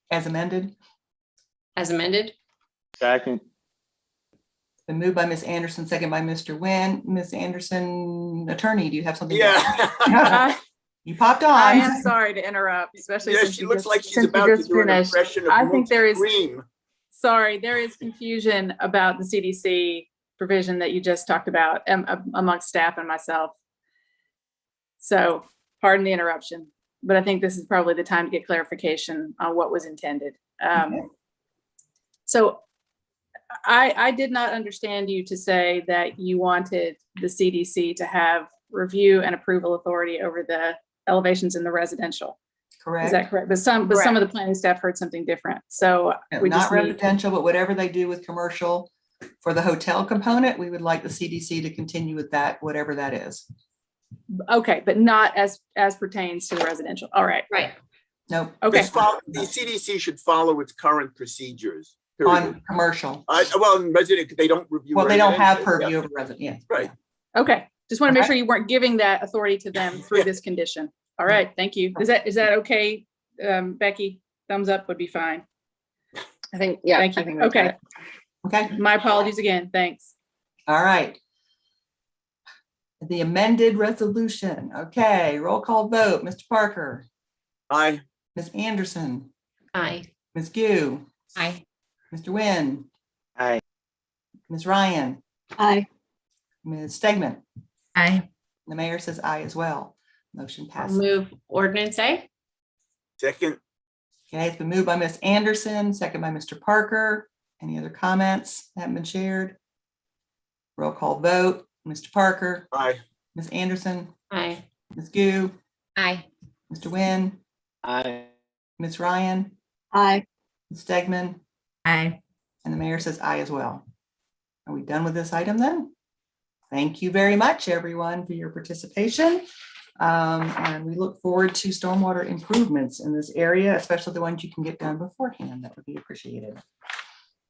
as amended. as amended. Second. The move by Ms. Anderson, second by Mr. Nguyen. Ms. Anderson, attorney, do you have something? to Yeah. add? You popped on. I am sorry to interrupt, especially Yeah, since she you looks just- like she's since you about to just do an finished. impression of I think there is, Scream. sorry, there is confusion about the CDC provision that you just talked about amongst staff and myself. So pardon the interruption, but I think this is probably the time to get clarification on what was intended. So I did not understand you to say that you wanted the CDC to have review and approval authority over the elevations in the residential. Correct. Is that correct? But some of the planning staff heard something different. So No, we not just need, residential, but whatever they do with commercial for the hotel component, we would like the CDC to continue with that, whatever that is. okay, but not as pertains to the residential. All right. Right. No. Okay. The CDC should follow its current procedures. On period. commercial. Well, in resident, they don't review. Well, they don't have residential. purview Yeah. over resident, yeah. Right. Okay. Just want to make Okay. sure you weren't giving that authority to them through this condition. All right. Thank you. Is that okay? Becky, thumbs up would be fine. I think, yeah. Thank I you. think we've got Okay. it. Okay. My apologies again. Thanks. All right. The amended resolution. Okay, roll call vote. Mr. Parker, Aye. Ms. Anderson, Aye. Ms. Gu, Aye. Mr. Nguyen, Aye. Ms. Ryan, Aye. Ms. Stegman. Aye. The mayor says aye as well. Motion I'll passes. move ordinance A. Second, Okay, it's been moved by Ms. Anderson, second by Mr. Parker. Any other comments that haven't been shared? Roll call vote. Mr. Parker, aye. Ms. Anderson, Aye. Ms. Gu, Aye. Mr. Nguyen, Aye. Ms. Ryan, Aye. Ms. Stegman, Aye. and the mayor says aye as well. Are we done with this item then? Thank you very much, everyone, for your participation. And we look forward to stormwater improvements in this area, especially the ones you can get done beforehand. That would be appreciated.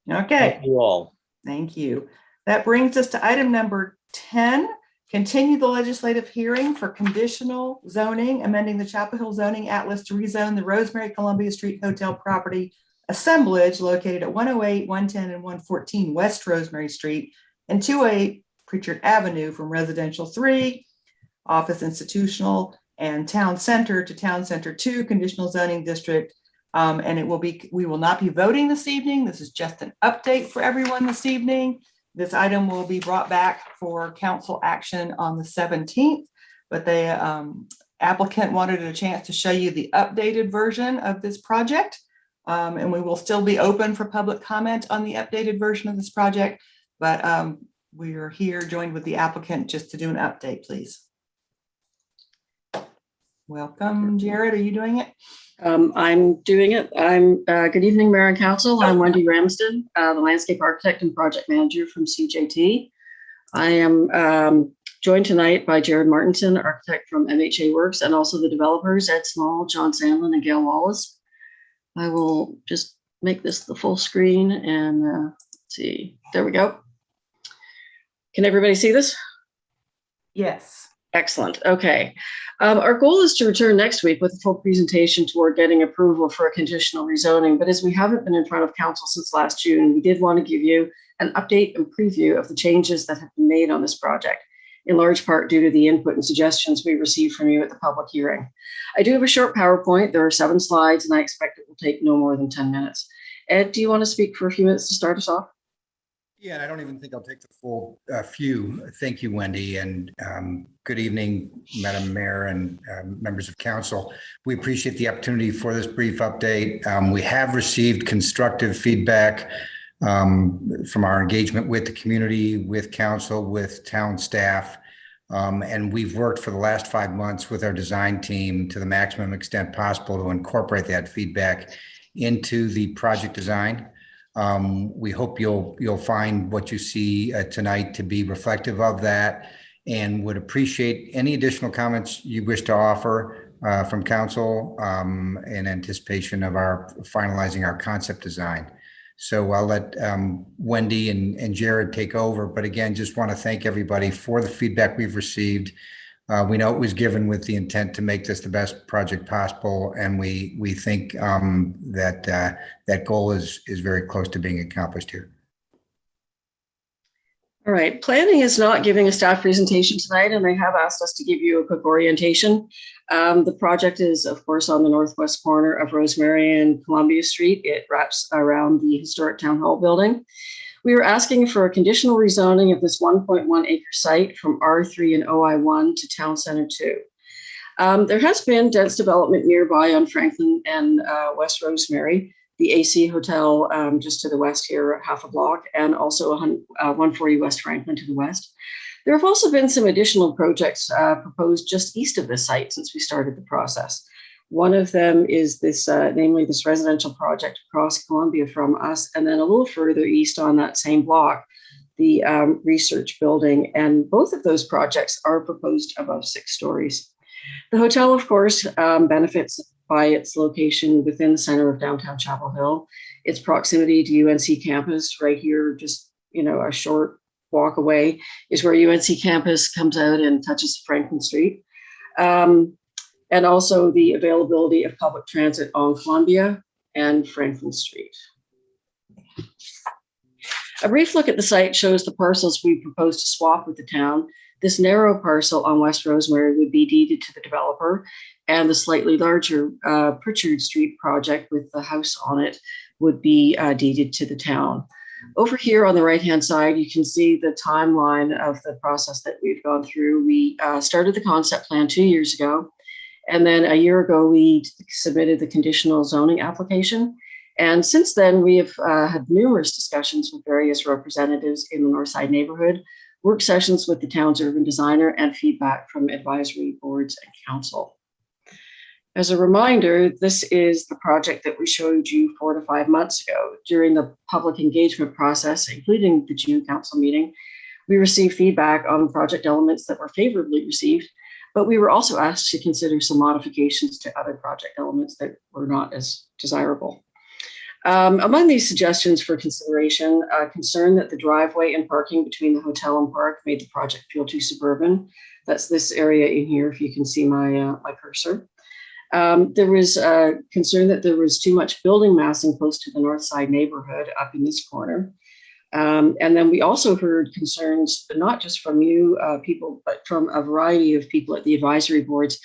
Okay. Thank you all. Thank you. That brings us to item number 10, continue the legislative hearing for conditional zoning, amending the Chapel Hill zoning atlas to rezone the Rosemary Columbia Street Hotel property assemblage located at 108, 110, and 114 West Rosemary Street and 208 Pritchard Avenue from residential 3, office institutional, and town center to town center 2 conditional zoning district. And we will not be voting this evening. This is just an update for everyone this evening. This item will be brought back for council action on the 17th, but the applicant wanted a chance to show you the updated version of this project. And we will still be open for public comment on the updated version of this project, but we are here joined with the applicant just to do an update, please. Welcome, Jared. Are you doing it? I'm doing it. Good evening, Mayor and Council. I'm Wendy Ramsden, the landscape architect and project manager from CJT. I am joined tonight by Jared Martinson, architect from MHA Works, and also the developers, Ed Small, John Sandlin, and Gail Wallace. I will just make this the full screen and let's see, there we go. Can everybody see this? Yes. Excellent. Okay. Our goal is to return next week with a full presentation toward getting approval for a conditional rezoning. But as we haven't been in front of council since last June, we did want to give you an update and preview of the changes that have been made on this project. in large part due to the input and suggestions we received from you at the public hearing. I do have a short PowerPoint. There are 7 slides, and I expect it will take no more than 10 minutes. Ed, do you want to speak for a few minutes to start us off? Yeah, and I don't even think I'll take the full few. Thank you, Wendy, and good evening, Madam Mayor and members of council. We appreciate the opportunity for this brief update. We have received constructive feedback from our engagement with the community, with council, with town staff, and we've worked for the last 5 months with our design team to the maximum extent possible to incorporate that feedback into the project design. We hope you'll find what you see tonight to be reflective of that, and would appreciate any additional comments you wish to offer from council in anticipation of our finalizing our concept design. So I'll let Wendy and Jared take over, but again, just want to thank everybody for the feedback we've received. We know it was given with the intent to make this the best project possible, and we think that that goal is very close to being accomplished here. All right, planning is not giving a staff presentation tonight, and they have asked us to give you a quick orientation. The project is, of course, on the northwest corner of Rosemary and Columbia Street. It wraps around the historic town hall building. We are asking for a conditional rezoning of this 1.1 acre site from R3 and OI1 to Town Center 2. There has been dense development nearby on Franklin and West Rosemary, the AC Hotel just to the west here, half a block, and also 140 West Franklin to the west. There have also been some additional projects proposed just east of this site since we started the process. One of them is this, namely this residential project across Columbia from us, and then a little further east on that same block, the research building. And both of those projects are proposed above 6 stories. The hotel, of course, benefits by its location within the center of downtown Chapel Hill. Its proximity to UNC campus right here, just a short walk away, is where UNC campus comes out and touches Franklin Street. And also the availability of public transit on Columbia and Franklin Street. A brief look at the site shows the parcels we propose to swap with the town. This narrow parcel on West Rosemary would be deeded to the developer, and the slightly larger Pritchard Street project with the house on it would be deeded to the town. Over here on the right-hand side, you can see the timeline of the process that we've gone through. We started the concept plan 2 years ago. And then a year ago, we submitted the conditional zoning application. And since then, we have had numerous discussions with various representatives in the Northside neighborhood, work sessions with the town's urban designer, and feedback from advisory boards and council. As a reminder, this is the project that we showed you 4 to 5 months ago. During the public engagement process, including the June council meeting, we received feedback on project elements that were favorably received, but we were also asked to consider some modifications to other project elements that were not as desirable. Among these suggestions for consideration, a concern that the driveway and parking between the hotel and park made the project feel too suburban. That's this area in here, if you can see my cursor. There was a concern that there was too much building massing close to the north side neighborhood up in this corner. And then we also heard concerns, not just from you people, but from a variety of people at the advisory boards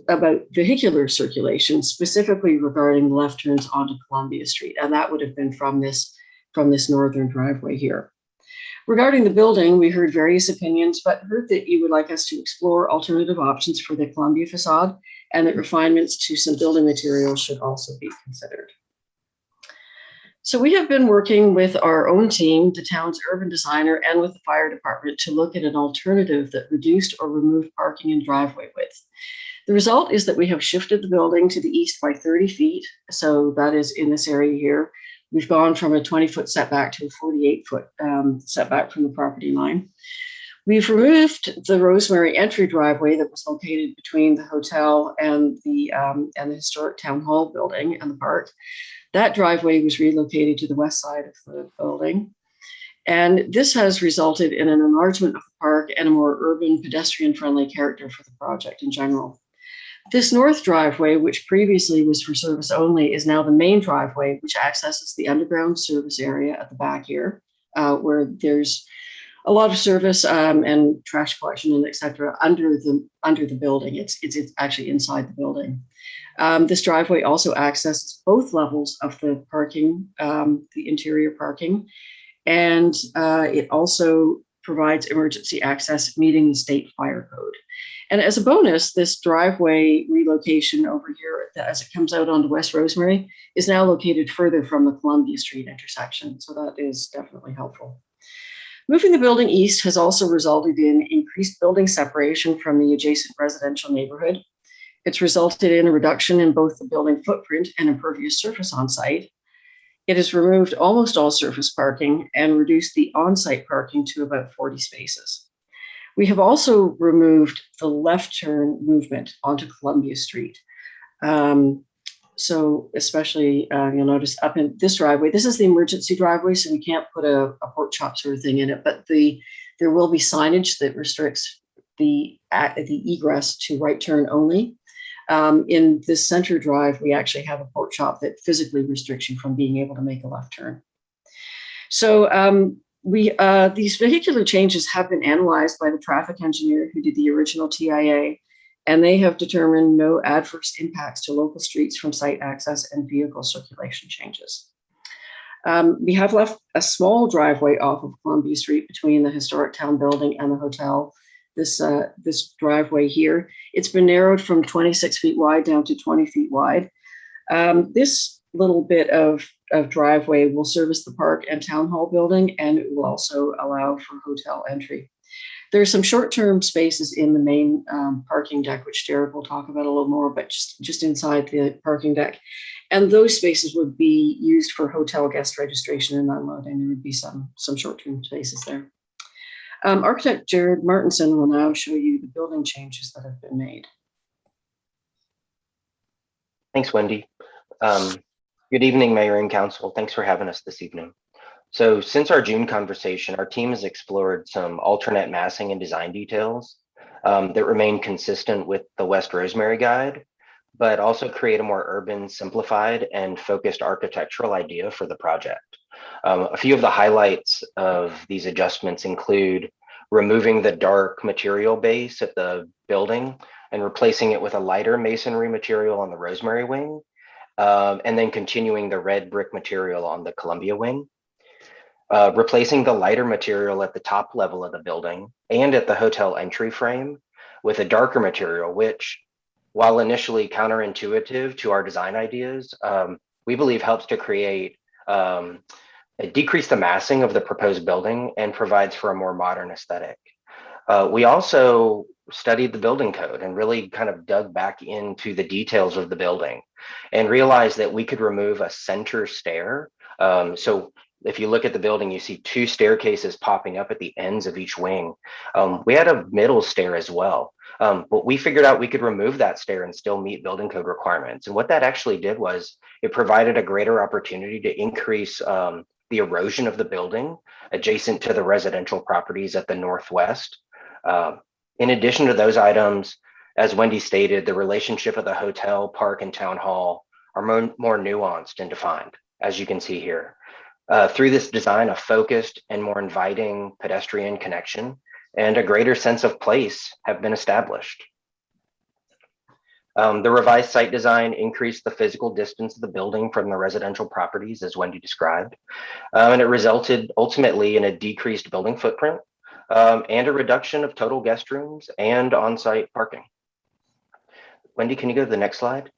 about vehicular circulation, specifically regarding the left turns onto Columbia Street. And that would have been from this northern driveway here. Regarding the building, we heard various opinions, but heard that you would like us to explore alternative options for the Columbia facade, and that refinements to some building materials should also be considered. So we have been working with our own team, the town's urban designer, and with the fire department to look at an alternative that reduced or removed parking and driveway width. The result is that we have shifted the building to the east by 30 feet. So that is in this area here. We've gone from a 20-foot setback to a 48-foot setback from the property line. We've removed the Rosemary entry driveway that was located between the hotel and the historic town hall building and the park. That driveway was relocated to the west side of the building. And this has resulted in an enlargement of the park and a more urban, pedestrian-friendly character for the project in general. This north driveway, which previously was for service only, is now the main driveway, which accesses the underground service area at the back here, where there's a lot of service and trash collection and et cetera under the building. It's actually inside the building. This driveway also accesses both levels of the parking, the interior parking, and it also provides emergency access meeting the state fire code. And as a bonus, this driveway relocation over here, as it comes out onto West Rosemary, is now located further from the Columbia Street intersection. So that is definitely helpful. Moving the building east has also resulted in increased building separation from the adjacent residential neighborhood. It's resulted in a reduction in both the building footprint and impervious surface on site. It has removed almost all surface parking and reduced the on-site parking to about 40 spaces. We have also removed the left turn movement onto Columbia Street. So especially, you'll notice up in this driveway, this is the emergency driveway, so we can't put a pork chop sort of thing in it, but there will be signage that restricts the egress to right turn only. In this center drive, we actually have a pork chop that physically restricts you from being able to make a left turn. So these vehicular changes have been analyzed by the traffic engineer who did the original TIA, and they have determined no adverse impacts to local streets from site access and vehicle circulation changes. We have left a small driveway off of Columbia Street between the historic town building and the hotel. This driveway here, it's been narrowed from 26 feet wide down to 20 feet wide. This little bit of driveway will service the park and town hall building, and it will also allow for hotel entry. There are some short-term spaces in the main parking deck, which Jared will talk about a little more, but just inside the parking deck. And those spaces would be used for hotel guest registration and unloading. There would be some short-term spaces there. Architect Jared Martinson will now show you the building changes that have been made. Thanks, Wendy. Good evening, Mayor and Council. Thanks for having us this evening. So since our June conversation, our team has explored some alternate massing and design details that remain consistent with the West Rosemary guide, but also create a more urban, simplified, and focused architectural idea for the project. A few of the highlights of these adjustments include removing the dark material base at the building and replacing it with a lighter masonry material on the Rosemary wing, and then continuing the red brick material on the Columbia wing. Replacing the lighter material at the top level of the building and at the hotel entry frame with a darker material, which, while initially counterintuitive to our design ideas, we believe helps to create decrease the massing of the proposed building and provides for a more modern aesthetic. We also studied the building code and really kind of dug back into the details of the building and realized that we could remove a center stair. So if you look at the building, you see two staircases popping up at the ends of each wing. We had a middle stair as well, but we figured out we could remove that stair and still meet building code requirements. And what that actually did was it provided a greater opportunity to increase the erosion of the building adjacent to the residential properties at the northwest. In addition to those items, as Wendy stated, the relationship of the hotel, park, and town hall are more nuanced and defined, as you can see here. Through this design, a focused and more inviting pedestrian connection and a greater sense of place have been established. The revised site design increased the physical distance of the building from the residential properties, as Wendy described, and it resulted ultimately in a decreased building footprint and a reduction of total guest rooms and on-site parking. Wendy, can you go to the next slide?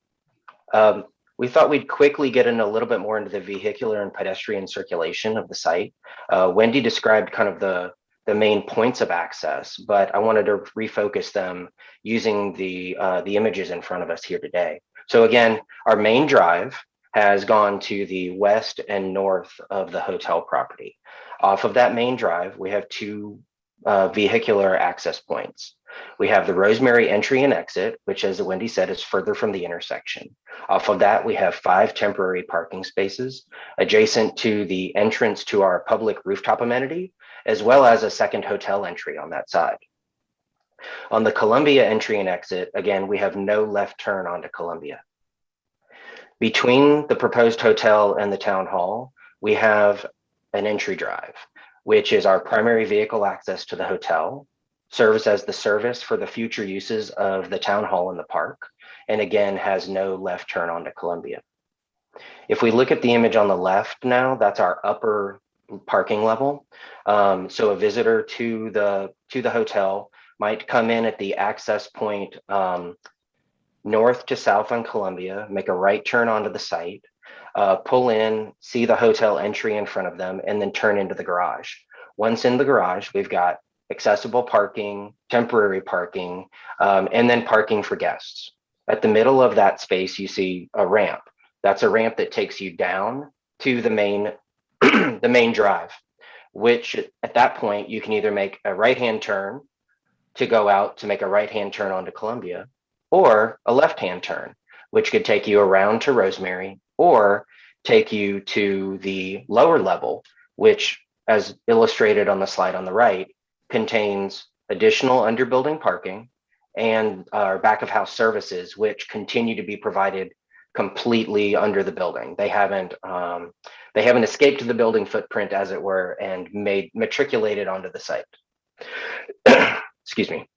We thought we'd quickly get in a little bit more into the vehicular and pedestrian circulation of the site. Wendy described kind of the main points of access, but I wanted to refocus them using the images in front of us here today. So again, our main drive has gone to the west and north of the hotel property. Off of that main drive, we have two vehicular access points. We have the Rosemary entry and exit, which, as Wendy said, is further from the intersection. Off of that, we have 5 temporary parking spaces adjacent to the entrance to our public rooftop amenity, as well as a second hotel entry on that side. On the Columbia entry and exit, again, we have no left turn onto Columbia. Between the proposed hotel and the town hall, we have an entry drive. which is our primary vehicle access to the hotel, serves as the service for the future uses of the town hall and the park, and again, has no left turn onto Columbia. If we look at the image on the left now, that's our upper parking level. So a visitor to the hotel might come in at the access point north to south on Columbia, make a right turn onto the site, pull in, see the hotel entry in front of them, and then turn into the garage. Once in the garage, we've got accessible parking, temporary parking, and then parking for guests. At the middle of that space, you see a ramp. That's a ramp that takes you down to the main, the main drive, which at that point, you can either make a right-hand turn to go out to make a right-hand turn onto Columbia, or a left-hand turn, which could take you around to Rosemary or take you to the lower level, which, as illustrated on the slide on the right, contains additional underbuilding parking and our back of house services, which continue to be provided completely under the building. They haven't escaped the building footprint, as it were, and matriculated onto the site. Excuse me.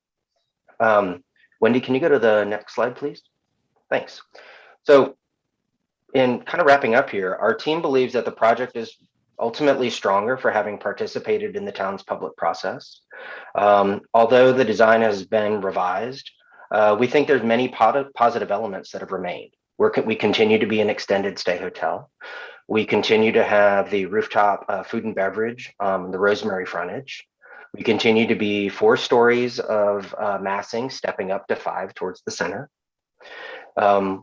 Wendy, can you go to the next slide, please? Thanks. So in kind of wrapping up here, our team believes that the project is ultimately stronger for having participated in the town's public process. Although the design has been revised, we think there's many positive elements that have remained. We continue to be an extended stay hotel. We continue to have the rooftop food and beverage, the Rosemary frontage. We continue to be 4 stories of massing, stepping up to 5 towards the center.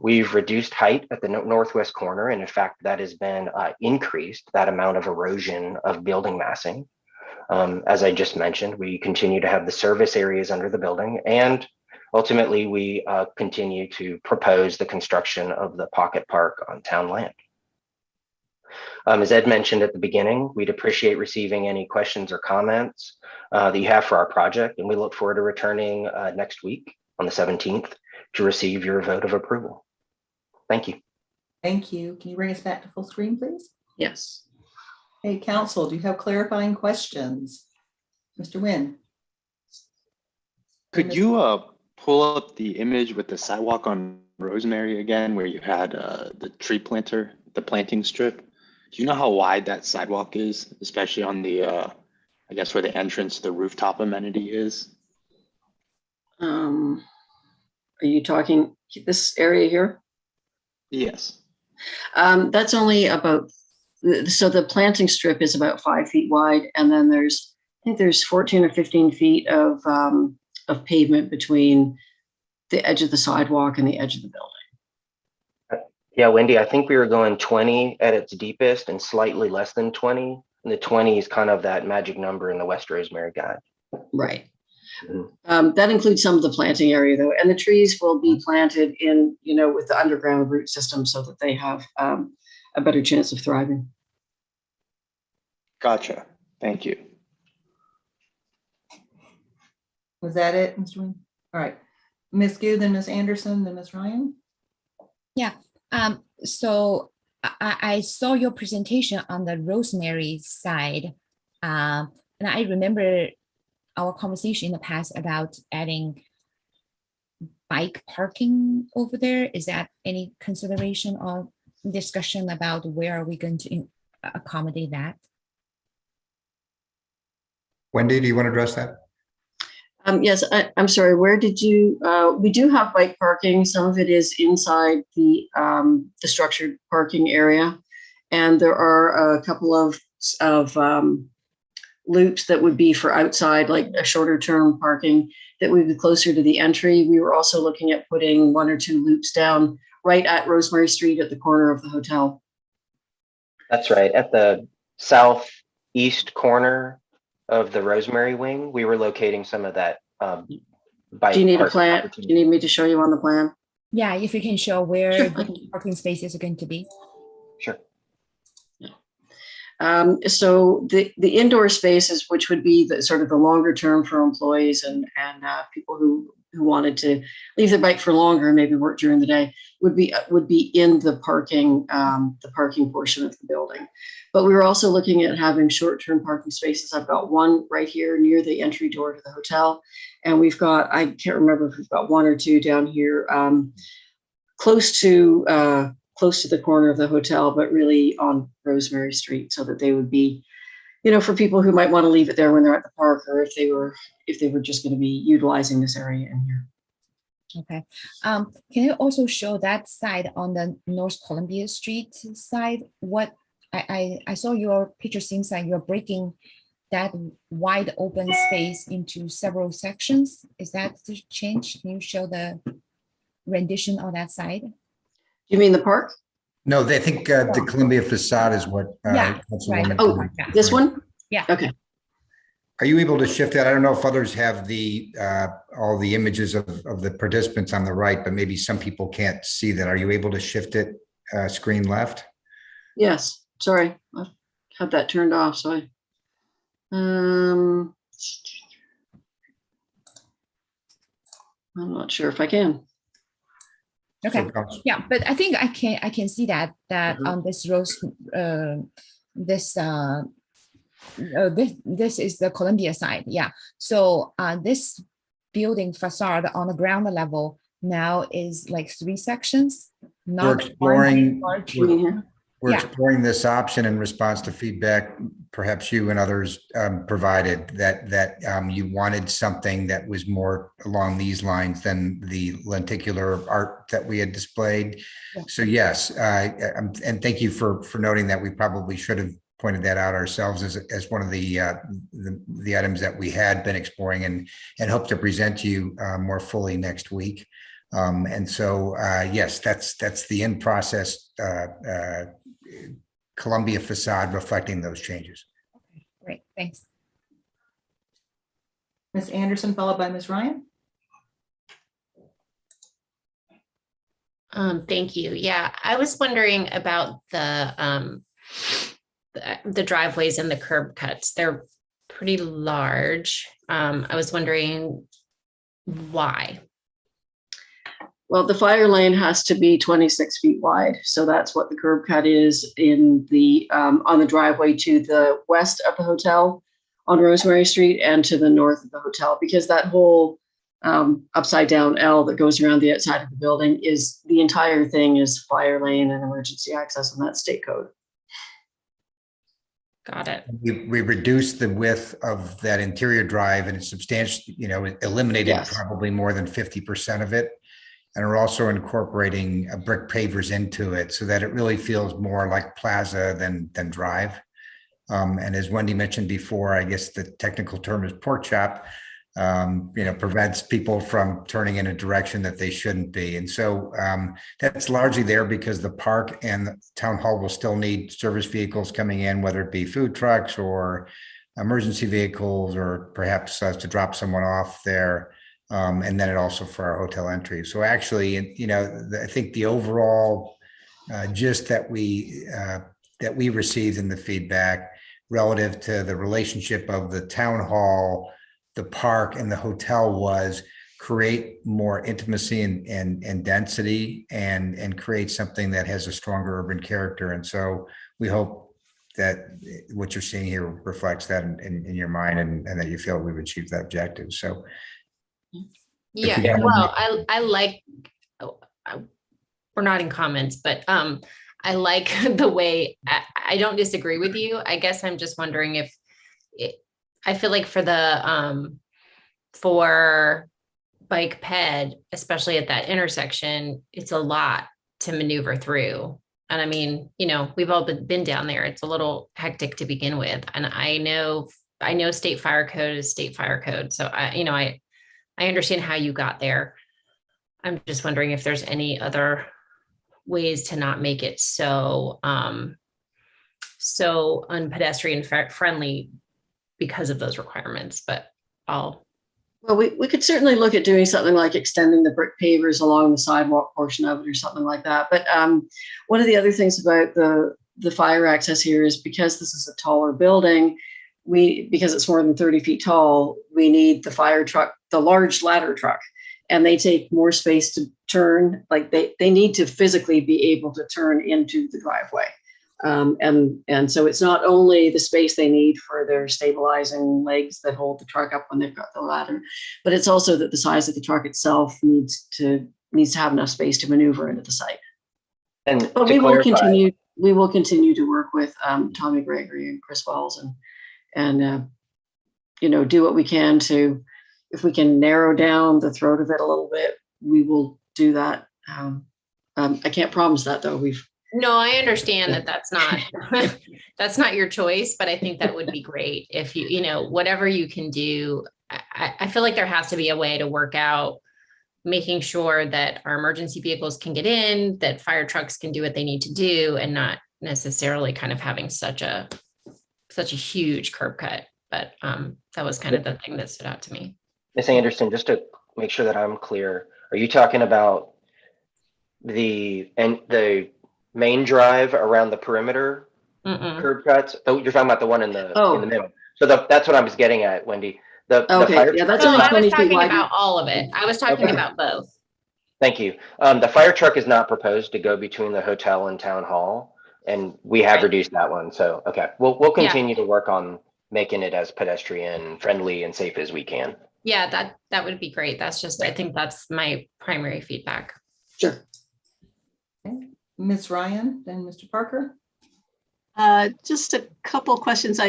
We've reduced height at the northwest corner, and in fact, that has been increased, that amount of erosion of building massing. As I just mentioned, we continue to have the service areas under the building, and ultimately, we continue to propose the construction of the pocket park on town land. As Ed mentioned at the beginning, we'd appreciate receiving any questions or comments that you have for our project, and we look forward to returning next week on the 17th to receive your vote of approval. Thank you. Thank you. Can you bring us back to full screen, please? Yes. Hey, council, do you have clarifying questions? Mr. Nguyen? Could you pull up the image with the sidewalk on Rosemary again, where you had the tree planter, the planting strip? Do you know how wide that sidewalk is, especially on the, I guess where the entrance to the rooftop amenity is? Are you talking this area here? Yes. That's only about, so the planting strip is about 5 feet wide, and then I think there's 14 or 15 feet of pavement between the edge of the sidewalk and the edge of the building. Yeah, Wendy, I think we were going 20 at its deepest and slightly less than 20. And the 20 is kind of that magic number in the West Rosemary guide. Right. That includes some of the planting area, though, and the trees will be planted in, with the underground root system so that they have a better chance of thriving. Gotcha. Thank you. Was that it, Mr. Nguyen? All right. Ms. Gu, then Ms. Anderson, then Ms. Ryan? Yeah. So I saw your presentation on the Rosemary side, and I remember our conversation in the past about adding bike parking over there. Is that any consideration or discussion about where are we going to accommodate that? Wendy, do you want to address that? Yes, I'm sorry. Where did you? We do have bike parking. Some of it is inside the structured parking area, and there are a couple of loops that would be for outside, like a shorter term parking that would be closer to the entry. We were also looking at putting 1 or 2 loops down right at Rosemary Street at the corner of the hotel. That's right. At the southeast corner of the Rosemary wing, we were locating some of that bike. Do you need a plan? Do you need me to show you on the plan? Yeah, if you can show where the parking spaces are going to be. Sure. So the indoor spaces, which would be the sort of the longer term for employees and people who who wanted to leave their bike for longer and maybe work during the day would be in the parking portion of the building. But we were also looking at having short-term parking spaces. I've got one right here near the entry door to the hotel. And we've got, I can't remember if we've got one or two down here close to the corner of the hotel, but really on Rosemary Street, so that they would be, for people who might want to leave it there when they're at the park, or if they were just going to be utilizing this area in here. Okay. Can you also show that side on the North Columbia Street side? What I saw your picture, seems like you're breaking that wide open space into several sections. Is that the change? Can you show the rendition on that side? You mean the park? No, they think the Columbia facade is what. Yeah, right. Oh, this one? Yeah. Okay. Are you able to shift that? I don't know if others have the all the images of the participants on the right, but maybe some people can't see that. Are you able to shift it screen left? Yes. Sorry, I had that turned off. So I'm not sure if I can. Okay. Yeah, but I think I can see that on this rose this is the Columbia side. Yeah. So this building facade on the ground level now is like 3 sections. We're exploring this option in response to feedback perhaps you and others provided, that you wanted something that was more along these lines than the lenticular art that we had displayed. Yeah. So yes, and thank you for noting that. We probably should have pointed that out ourselves as one of the items that we had been exploring and hope to present to you more fully next week. And so, yes, that's the in-process Columbia facade reflecting those changes. Okay, great, thanks. Ms. Anderson, followed by Ms. Ryan. Thank you. Yeah, I was wondering about the driveways and the curb cuts. They're pretty large. I was wondering why. Well, the fire lane has to be 26 feet wide. So that's what the curb cut is in the on the driveway to the west of the hotel on Rosemary Street and to the north of the hotel, because that whole upside down L that goes around the outside of the building is the entire thing is fire lane and emergency access, and that's state code. Got it. We reduced the width of that interior drive and it's substantially, eliminated probably more than 50% of it. And we're also incorporating brick pavers into it so that it really feels more like plaza than drive. And as Wendy mentioned before, I guess the technical term is pork chop, prevents people from turning in a direction that they shouldn't be. And so that's largely there because the park and the town hall will still need service vehicles coming in, whether it be food trucks or emergency vehicles, or perhaps to drop someone off there. And then it also for our hotel entry. So actually, I think the overall gist that we received in the feedback relative to the relationship of the town hall, the park, and the hotel was create more intimacy and density and create something that has a stronger urban character. And so we hope that what you're seeing here reflects that in your mind and that you feel we've achieved that objective. So. Yeah, well, I like, we're not in comments, but I like the way, I don't disagree with you. I guess I'm just wondering if I feel like for the for bike ped, especially at that intersection, it's a lot to maneuver through. And I mean, we've all been down there. It's a little hectic to begin with. And I know state fire code is state fire code. So I understand how you got there. I'm just wondering if there's any other ways to not make it so unpedestrian friendly because of those requirements, but well, we could certainly look at doing something like extending the brick pavers along the sidewalk portion of it or something like that. But one of the other things about the fire access here is because this is a taller building, because it's more than 30 feet tall, we need the fire truck, the large ladder truck. and they take more space to turn, like they need to physically be able to turn into the driveway. And so it's not only the space they need for their stabilizing legs that hold the truck up when they've got the ladder, but it's also that the size of the truck itself needs to have enough space to maneuver into the site. And But to clarify, we will continue to work with Tommy Gregory and Chris Wells and do what we can to, if we can narrow down the throat of it a little bit, we will do that. I can't promise that though. No, I understand that that's not that's not your choice, but I think that would be great if whatever you can do. I feel like there has to be a way to work out making sure that our emergency vehicles can get in, that fire trucks can do what they need to do, and not necessarily kind of having such a huge curb cut. But that was kind of the thing that stood out to me. Ms. Anderson, just to make sure that I'm clear, are you talking about the main drive around the perimeter curb cuts? Oh, you're talking about the one in the middle. So that's what I was getting at, Wendy. The fire truck. That's No, only I 20 was feet talking wide. about all of it. I was talking about both. Thank you. The fire truck is not proposed to go between the hotel and town hall, and we have reduced that one. So, okay, we'll continue to work on making it as pedestrian friendly and safe as we can. Yeah, that would be great. That's just, I think that's my primary feedback. Sure. Okay. Ms. Ryan, then Mr. Parker. Just a couple questions.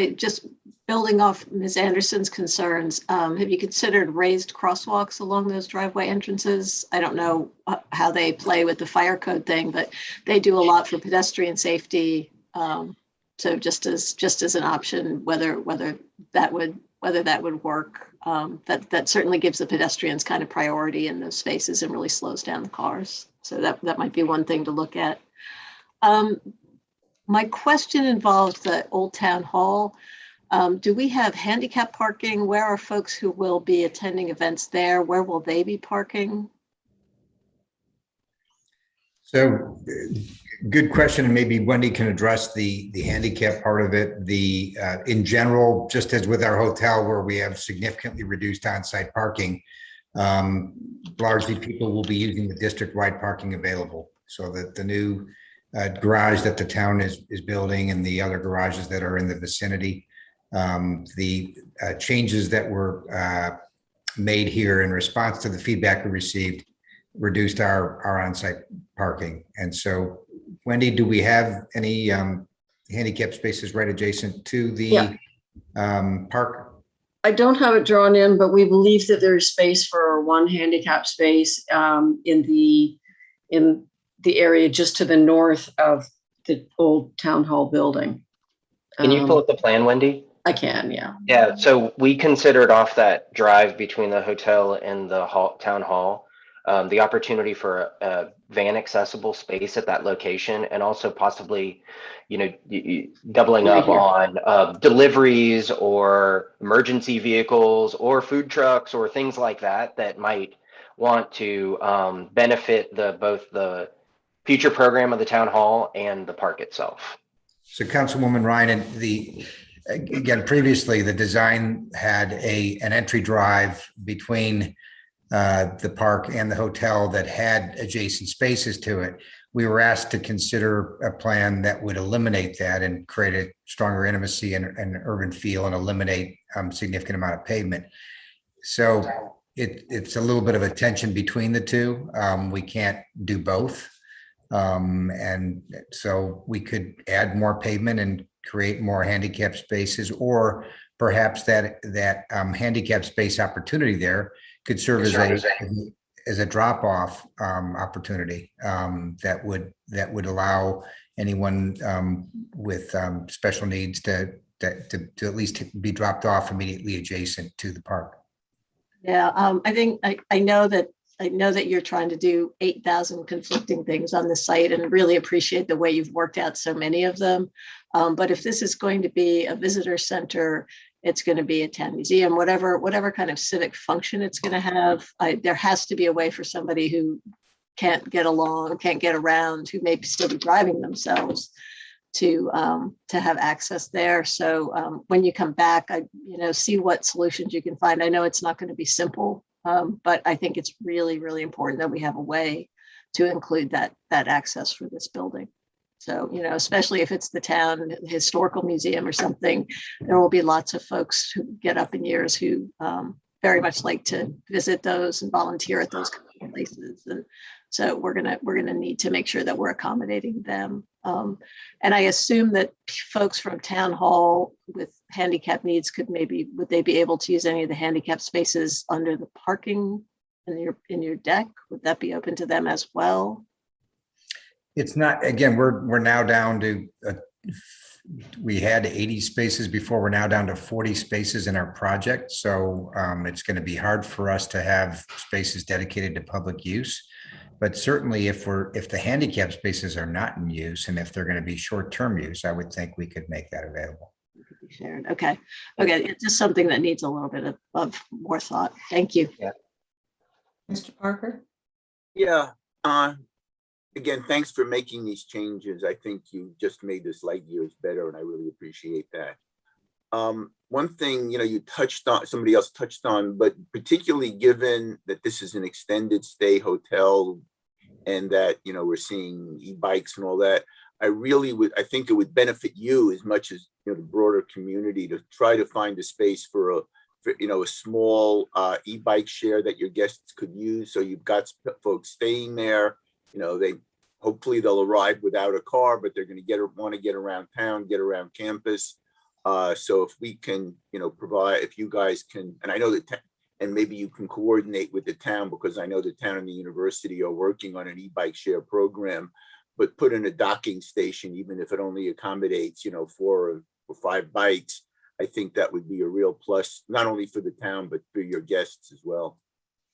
Building off Ms. Anderson's concerns, have you considered raised crosswalks along those driveway entrances? I don't know how they play with the fire code thing, but they do a lot for pedestrian safety. So just as an option, whether that would work, that certainly gives the pedestrians kind of priority in those spaces and really slows down the cars. So that might be one thing to look at. My question involves the Old Town Hall. Do we have handicap parking? Where are folks who will be attending events there? Where will they be parking? So good question. And maybe Wendy can address the handicap part of it. In general, just as with our hotel where we have significantly reduced on-site parking, largely people will be using the district-wide parking available. So that the new garage that the town is building and the other garages that are in the vicinity, the changes that were made here in response to the feedback we received reduced our on-site parking. And so, Wendy, do we have any handicap spaces right adjacent to the park? I don't have it drawn in, but we believe that there is space for one handicap space in the area just to the north of the old town hall building. Can you pull up the plan, Wendy? I can, yeah. Yeah, so we considered off that drive between the hotel and the town hall, the opportunity for a van accessible space at that location, and also possibly, doubling up on deliveries or emergency vehicles or food trucks or things like that might want to benefit both the future program of the town hall and the park itself. So Councilwoman Ryan, again, previously the design had an entry drive between the park and the hotel that had adjacent spaces to it. We were asked to consider a plan that would eliminate that and create a stronger intimacy and urban feel and eliminate significant amount of pavement. So it's a little bit of a tension between the two. We can't do both. And so we could add more pavement and create more handicap spaces, or perhaps that handicap space opportunity there could serve as a drop-off opportunity that would allow anyone with special needs to at least be dropped off immediately adjacent to the park. Yeah, I know that you're trying to do 8,000 conflicting things on the site, and really appreciate the way you've worked out so many of them. But if this is going to be a visitor center, it's going to be a town museum, whatever kind of civic function it's going to have, there has to be a way for somebody who can't get along, can't get around, who may still be driving themselves to have access there. So when you come back, see what solutions you can find. I know it's not going to be simple, But I think it's really, really important that we have a way to include that access for this building. So, you know, especially if it's the town historical museum or something, there will be lots of folks who get up in years who very much like to visit those and volunteer at those kind of places. And so we're gonna need to make sure that we're accommodating them. And I assume that folks from town hall with handicap needs would they be able to use any of the handicap spaces under the parking in your deck? Would that be open to them as well? It's not, again, we're now down to, we had 80 spaces before, we're now down to 40 spaces in our project. So it's going to be hard for us to have spaces dedicated to public use. But certainly if the handicap spaces are not in use and if they're going to be short-term use, I would think we could make that available. Sharon. Okay. It's just something that needs a little bit of more thought. Thank you. Yeah. Mr. Parker? Yeah. Again, thanks for making these changes. I think you just made this light years better, and I really appreciate that. One thing, you know, you touched on, somebody else touched on, but particularly given that this is an extended stay hotel and that, you know, we're seeing e-bikes and all that, I think it would benefit you as much as, you know, the broader community to try to find a space for a small e-bike share that your guests could use. So you've got folks staying there. You know, hopefully they'll arrive without a car, but they're going to want to get around town, get around campus. So if we can, you know, provide, if you guys can, and I know that, and maybe you can coordinate with the town, because I know the town and the university are working on an e-bike share program, but put in a docking station, even if it only accommodates, you know, 4 or 5 bikes. I think that would be a real plus, not only for the town, but for your guests as well.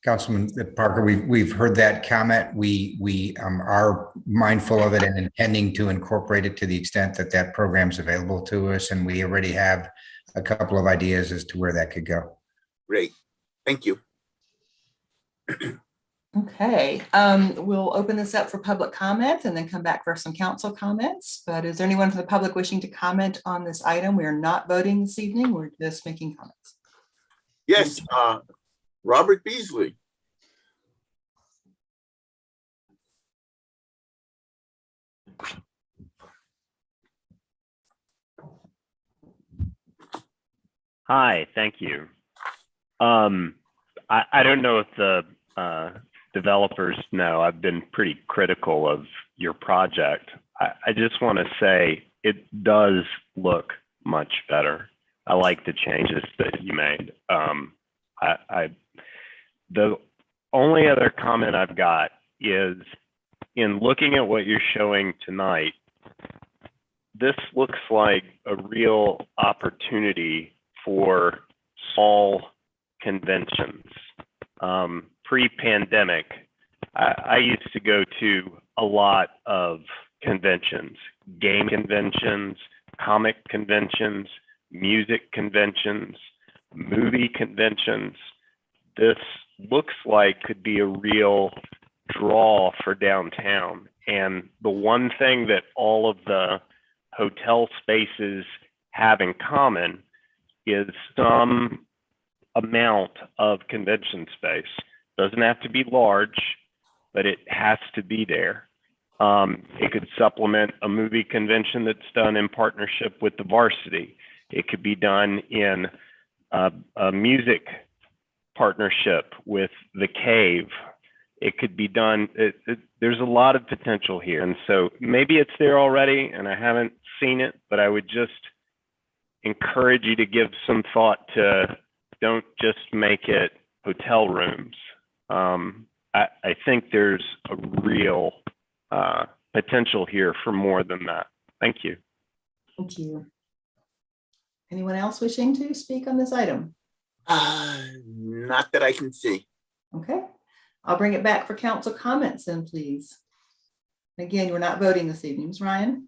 Councilman Parker, we've heard that comment. We are mindful of it and intending to incorporate it to the extent that that program's available to us. And we already have a couple of ideas as to where that could go. Great. Thank you. Okay, we'll open this up for public comment and then come back for some council comments. But is there anyone from the public wishing to comment on this item? We are not voting this evening. We're just making comments. Yes, Robert Beasley. Hi, thank you. I don't know if the developers know, I've been pretty critical of your project. I just want to say it does look much better. I like the changes that you made. The only other comment I've got is, in looking at what you're showing tonight, this looks like a real opportunity for small conventions. Pre-pandemic, I used to go to a lot of conventions, game conventions, comic conventions, music conventions, movie conventions. This looks like could be a real draw for downtown. And the one thing that all of the hotel spaces have in common is some amount of convention space. Doesn't have to be large, but it has to be there. It could supplement a movie convention that's done in partnership with the Varsity. It could be done in a music partnership with the Cave. It could be done, there's a lot of potential here. And so maybe it's there already and I haven't seen it, but I would just encourage you to give some thought to, don't just make it hotel rooms. I think there's a real potential here for more than that. Thank you. Thank you. Anyone else wishing to speak on this item? Not that I can see. Okay, I'll bring it back for council comments then, please. Again, we're not voting this evening. Ms. Ryan?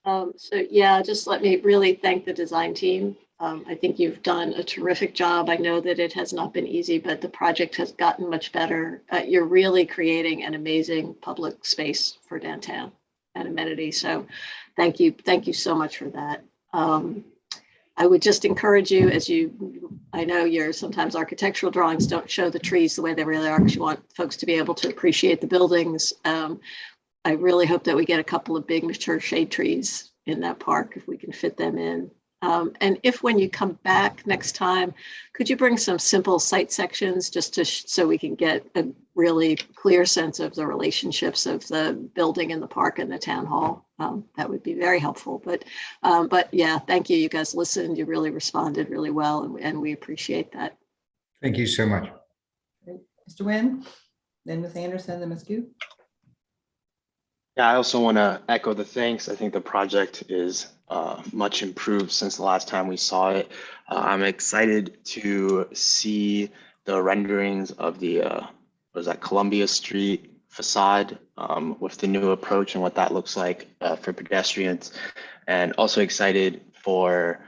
So yeah, just let me really thank the design team. I think you've done a terrific job. I know that it has not been easy, but the project has gotten much better. You're really creating an amazing public space for downtown and amenities. So thank you. Thank you so much for that. I would just encourage you, as you I know your sometimes architectural drawings don't show the trees the way they really are because you want folks to be able to appreciate the buildings. I really hope that we get a couple of big mature shade trees in that park if we can fit them in. And if when you come back next time, could you bring some simple site sections just to so we can get a really clear sense of the relationships of the building and the park and the town hall? That would be very helpful. But yeah, thank you. You guys listened. You really responded really well, and we appreciate that. Thank you so much. Great. Mr. Nguyen, then Ms. Anderson, then Ms. Gu. Yeah, I also want to echo the thanks. I think the project is much improved since the last time we saw it. I'm excited to see the renderings of the was that Columbia Street facade with the new approach and what that looks like for pedestrians, and also excited for,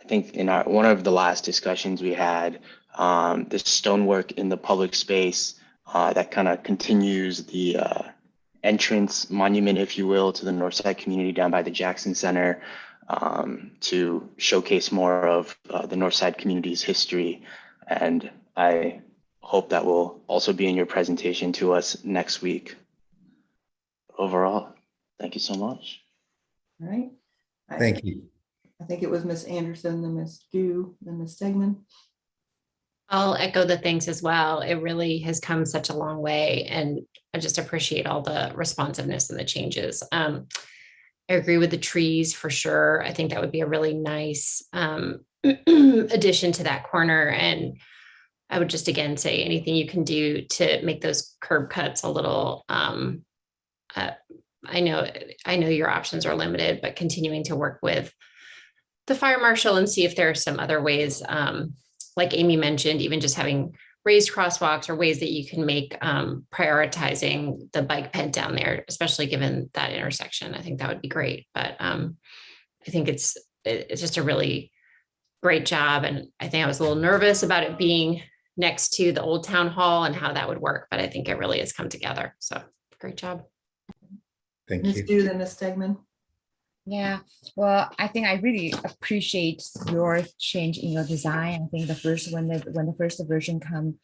I think in one of the last discussions we had, the stonework in the public space that kind of continues the entrance monument, if you will, to the Northside community down by the Jackson Center, to showcase more of the Northside community's history. And I hope that will also be in your presentation to us next week. Overall, thank you so much. All right. Thank you. I think it was Ms. Anderson, then Ms. Gu, then Ms. Stegman. I'll echo the thanks as well. It really has come such a long way, and I just appreciate all the responsiveness and the changes. I agree with the trees for sure. I think that would be a really nice addition to that corner. And I would just again say anything you can do to make those curb cuts a little, I know your options are limited, but continuing to work with the fire marshal and see if there are some other ways, like Amy mentioned, even just having raised crosswalks or ways that you can make prioritizing the bike ped down there, especially given that intersection. I think that would be great. But I think it's just a really great job. And I think I was a little nervous about it being next to the old town hall and how that would work, but I think it really has come together. So great job. Thank Ms. you. Gu, then Ms. Stegman. Yeah, well, I think I really appreciate your change in your design. I think the first when the first version come,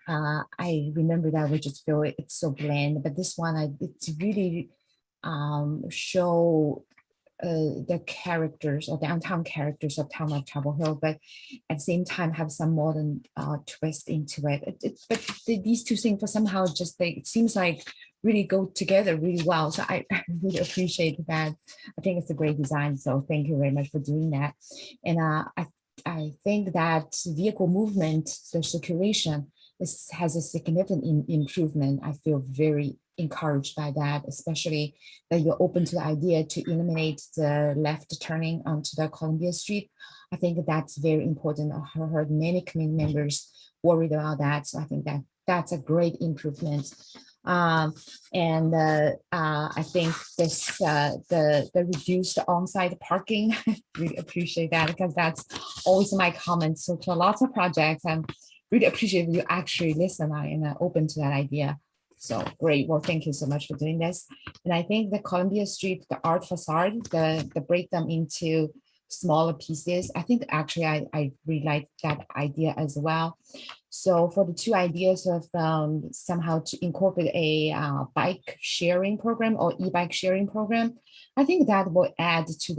I remember that we just feel it's so bland, but this one it's really show the characters or downtown characters of town of Chapel Hill, but at the same time have some modern twist into it. But these two things for somehow just it seems like really go together really well. So I really appreciate that. I think it's a great design. So thank you very much for doing that. And I think that vehicle movement, the circulation, has a significant improvement. I feel very encouraged by that, especially that you're open to the idea to eliminate the left turning onto the Columbia Street. I think that's very important. I heard many community members worried about that. So I think that's a great improvement. I think this the reduced on-site parking, really appreciate that because that's always my comments. So to lots of projects, I'm really appreciate you actually listen and are open to that idea. So great. Well, thank you so much for doing this. And I think the Columbia Street, the art facade, the break them into smaller pieces. I think actually I really like that idea as well. So for the two ideas of somehow to incorporate a bike sharing program or e-bike sharing program, I think that will add to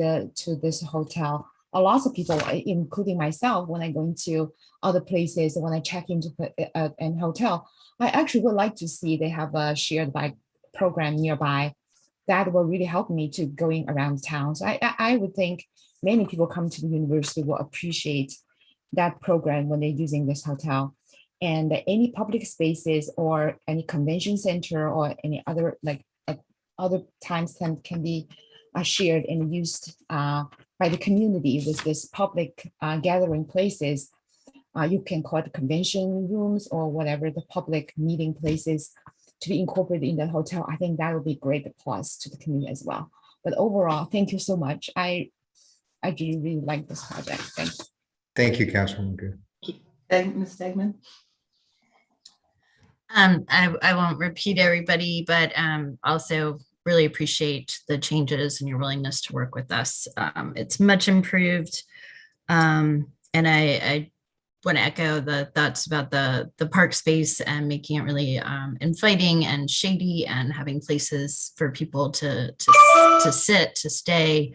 this hotel. A lot of people, including myself, when I go into other places, when I check into an hotel, I actually would like to see they have a shared bike program nearby. That will really help me to going around town. So I would think many people come to the university will appreciate that program when they're using this hotel. And any public spaces or any convention center or any other other times can be shared and used by the community with this public gathering places. You can call it convention rooms or whatever the public meeting places to be incorporated in the hotel. I think that would be great plus to the community as well. But overall, thank you so much. I really like this project. Thanks. Thank you, Councilwoman Gu. Ms. Stegman. I won't repeat everybody, but also really appreciate the changes and your willingness to work with us. It's much improved. And I want to echo the thoughts about the park space and making it really inviting and shady and having places for people to sit, to stay,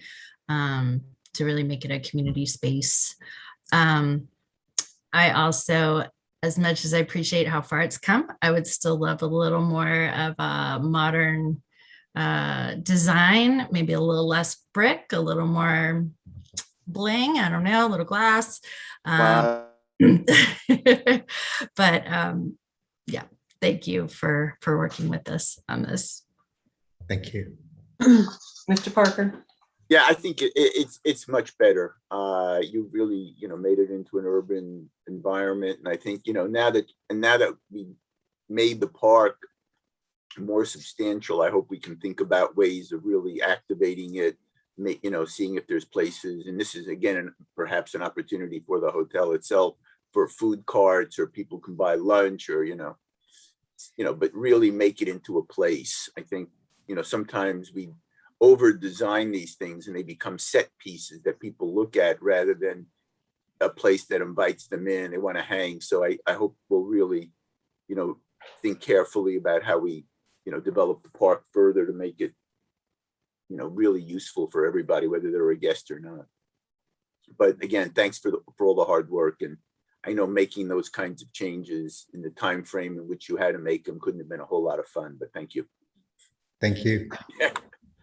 to really make it a community space. I also, as much as I appreciate how far it's come, I would still love a little more of a modern design, maybe a little less brick, a little more bling, I don't know, a little glass. But yeah, thank you for working with us on this. Thank you. Mr. Parker. Yeah, I think it's much better. You really, made it into an urban environment. And I think, now that we made the park more substantial, I hope we can think about ways of really activating it, seeing if there's places, and this is again, perhaps an opportunity for the hotel itself for food carts, or people can buy lunch, or, but really make it into a place. I think, sometimes we over design these things and they become set pieces that people look at rather than a place that invites them in and they want to hang. So I hope we'll really, think carefully about how we, develop the park further to make it, really useful for everybody, whether they're a guest or not. But again, thanks for all the hard work. And I know making those kinds of changes in the time frame in which you had to make them couldn't have been a whole lot of fun, but thank you. Thank you.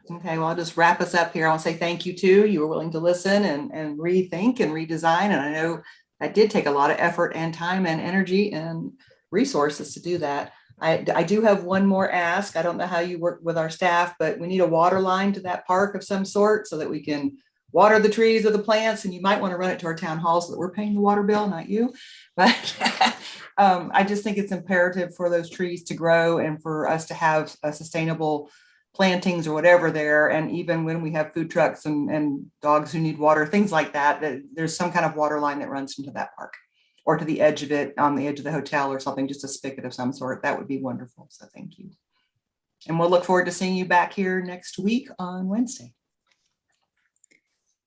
Okay, well, I'll just wrap us up here. I'll say thank you too. You were willing to listen and rethink and redesign. And I know that did take a lot of effort and time and energy and resources to do that. I do have one more ask. I don't know how you work with our staff, but we need a water line to that park of some sort so that we can water the trees or the plants. And you might want to run it to our town hall so that we're paying the water bill, not you. But I just think it's imperative for those trees to grow and for us to have a sustainable plantings or whatever there. And even when we have food trucks and dogs who need water, things like that, there's some kind of water line that runs into that park or to the edge of it, on the edge of the hotel or something, just a spigot of some sort. That would be wonderful. So thank you. And we'll look forward to seeing you back here next week on Wednesday.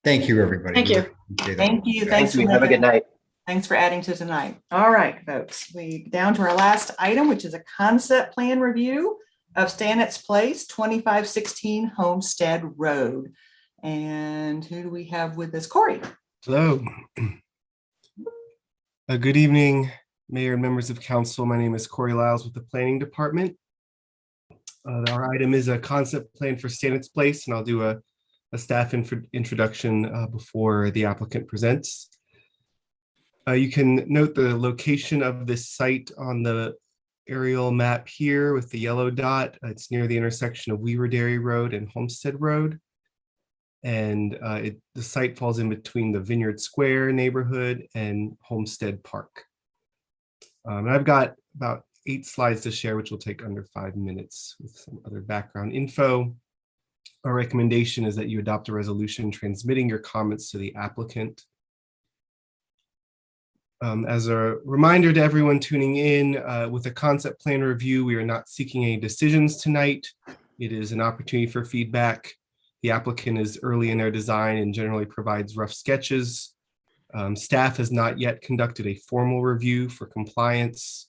Thank you, everybody. Thank you. Thank you. Thanks for have a good night. Thanks for adding to tonight. All right, folks, we down to our last item, which is a concept plan review of Stannett's Place, 2516 Homestead Road. And who do we have with us? Corey. Hello. Good evening, Mayor and members of council. My name is Corey Lyles with the Planning Department. Our item is a concept plan for Stannett's Place, and I'll do a staff introduction before the applicant presents. You can note the location of this site on the aerial map here with the yellow dot. It's near the intersection of Weaver Dairy Road and Homestead Road. And the site falls in between the Vineyard Square neighborhood and Homestead Park. And I've got about 8 slides to share, which will take under 5 minutes with some other background info. Our recommendation is that you adopt a resolution transmitting your comments to the applicant. As a reminder to everyone tuning in, with a concept plan review, we are not seeking any decisions tonight. It is an opportunity for feedback. The applicant is early in their design and generally provides rough sketches. Staff has not yet conducted a formal review for compliance,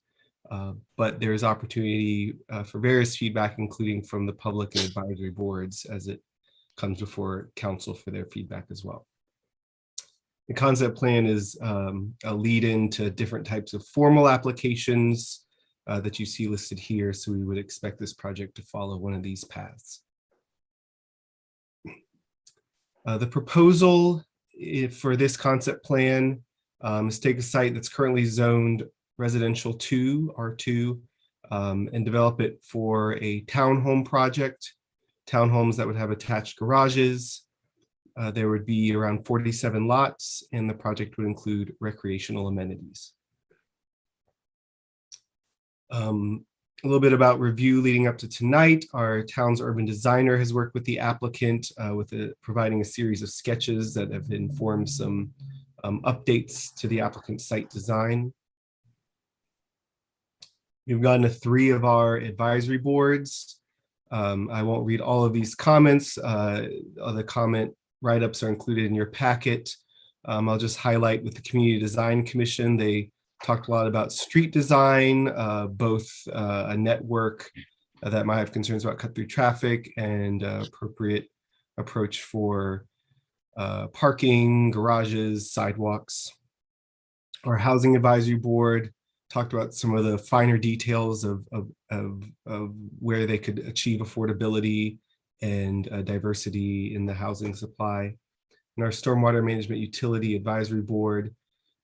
but there is opportunity for various feedback, including from the public and advisory boards as it comes before council for their feedback as well. The concept plan is a lead-in to different types of formal applications that you see listed here. So we would expect this project to follow one of these paths. The proposal for this concept plan is take a site that's currently zoned residential 2, R2, and develop it for a townhome project, townhomes that would have attached garages. There would be around 47 lots, and the project would include recreational amenities. A little bit about review leading up to tonight. Our town's urban designer has worked with the applicant providing a series of sketches that have informed some updates to the applicant's site design. We've gotten to 3 of our advisory boards. I won't read all of these comments. The comment write-ups are included in your packet. I'll just highlight with the Community Design Commission, they talked a lot about street design, both a network that might have concerns about cut through traffic and appropriate approach for parking, garages, sidewalks. Our Housing Advisory Board talked about some of the finer details of where they could achieve affordability and diversity in the housing supply. And our Stormwater Management Utility Advisory Board,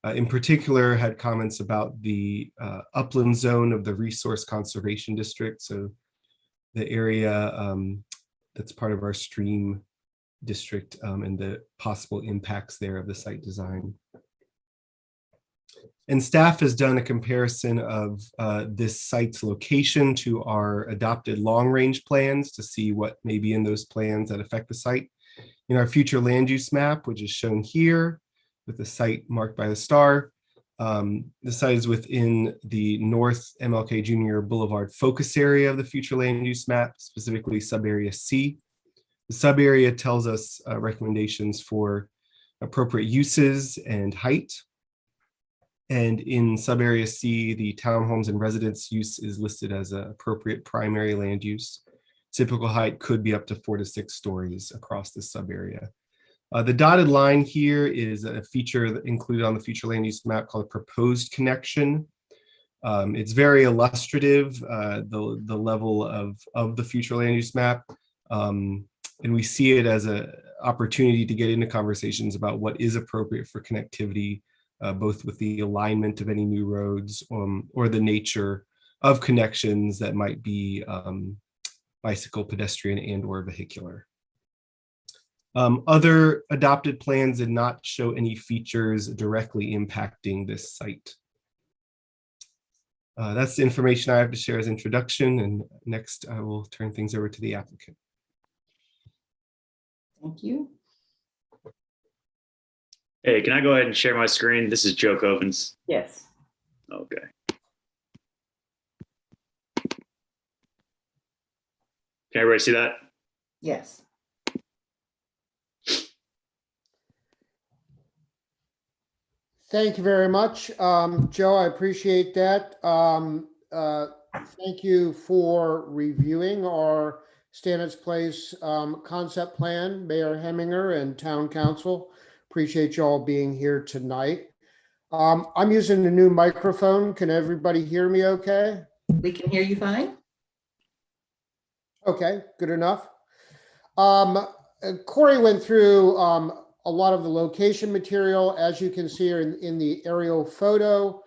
in particular, had comments about the upland zone of the Resource Conservation District. So the area that's part of our stream district and the possible impacts there of the site design. And staff has done a comparison of this site's location to our adopted long-range plans to see what may be in those plans that affect the site. In our future land use map, which is shown here with the site marked by the star, the site is within the North MLK Jr. Boulevard focus area of the future land use map, specifically subarea C. The subarea tells us recommendations for appropriate uses and height. And in subarea C, the townhomes and residence use is listed as an appropriate primary land use. Typical height could be up to 4 to 6 stories across this subarea. The dotted line here is a feature included on the future land use map called proposed connection. It's very illustrative, the level of the future land use map. And we see it as an opportunity to get into conversations about what is appropriate for connectivity, both with the alignment of any new roads or the nature of connections that might be bicycle, pedestrian, and or vehicular. Other adopted plans did not show any features directly impacting this site. That's the information I have to share as introduction, and next I will turn things over to the applicant. Thank you. Hey, can I go ahead and share my screen? This is Joe Covens. Yes. Okay. Can everybody see that? Yes. Thank you very much. Joe, I appreciate that. Thank you for reviewing our Stannis Place concept plan, Mayor Heminger and Town Council. Appreciate you all being here tonight. I'm using a new microphone. Can everybody hear me okay? We can hear you fine. Okay, good enough. Corey went through a lot of the location material. As you can see in the aerial photo,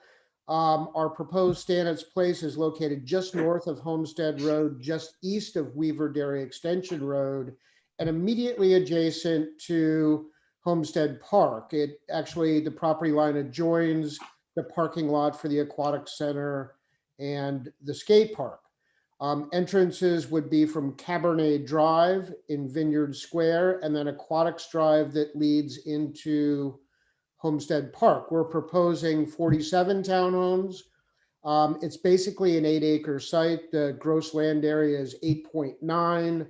our proposed Stannis Place is located just north of Homestead Road, just east of Weaver Dairy Extension Road, and immediately adjacent to Homestead Park. It actually, the property line adjoins the parking lot for the Aquatic Center and the skate park. Entrances would be from Cabernet Drive in Vineyard Square, and then Aquatics Drive that leads into Homestead Park. We're proposing 47 townhomes. It's basically an 8-acre site. The gross land area is 8.9,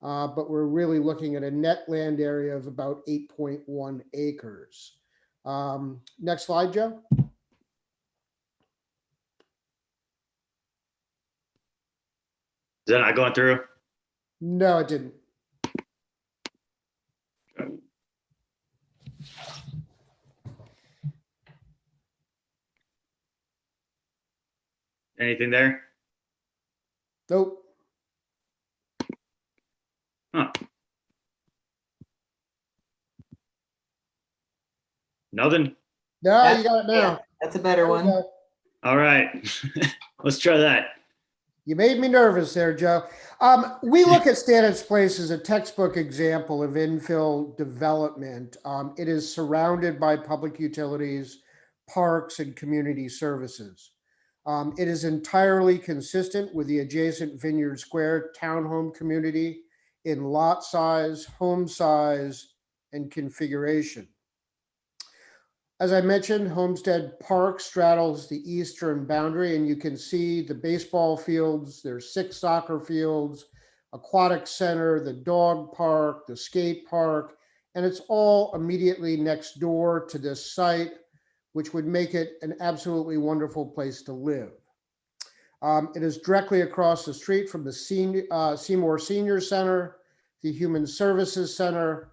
but we're really looking at a net land area of about 8.1 acres. Next slide, Joe. Is that not going through? No, it didn't. Anything there? Nope. Huh. Nothing? No, you got it now. Yeah, that's a better one. All right. Let's try that. You made me nervous there, Joe. We look at Stannis Place as a textbook example of infill development. It is surrounded by public utilities, parks, and community services. It is entirely consistent with the adjacent Vineyard Square townhome community in lot size, home size, and configuration. As I mentioned, Homestead Park straddles the eastern boundary, and you can see the baseball fields. There's 6 soccer fields, aquatic center, the dog park, the skate park, and it's all immediately next door to this site, which would make it an absolutely wonderful place to live. It is directly across the street from the Seymour Senior Center, the Human Services Center,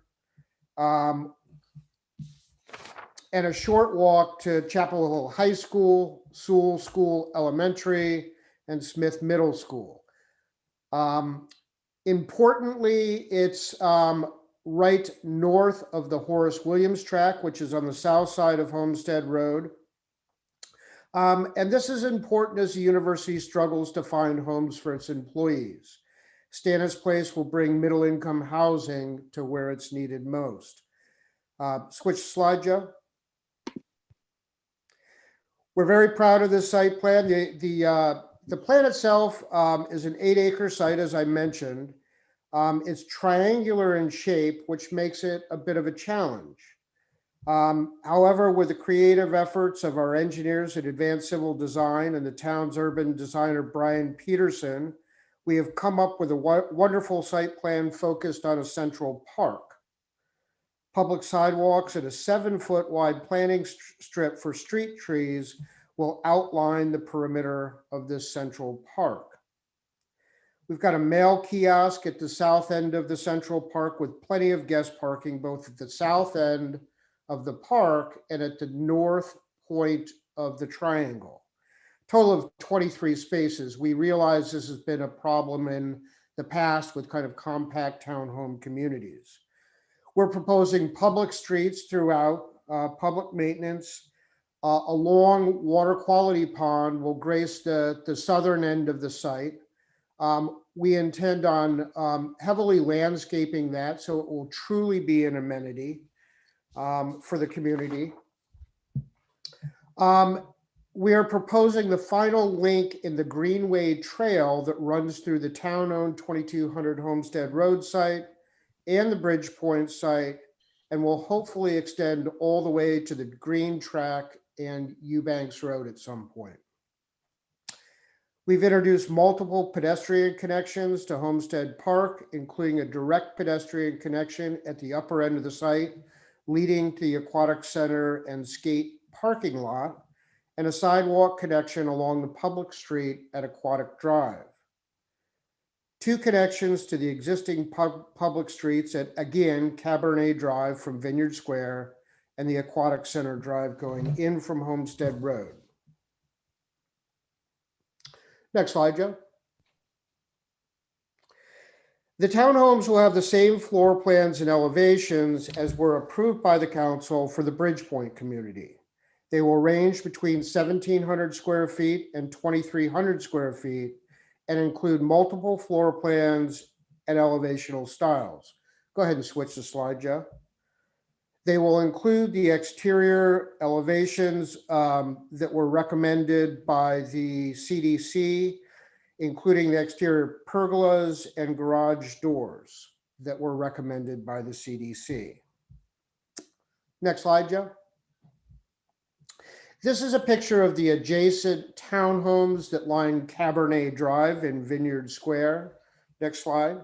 and a short walk to Chapel Hill High School, Sewell School Elementary, and Smith Middle School. Importantly, it's right north of the Horace Williams track, which is on the south side of Homestead Road. And this is important as the university struggles to find homes for its employees. Stannis Place will bring middle-income housing to where it's needed most. Switch slide, Joe. We're very proud of this site plan. The plan itself is an 8-acre site, as I mentioned. It's triangular in shape, which makes it a bit of a challenge. However, with the creative efforts of our engineers at Advanced Civil Design and the town's urban designer, Brian Peterson, we have come up with a wonderful site plan focused on a central park. Public sidewalks and a 7-foot wide planting strip for street trees will outline the perimeter of this central park. We've got a mail kiosk at the south end of the central park with plenty of guest parking, both at the south end of the park and at the north point of the triangle. Total of 23 spaces. We realize this has been a problem in the past with kind of compact townhome communities. We're proposing public streets throughout, public maintenance. A long water quality pond will grace the southern end of the site. We intend on heavily landscaping that so it will truly be an amenity for the community. We are proposing the final link in the Greenway Trail that runs through the town-owned 2200 Homestead Road site and the Bridgepoint site, and will hopefully extend all the way to the Green Track and Eubanks Road at some point. We've introduced multiple pedestrian connections to Homestead Park, including a direct pedestrian connection at the upper end of the site, leading to the Aquatic Center and skate parking lot, and a sidewalk connection along the public street at Aquatic Drive. 2 connections to the existing public streets at, again, Cabernet Drive from Vineyard Square and the Aquatic Center Drive going in from Homestead Road. Next slide, Joe. The townhomes will have the same floor plans and elevations as were approved by the council for the Bridgepoint community. They will range between 1,700 square feet and 2,300 square feet and include multiple floor plans and elevational styles. Go ahead and switch the slide, Joe. They will include the exterior elevations that were recommended by the CDC, including the exterior pergolas and garage doors that were recommended by the CDC. Next slide, Joe. This is a picture of the adjacent townhomes that line Cabernet Drive in Vineyard Square. Next slide.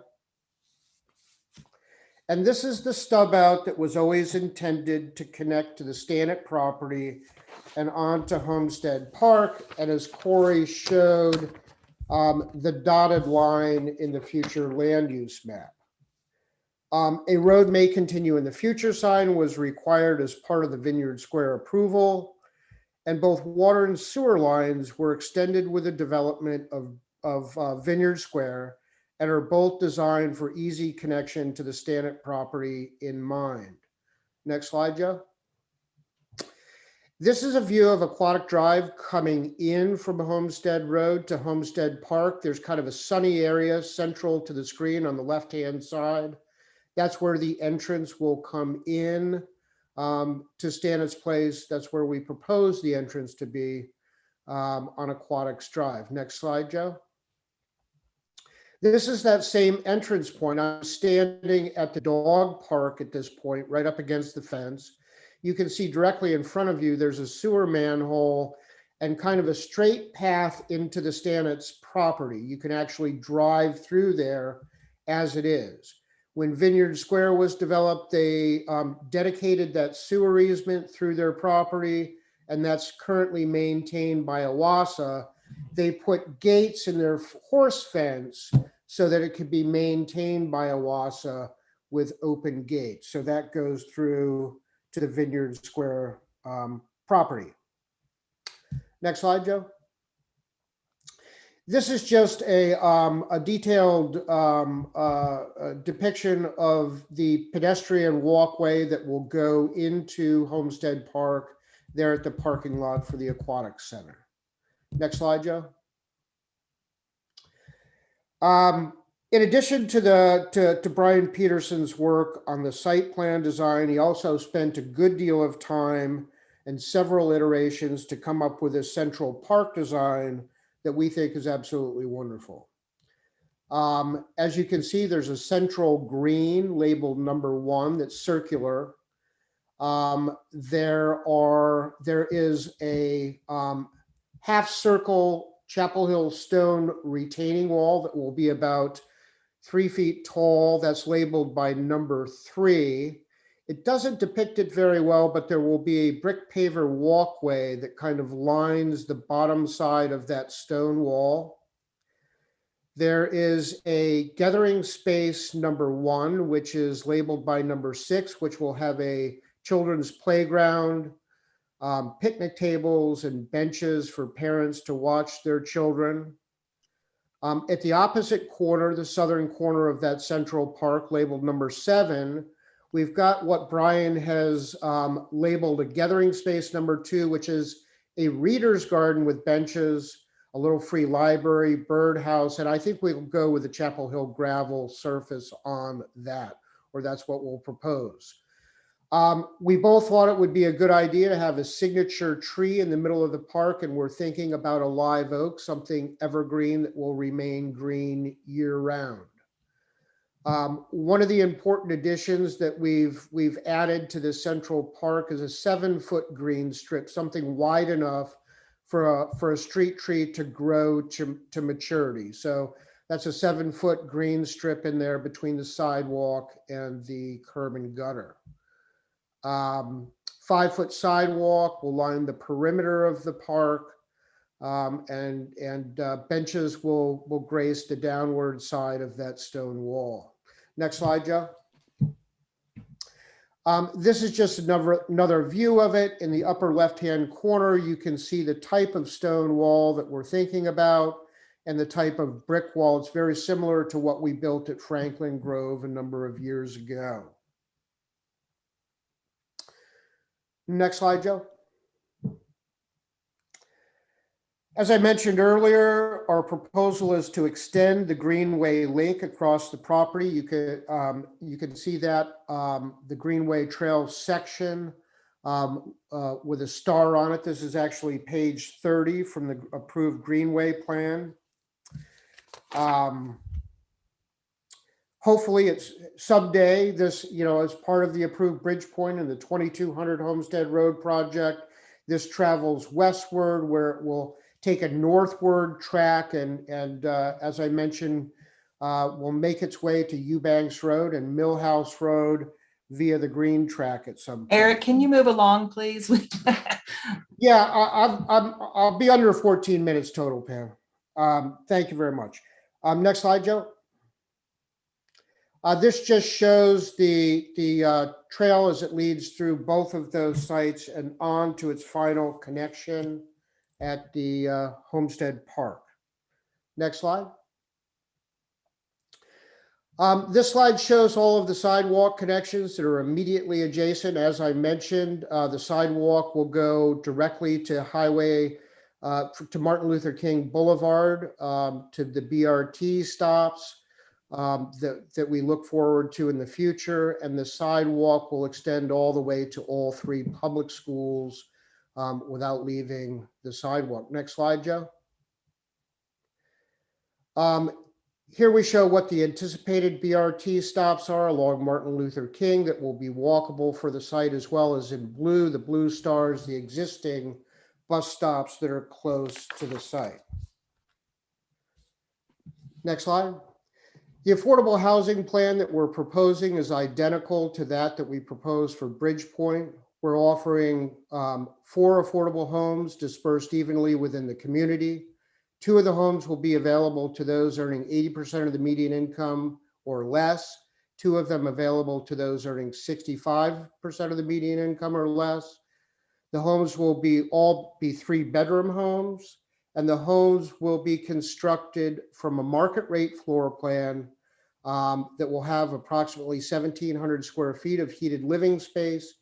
And this is the stub out that was always intended to connect to the Stanek property and onto Homestead Park. And as Corey showed, the dotted line in the future land use map. A road may continue in the future sign was required as part of the Vineyard Square approval. And both water and sewer lines were extended with the development of Vineyard Square and are both designed for easy connection to the Stanek property in mind. Next slide, Joe. This is a view of Aquatic Drive coming in from Homestead Road to Homestead Park. There's kind of a sunny area central to the screen on the left-hand side. That's where the entrance will come in to Stannis Place. That's where we propose the entrance to be on Aquatics Drive. Next slide, Joe. This is that same entrance point. I'm standing at the dog park at this point, right up against the fence. You can see directly in front of you, there's a sewer manhole and kind of a straight path into the Stannis property. You can actually drive through there as it is. When Vineyard Square was developed, they dedicated that sewer easement through their property, and that's currently maintained by Awasa. They put gates in their horse fence so that it could be maintained by Awasa with open gates. So that goes through to the Vineyard Square property. Next slide, Joe. This is just a detailed depiction of the pedestrian walkway that will go into Homestead Park there at the parking lot for the Aquatic Center. Next slide, Joe. In addition to Brian Peterson's work on the site plan design, he also spent a good deal of time and several iterations to come up with a central park design that we think is absolutely wonderful. As you can see, there's a central green labeled number 1 that's circular. There is a half circle Chapel Hill stone retaining wall that will be about 3 feet tall. That's labeled by number 3. It doesn't depict it very well, but there will be a brick paver walkway that kind of lines the bottom side of that stone wall. There is a gathering space number 1, which is labeled by number 6, which will have a children's playground, picnic tables and benches for parents to watch their children. At the opposite corner, the southern corner of that central park labeled number 7, we've got what Brian has labeled a gathering space number 2, which is a reader's garden with benches, a little free library, birdhouse, and I think we'll go with the Chapel Hill gravel surface on that, or that's what we'll propose. We both thought it would be a good idea to have a signature tree in the middle of the park, and we're thinking about a live oak, something evergreen that will remain green year round. One of the important additions that we've added to the central park is a 7-foot green strip, something wide enough for a street tree to grow to maturity. So that's a 7-foot green strip in there between the sidewalk and the curb and gutter. 5-foot sidewalk will line the perimeter of the park, and benches will grace the downward side of that stone wall. Next slide, Joe. This is just another view of it. In the upper left-hand corner, you can see the type of stone wall that we're thinking about and the type of brick wall. It's very similar to what we built at Franklin Grove a number of years ago. Next slide, Joe. As I mentioned earlier, our proposal is to extend the Greenway link across the property. You can see that the Greenway Trail section with a star on it. This is actually page 30 from the approved Greenway plan. Hopefully it's someday this, as part of the approved Bridgepoint and the 2200 Homestead Road project, this travels westward where it will take a northward track and as I mentioned, will make its way to Eubanks Road and Millhouse Road via the green track at some point. Eric, can you move along, please? Yeah, I'll be under 14 minutes total, Pam. Thank you very much. Next slide, Joe. This just shows the trail as it leads through both of those sites and on to its final connection at the Homestead Park. Next slide. This slide shows all of the sidewalk connections that are immediately adjacent. As I mentioned, the sidewalk will go directly to to Martin Luther King Boulevard, to the BRT stops that we look forward to in the future. And the sidewalk will extend all the way to all 3 public schools without leaving the sidewalk. Next slide, Joe. Here we show what the anticipated BRT stops are along Martin Luther King that will be walkable for the site, as well as in blue, the blue stars, the existing bus stops that are close to the site. Next slide. The affordable housing plan that we're proposing is identical to that we proposed for Bridgepoint. We're offering 4 affordable homes dispersed evenly within the community. 2 of the homes will be available to those earning 80% of the median income or less. 2 of them available to those earning 65% of the median income or less. The homes will all be 3-bedroom homes, and the homes will be constructed from a market rate floor plan that will have approximately 1,700 square feet of heated living space.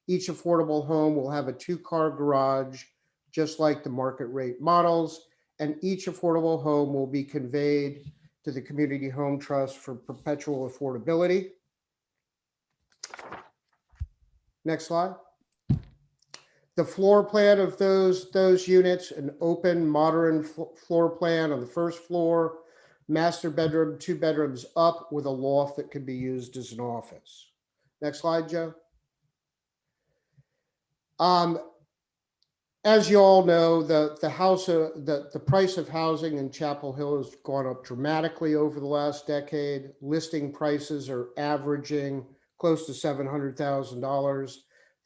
Each affordable home will have a 2-car garage, just like the market rate models, and each affordable home will be conveyed to the Community Home Trust for perpetual affordability. Next slide. The floor plan of those units, an open, modern floor plan on the first floor, master bedroom, 2 bedrooms up with a loft that can be used as an office. Next slide, Joe. As you all know, the price of housing in Chapel Hill has gone up dramatically over the last decade. Listing prices are averaging close to $700,000.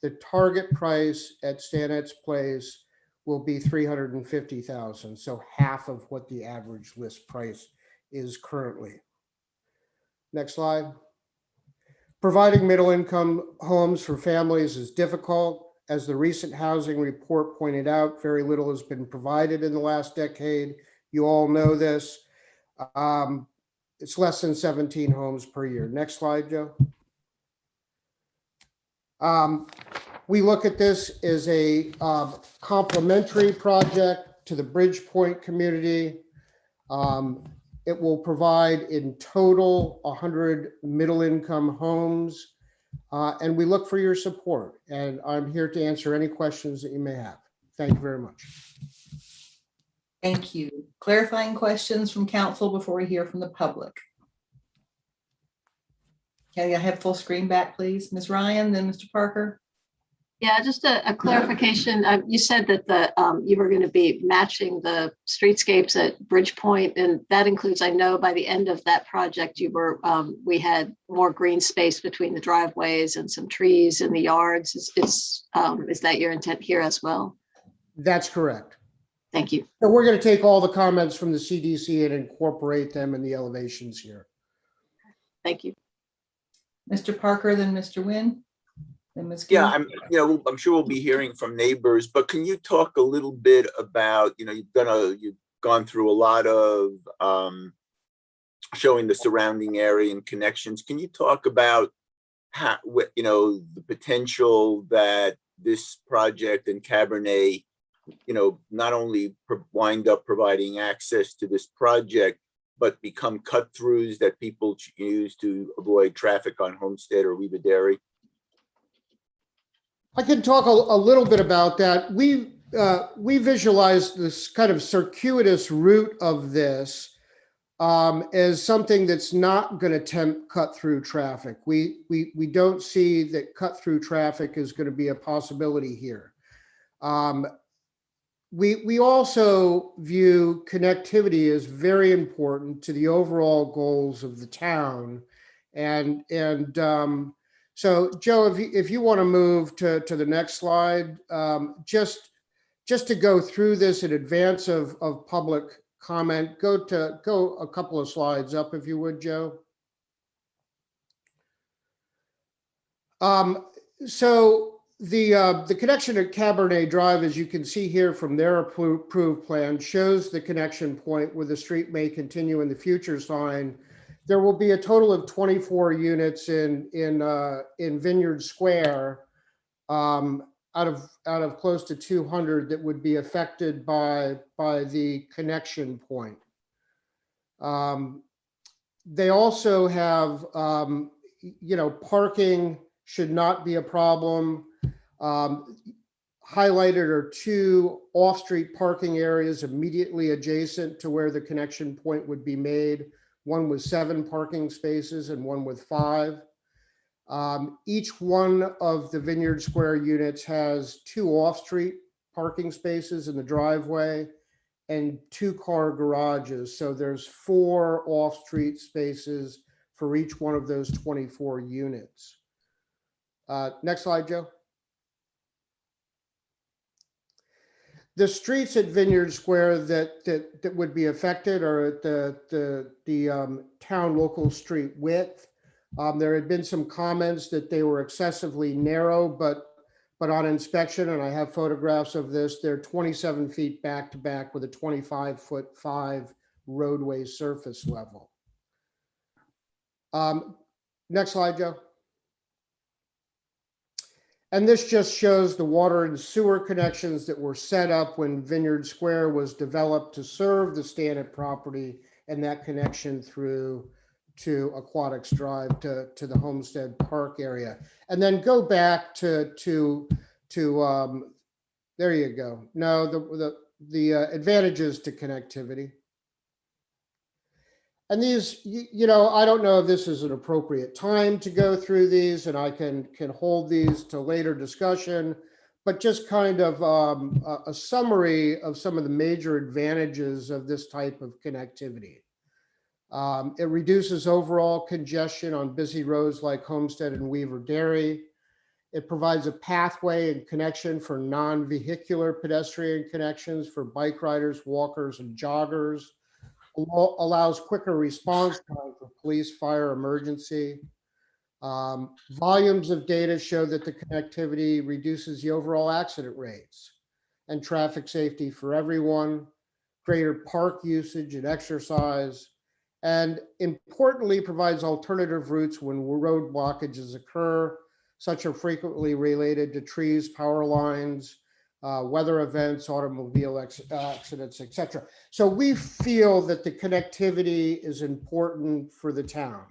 The target price at Stanette's Place will be $350,000, so half of what the average list price is currently. Next slide. Providing middle-income homes for families is difficult. As the recent housing report pointed out, very little has been provided in the last decade. You all know this. It's less than 17 homes per year. Next slide, Joe. We look at this as a complementary project to the Bridgepoint community. It will provide in total 100 middle-income homes. And we look for your support. And I'm here to answer any questions that you may have. Thank you very much. Thank you. Clarifying questions from council before we hear from the public. Can I have full screen back, please? Ms. Ryan, then Mr. Parker. Yeah, just a clarification. You said that you were going to be matching the streetscapes at Bridgepoint, and that includes, I know by the end of that project, we had more green space between the driveways and some trees in the yards. Is that your intent here as well? That's correct. Thank you. So we're going to take all the comments from the CDC and incorporate them in the elevations here. Thank you. Mr. Parker, then Mr. Nguyen. Yeah, I'm sure we'll be hearing from neighbors, but can you talk a little bit about, you've gone through a lot of showing the surrounding area and connections. Can you talk about how, the potential that this project and Cabernet, not only wind up providing access to this project, but become cut-throughs that people use to avoid traffic on Homestead or Weaver Dairy? I can talk a little bit about that. We visualize this kind of circuitous route of this as something that's not going to tempt cut-through traffic. We don't see that cut-through traffic is going to be a possibility here. We also view connectivity as very important to the overall goals of the town. So Joe, if you want to move to the next slide, just to go through this in advance of public comment, go a couple of slides up, if you would, Joe. So the connection at Cabernet Drive, as you can see here from their approved plan, shows the connection point where the street may continue in the future sign. There will be a total of 24 units in Vineyard Square, out of close to 200 that would be affected by the connection point. They also have, parking should not be a problem. Highlighted are 2 off-street parking areas immediately adjacent to where the connection point would be made. One with 7 parking spaces and one with 5. Each one of the Vineyard Square units has 2 off-street parking spaces in the driveway and 2-car garages. So there's 4 off-street spaces for each one of those 24 units. Next slide, Joe. The streets at Vineyard Square that would be affected are at the town local street width. There had been some comments that they were excessively narrow, but on inspection, and I have photographs of this, they're 27 feet back to back with a 25'5" roadway surface level. Next slide, Joe. And this just shows the water and sewer connections that were set up when Vineyard Square was developed to serve the Stanett property, and that connection through to Aquatics Drive to the Homestead Park area. And then go back to there you go. No, the advantages to connectivity. And these, you know, I don't know if this is an appropriate time to go through these, and I can hold these to later discussion, but just kind of a summary of some of the major advantages of this type of connectivity. It reduces overall congestion on busy roads like Homestead and Weaver Dairy. It provides a pathway and connection for non-vehicular pedestrian connections for bike riders, walkers, and joggers. Allows quicker response time for police, fire, emergency. Volumes of data show that the connectivity reduces the overall accident rates and traffic safety for everyone, greater park usage and exercise, and importantly provides alternative routes when road blockages occur, such are frequently related to trees, power lines, weather events, automobile accidents, etc. So we feel that the connectivity is important for the town.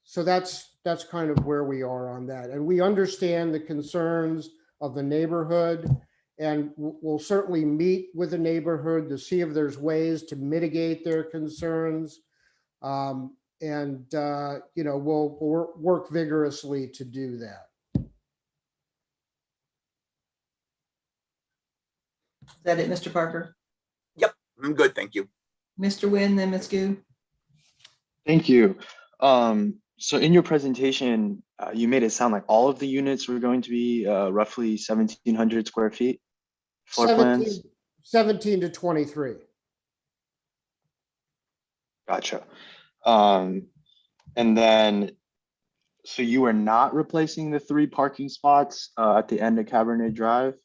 So that's kind of where we are on that. And we understand the concerns of the neighborhood, and we'll certainly meet with the neighborhood to see if there's ways to mitigate their concerns. You know, we'll work vigorously to do that. Is that it, Mr. Parker? Yep, I'm good, thank you. Mr. Nguyen, then Ms. Gu. Thank you. So in your presentation, you made it sound like all of the units were going to be roughly 1,700 square feet floor plans. 17 to 23. Gotcha. And then, so you are not replacing the 3 parking spots at the end of Cabernet Drive?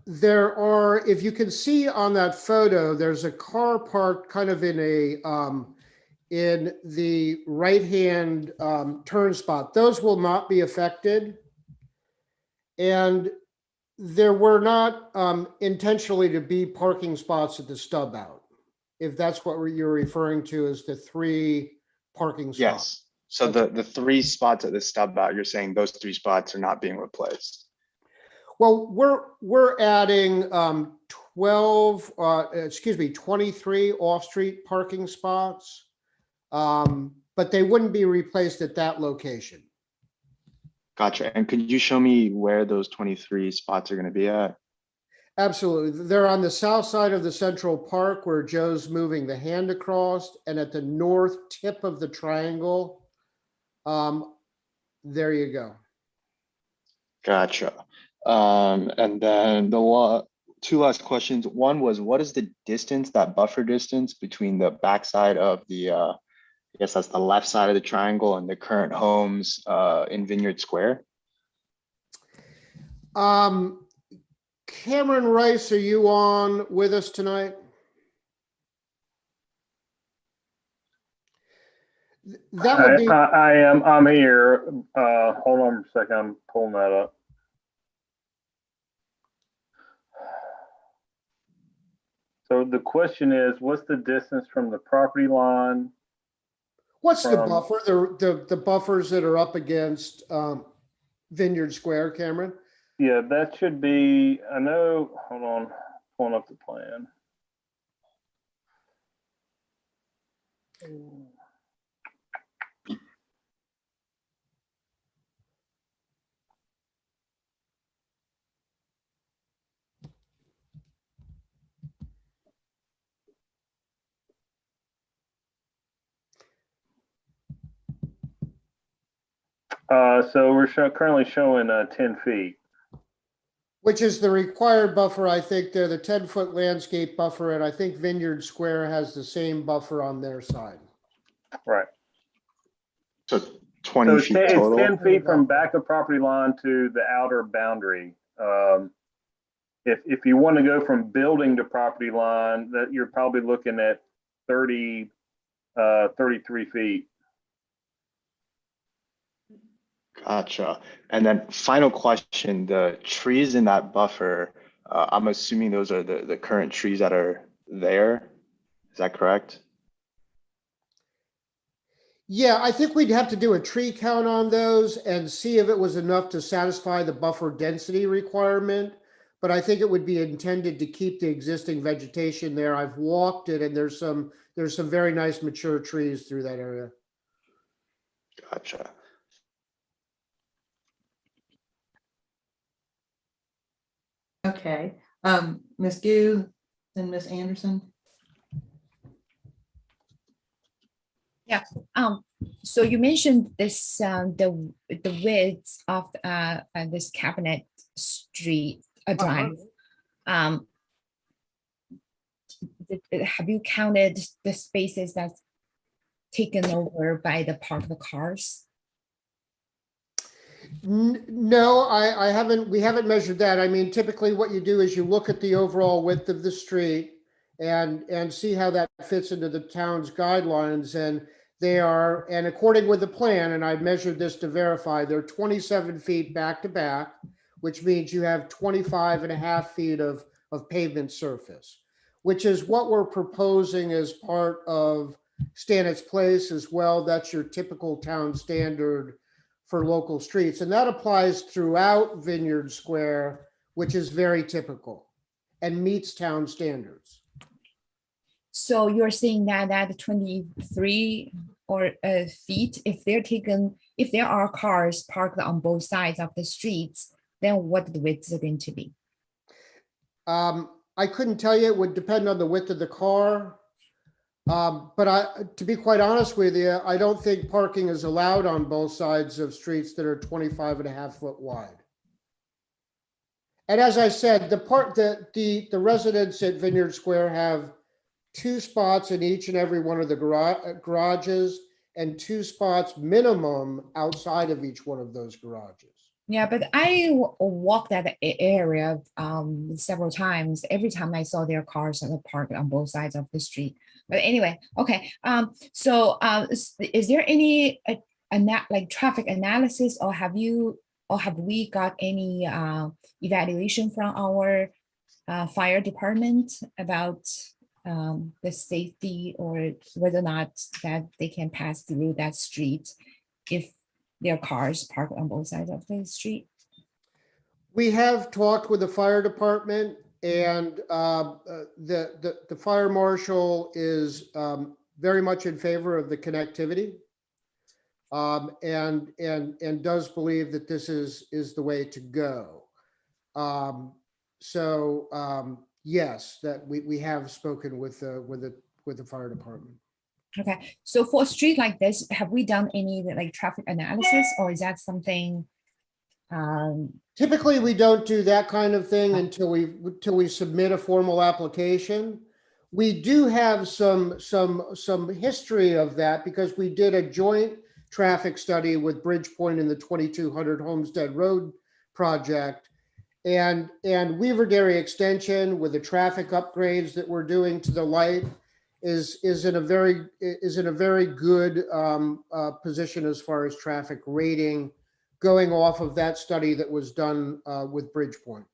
There are, if you can see on that photo, there's a car parked kind of in the right-hand turn spot. Those will not be affected. And there were not intentionally to be parking spots at the stub out, if that's what you're referring to as the 3 parking spots. Yes. So the 3 spots at the stub out, you're saying those 3 spots are not being replaced? Well, we're adding 23 off-street parking spots, but they wouldn't be replaced at that location. Gotcha. And could you show me where those 23 spots are going to be at? Absolutely. They're on the south side of the Central Park where Joe's moving the hand across, and at the north tip of the triangle. There you go. Gotcha. And then the 2 last questions. One was, what is the distance, that buffer distance between the backside of the, I guess that's the left side of the triangle, and the current homes in Vineyard Square? Cameron Rice, are you on with us tonight? That would be. I am. I'm here. Hold on a second. I'm pulling that up. So the question is, what's the distance from the property line? What's the buffer? The buffers that are up against Vineyard Square, Cameron? Yeah, that should be, I know, hold on, pulling up the plan. So we're currently showing 10 feet. Which is the required buffer, I think. They're the 10-foot landscape buffer, and I think Vineyard Square has the same buffer on their side. Right. So 20 it's feet 10, total? It's 10 feet from back of property line to the outer boundary. If you want to go from building to property line, that you're probably looking at 33 feet. Gotcha. And then final question, the trees in that buffer, I'm assuming those are the current trees that are there. Is that correct? Yeah, I think we'd have to do a tree count on those and see if it was enough to satisfy the buffer density requirement. But I think it would be intended to keep the existing vegetation there. I've walked it, and there's some very nice mature trees through that area. Gotcha. Okay, Ms. Gu and Ms. Anderson. Yeah. So you mentioned this the width of this Cabinet Street drive. Have you counted the spaces that's taken over by the parked cars? No, I haven't. We haven't measured that. I mean, typically what you do is you look at the overall width of the street and see how that fits into the town's guidelines. And they are, and according with the plan, and I've measured this to verify, they're 27 feet back to back, which means you have 25.5 feet of pavement surface, which is what we're proposing as part of Stannett's Place as well. That's your typical town standard for local streets. And that applies throughout Vineyard Square, which is very typical and meets town standards. So you're saying that 23 feet, if there are cars parked on both sides of the streets, then what the width is going to be? I couldn't tell you. It would depend on the width of the car. But to be quite honest with you, I don't think parking is allowed on both sides of streets that are 25.5 foot wide. And as I said, the residents at Vineyard Square have 2 spots in each and every one of the garages and 2 spots minimum outside of each one of those garages. Yeah, but I walked that area several times. Every time I saw their cars parked on both sides of the street. But anyway, okay. So is there any like traffic analysis, or have we got any evaluation from our fire department about the safety, or whether or not that they can pass through that street if their cars parked on both sides of the street? We have talked with the fire department, and the fire marshal is very much in favor of the connectivity, and does believe that this is the way to go. Yes, that we have spoken with the fire department. Okay, so for a street like this, have we done any like traffic analysis, or is that something? Typically, we don't do that kind of thing until we submit a formal application. We do have some history of that because we did a joint traffic study with Bridgepoint in the 2200 Homestead Road project, and Weaver Dairy Extension with the traffic upgrades that we're doing to the light is in a very good position as far as traffic rating, going off of that study that was done with Bridgepoint.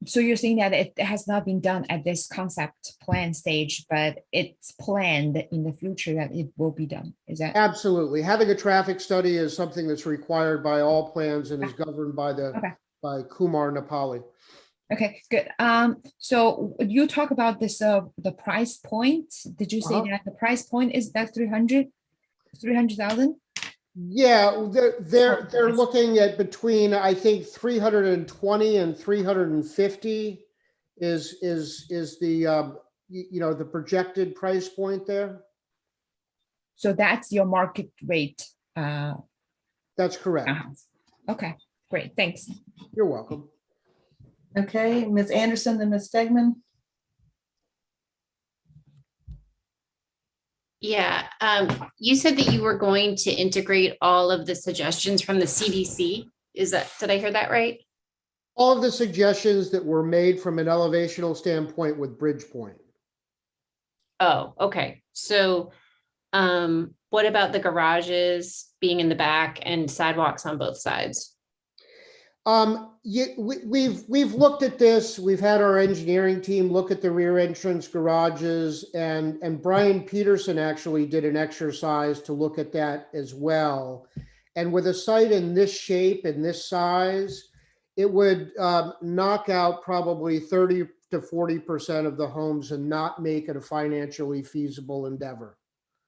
So you're saying that it has not been done at this concept plan stage, but it's planned in the future that it will be done. Is that? Absolutely. Having a traffic study is something that's required by all plans and is governed by by Kumar Nepali. Okay, good. So you talk about this, the price point. Did you say that the price point is that 300,000? Yeah, they're looking at between, I think, 320 and 350 is the the projected price point there. So that's your market rate That's correct. Okay, great, thanks. You're welcome. Okay, Ms. Anderson and Ms. Stegman. Yeah, you said that you were going to integrate all of the suggestions from the CDC. Did I hear that right? All of the suggestions that were made from an elevational standpoint with Bridgepoint. Oh, okay. So, what about the garages being in the back and sidewalks on both sides? Yeah, we've looked at this. We've had our engineering team look at the rear entrance garages, and Brian Peterson actually did an exercise to look at that as well. And with a site in this shape and this size, it would knock out probably 30 to 40% of the homes and not make it a financially feasible endeavor.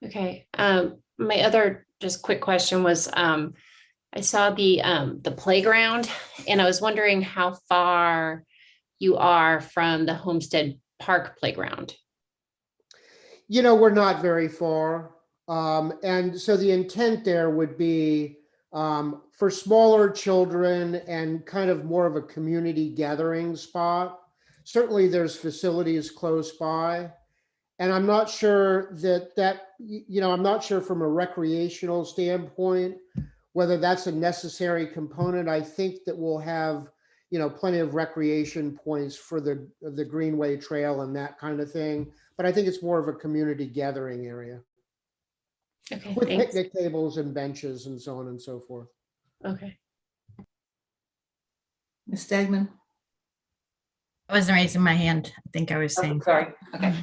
Okay. My other just quick question was, I saw the playground, and I was wondering how far you are from the Homestead Park playground. You know, we're not very far. And so the intent there would be for smaller children and kind of more of a community gathering spot. Certainly there's facilities close by. And I'm not sure I'm not sure from a recreational standpoint, whether that's a necessary component. I think that we'll have, plenty of recreation points for the Greenway Trail and that kind of thing. But I think it's more of a community gathering area. Okay, with thanks. picnic tables and benches and so on and so forth. Okay. Ms. Stegman. I wasn't raising my hand. I think I was saying. Sorry. Okay.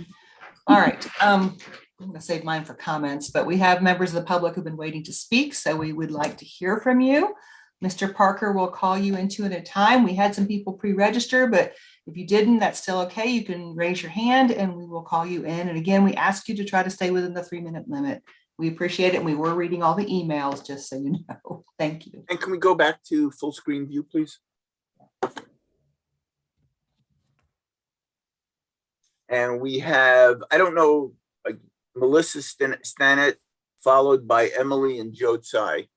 All right. I'm going to save mine for comments, but we have members of the public who've been waiting to speak, so we would like to hear from you. Mr. Parker will call you in 2 at a time. We had some people pre-register, but if you didn't, that's still okay. You can raise your hand and we will call you in. And again, we ask you to try to stay within the 3-minute limit. We appreciate it. And we were reading all the emails, just so you know. Thank you. And can we go back to full screen view, please? And we have, I don't know, Melissa Stannett, followed by Emily and Joe Tsai.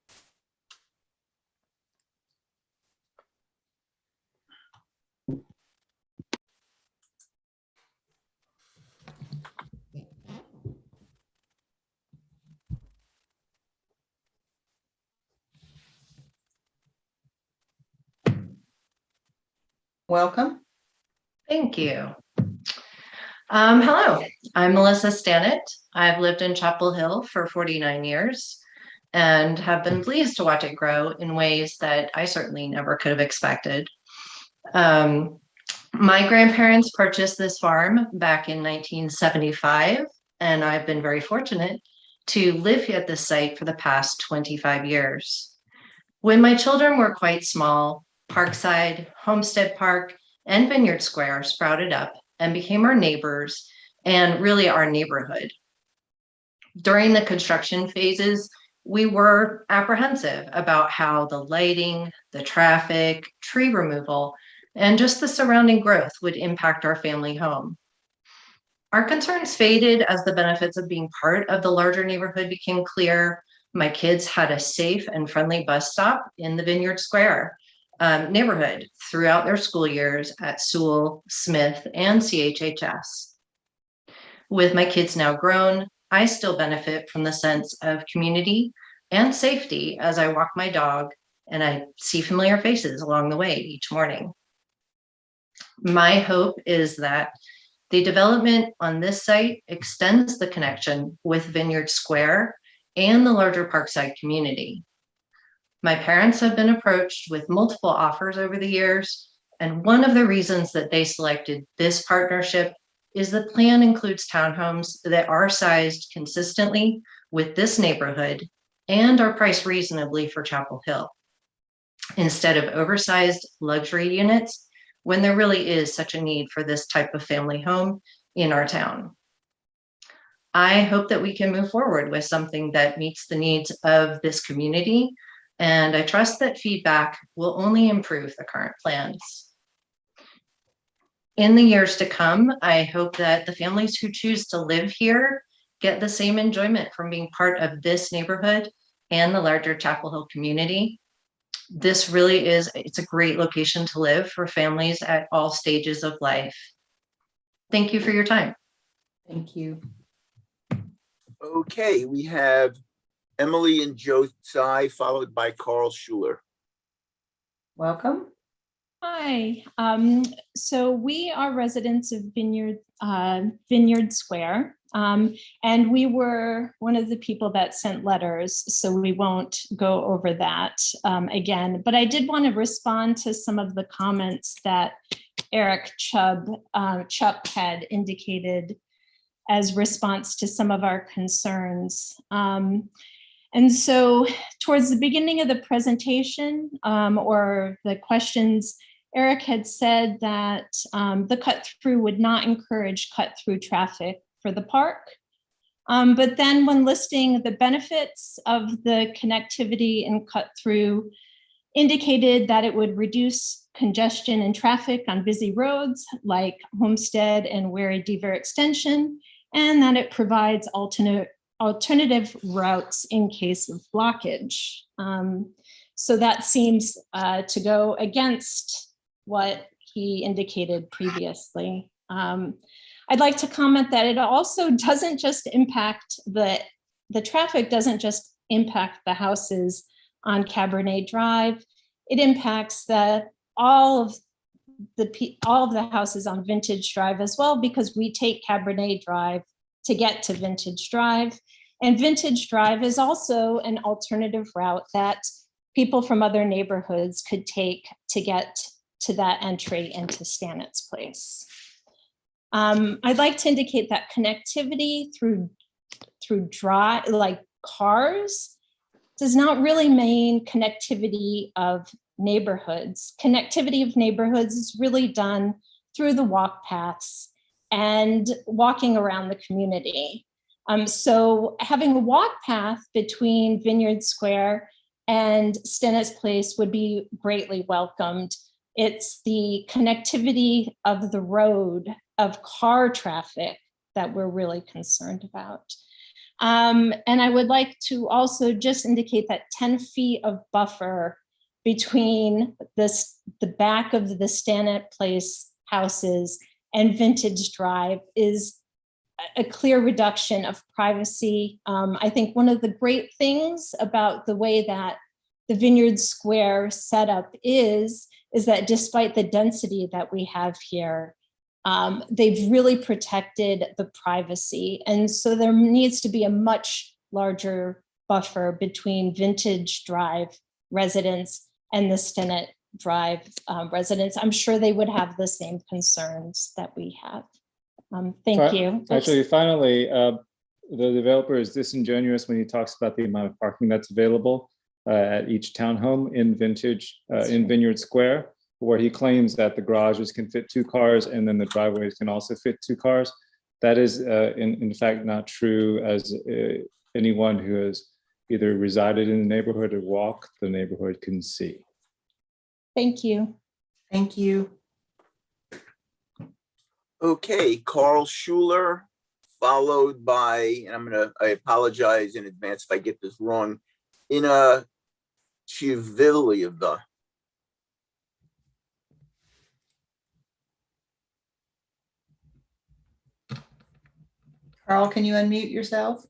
Welcome. Thank you. Hello, I'm Melissa Stannett. I've lived in Chapel Hill for 49 years and have been pleased to watch it grow in ways that I certainly never could have expected. My grandparents purchased this farm back in 1975, and I've been very fortunate to live at this site for the past 25 years. When my children were quite small, Parkside, Homestead Park, and Vineyard Square sprouted up and became our neighbors and really our neighborhood. During the construction phases, we were apprehensive about how the lighting, the traffic, tree removal, and just the surrounding growth would impact our family home. Our concerns faded as the benefits of being part of the larger neighborhood became clear. My kids had a safe and friendly bus stop in the Vineyard Square neighborhood throughout their school years at Sewell, Smith, and CHHS. With my kids now grown, I still benefit from the sense of community and safety as I walk my dog and I see familiar faces along the way each morning. My hope is that the development on this site extends the connection with Vineyard Square and the larger Parkside community. My parents have been approached with multiple offers over the years, and one of the reasons that they selected this partnership is the plan includes townhomes that are sized consistently with this neighborhood and are priced reasonably for Chapel Hill, instead of oversized luxury units when there really is such a need for this type of family home in our town. I hope that we can move forward with something that meets the needs of this community, and I trust that feedback will only improve the current plans. In the years to come, I hope that the families who choose to live here get the same enjoyment from being part of this neighborhood and the larger Chapel Hill community. This really is, it's a great location to live for families at all stages of life. Thank you for your time. Thank you. Okay, we have Emily and Joe Tsai, followed by Carl Schuler. Welcome. Hi. So we are residents of Vineyard Square, and we were one of the people that sent letters, so we won't go over that again. But I did want to respond to some of the comments that Eric Chuck had indicated as response to some of our concerns. And so towards the beginning of the presentation or the questions, Eric had said that the cut through would not encourage cut through traffic for the park. But then when listing the benefits of the connectivity and cut through, indicated that it would reduce congestion and traffic on busy roads like Homestead and Wary Deaver Extension, and that it provides alternative routes in case of blockage. So that seems to go against what he indicated previously. I'd like to comment that it also doesn't just impact the traffic doesn't just impact the houses on Cabernet Drive. It impacts all of the houses on Vintage Drive as well, because we take Cabernet Drive to get to Vintage Drive. And Vintage Drive is also an alternative route that people from other neighborhoods could take to get to that entry into Stannett's Place. I'd like to indicate that connectivity through drive, like cars, does not really mean connectivity of neighborhoods. Connectivity of neighborhoods is really done through the walk paths and walking around the community. So having a walk path between Vineyard Square and Stennett's Place would be greatly welcomed. It's the connectivity of the road, of car traffic, that we're really concerned about. And I would like to also just indicate that 10 feet of buffer between the back of the Stannett Place houses and Vintage Drive is a clear reduction of privacy. I think one of the great things about the way that the Vineyard Square setup is that despite the density that we have here, they've really protected the privacy. And so there needs to be a much larger buffer between Vintage Drive residents and the Stennett Drive residents. I'm sure they would have the same concerns that we have. Thank you. Actually, finally, the developer is disingenuous when he talks about the amount of parking that's available at each townhome in Vineyard Square, where he claims that the garages can fit 2 cars and then the driveways can also fit 2 cars. That is in fact not true, as anyone who has either resided in the neighborhood or walked the neighborhood can see. Thank you. Thank you. Okay, Carl Schuler, followed by, and I apologize in advance if I get this wrong, Ina Chivilieva. Carl, can you unmute yourself?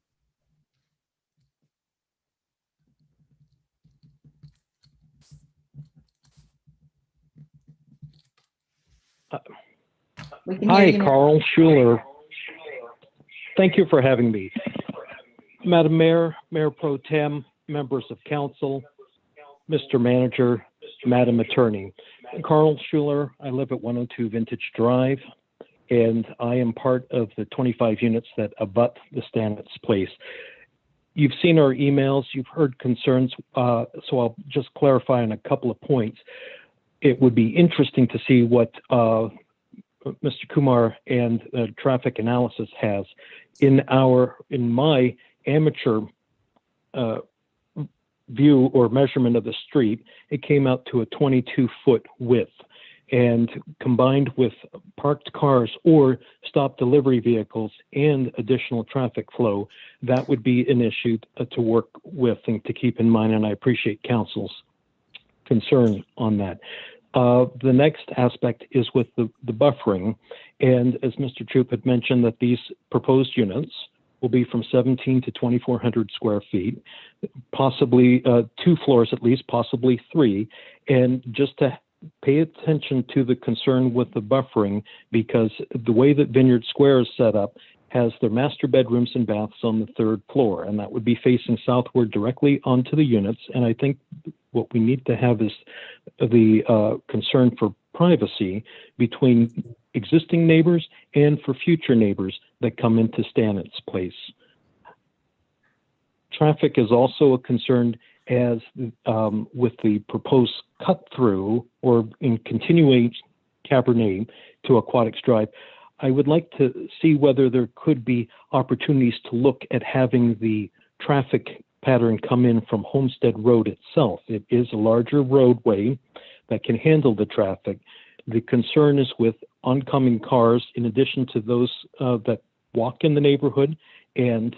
Hi, Carl Schuler. Thank you for having me. Madam Mayor, Mayor Pro Tem, members of council, Mr. Manager, Madam Attorney. Carl Schuler, I live at 102 Vintage Drive, and I am part of the 25 units that abut the Stannett's Place. You've seen our emails, you've heard concerns, so I'll just clarify on a couple of points. It would be interesting to see what Mr. Kumar and traffic analysis has. In my amateur view or measurement of the street, it came out to a 22-foot width. And combined with parked cars or stop delivery vehicles and additional traffic flow, that would be an issue to work with and to keep in mind. And I appreciate council's concern on that. The next aspect is with the buffering. And as Mr. Troop had mentioned, that these proposed units will be from 17 to 2,400 square feet, possibly 2 floors at least, possibly 3. And just to pay attention to the concern with the buffering, because the way that Vineyard Square is set up has their master bedrooms and baths on the 3rd floor, and that would be facing southward directly onto the units. And I think what we need to have is the concern for privacy between existing neighbors and for future neighbors that come into Stannett's place. Traffic is also a concern as with the proposed cut through or in continuing Cabernet to Aquatics Drive. I would like to see whether there could be opportunities to look at having the traffic pattern come in from Homestead Road itself. It is a larger roadway that can handle the traffic. The concern is with oncoming cars, in addition to those that walk in the neighborhood and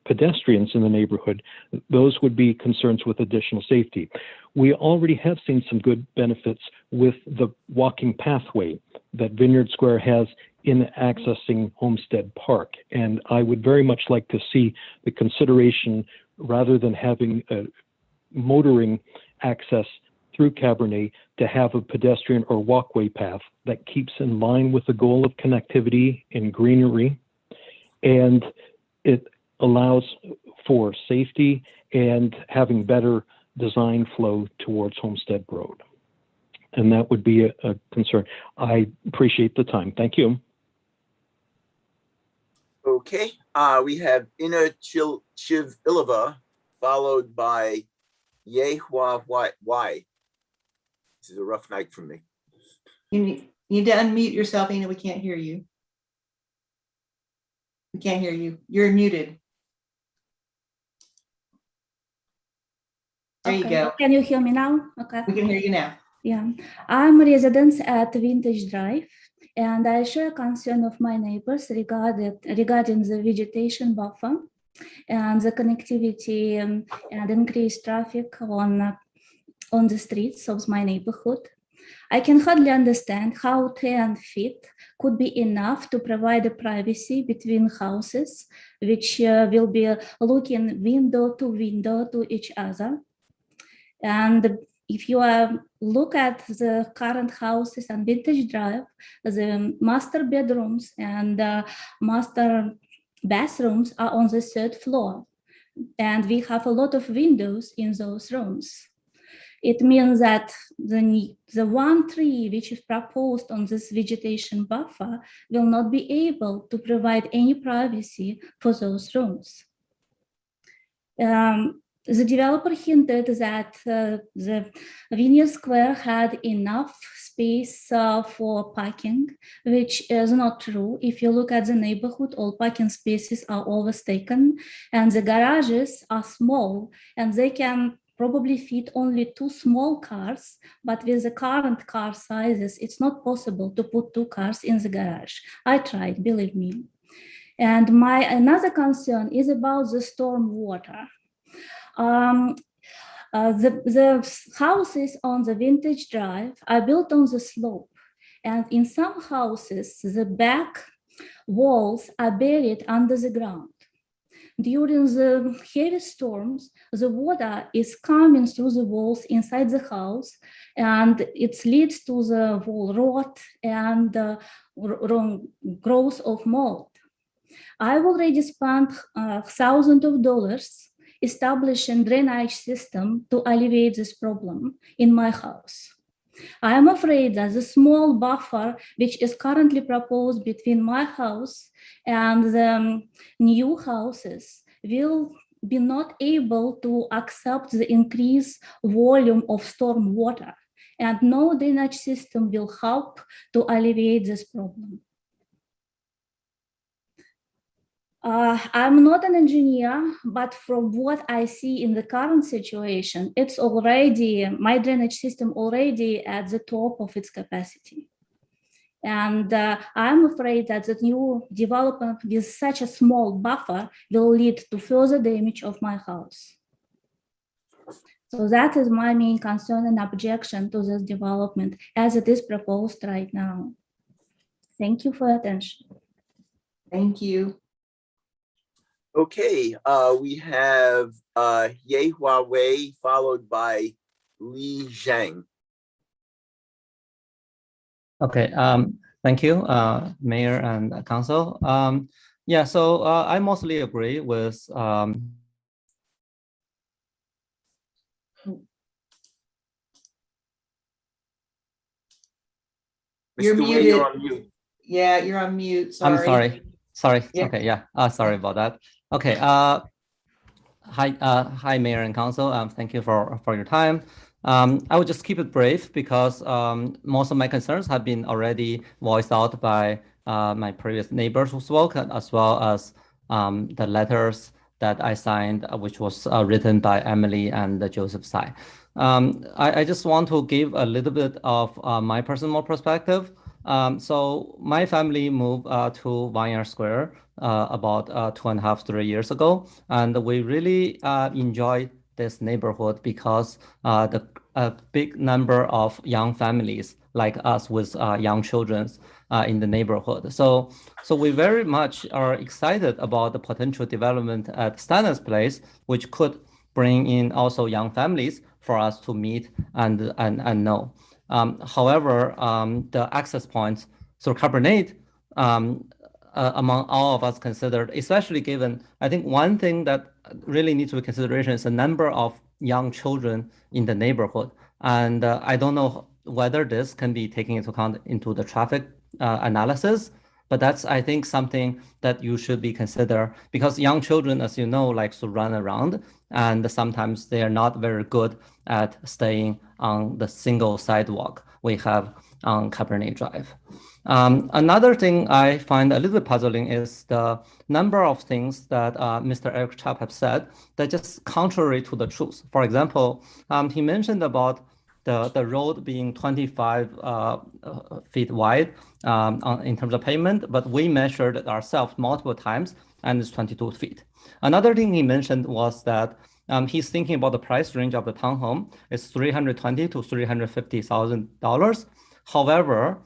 pedestrians in the neighborhood. Those would be concerns with additional safety. We already have seen some good benefits with the walking pathway that Vineyard Square has in accessing Homestead Park. And I would very much like to see the consideration, rather than having a motoring access through Cabernet, to have a pedestrian or walkway path that keeps in line with the goal of connectivity and greenery. And it allows for safety and having better design flow towards Homestead Road. And that would be a concern. I appreciate the time. Thank you. Okay, we have Ina Chivilova, followed by Yehua Y. This is a rough night for me. You need to unmute yourself, Ina. We can't hear you. We can't hear you. You're muted. There you go. Can you hear me now? Okay. We can hear you now. Yeah, I'm a resident at Vintage Drive, and I share concern of my neighbors regarding the vegetation buffer and the connectivity and increased traffic on the streets of my neighborhood. I can hardly understand how 10 feet could be enough to provide a privacy between houses, which will be looking window to each other. And if you look at the current houses on Vintage Drive, the master bedrooms and master bathrooms are on the 3rd floor. And we have a lot of windows in those rooms. It means that the one tree which is proposed on this vegetation buffer will not be able to provide any privacy for those rooms. The developer hinted that the Vineyard Square had enough space for parking, which is not true. If you look at the neighborhood, all parking spaces are overtaken, and the garages are small, and they can probably fit only 2 small cars, but with the current car sizes, it's not possible to put 2 cars in the garage. I tried, believe me. And my another concern is about the storm water. The houses on the Vintage Drive are built on the slope, and in some houses, the back walls are buried under the ground. During the heavy storms, the water is coming through the walls inside the house, and it leads to the wall rot and growth of mold. I've already spent thousands of dollars establishing drainage system to alleviate this problem in my house. I am afraid that the small buffer, which is currently proposed between my house and the new houses, will be not able to accept the increased volume of storm water, and no drainage system will help to alleviate this problem. I'm not an engineer, but from what I see in the current situation, it's already, my drainage system already at the top of its capacity. And I'm afraid that the new development with such a small buffer will lead to further damage of my house. So that is my main concern and objection to this development as it is proposed right now. Thank you for your attention. Thank you. Okay, we have Ye Huawei followed by Li Zhang. Okay, thank you, Mayor and Council. Yeah, so I mostly agree with You're Mr. Lee, muted. you're on mute. Yeah, you're on mute. Sorry. I'm sorry. Yeah. Okay, yeah. Sorry about that. Okay. Hi, Mayor and Council. Thank you for your time. I will just keep it brief because most of my concerns have been already voiced out by my previous neighbors who spoke, as well as the letters that I signed, which was written by Emily and Joseph Tsai. I just want to give a little bit of my personal perspective. So my family moved to Vineyard Square about 2.5 to 3 years ago, and we really enjoy this neighborhood because the big number of young families like us with young children in the neighborhood. So we very much are excited about the potential development at Stannis Place, which could bring in also young families for us to meet and know. However, the access points through carbonate among all of us considered, especially given, I think one thing that really needs to be consideration is the number of young children in the neighborhood. And I don't know whether this can be taken into account into the traffic analysis, but that's, I think, something that you should be consider because young children, as you know, like to run around, and sometimes they are not very good at staying on the single sidewalk we have on Cabernet Drive. Another thing I find a little bit puzzling is the number of things that Mr. Eric Chapp have said that just contrary to the truth. For example, he mentioned about the road being 25 feet wide in terms of pavement, but we measured it ourselves multiple times and it's 22 feet. Another thing he mentioned was that he's thinking about the price range of the townhome is $320,000 to $350,000. However,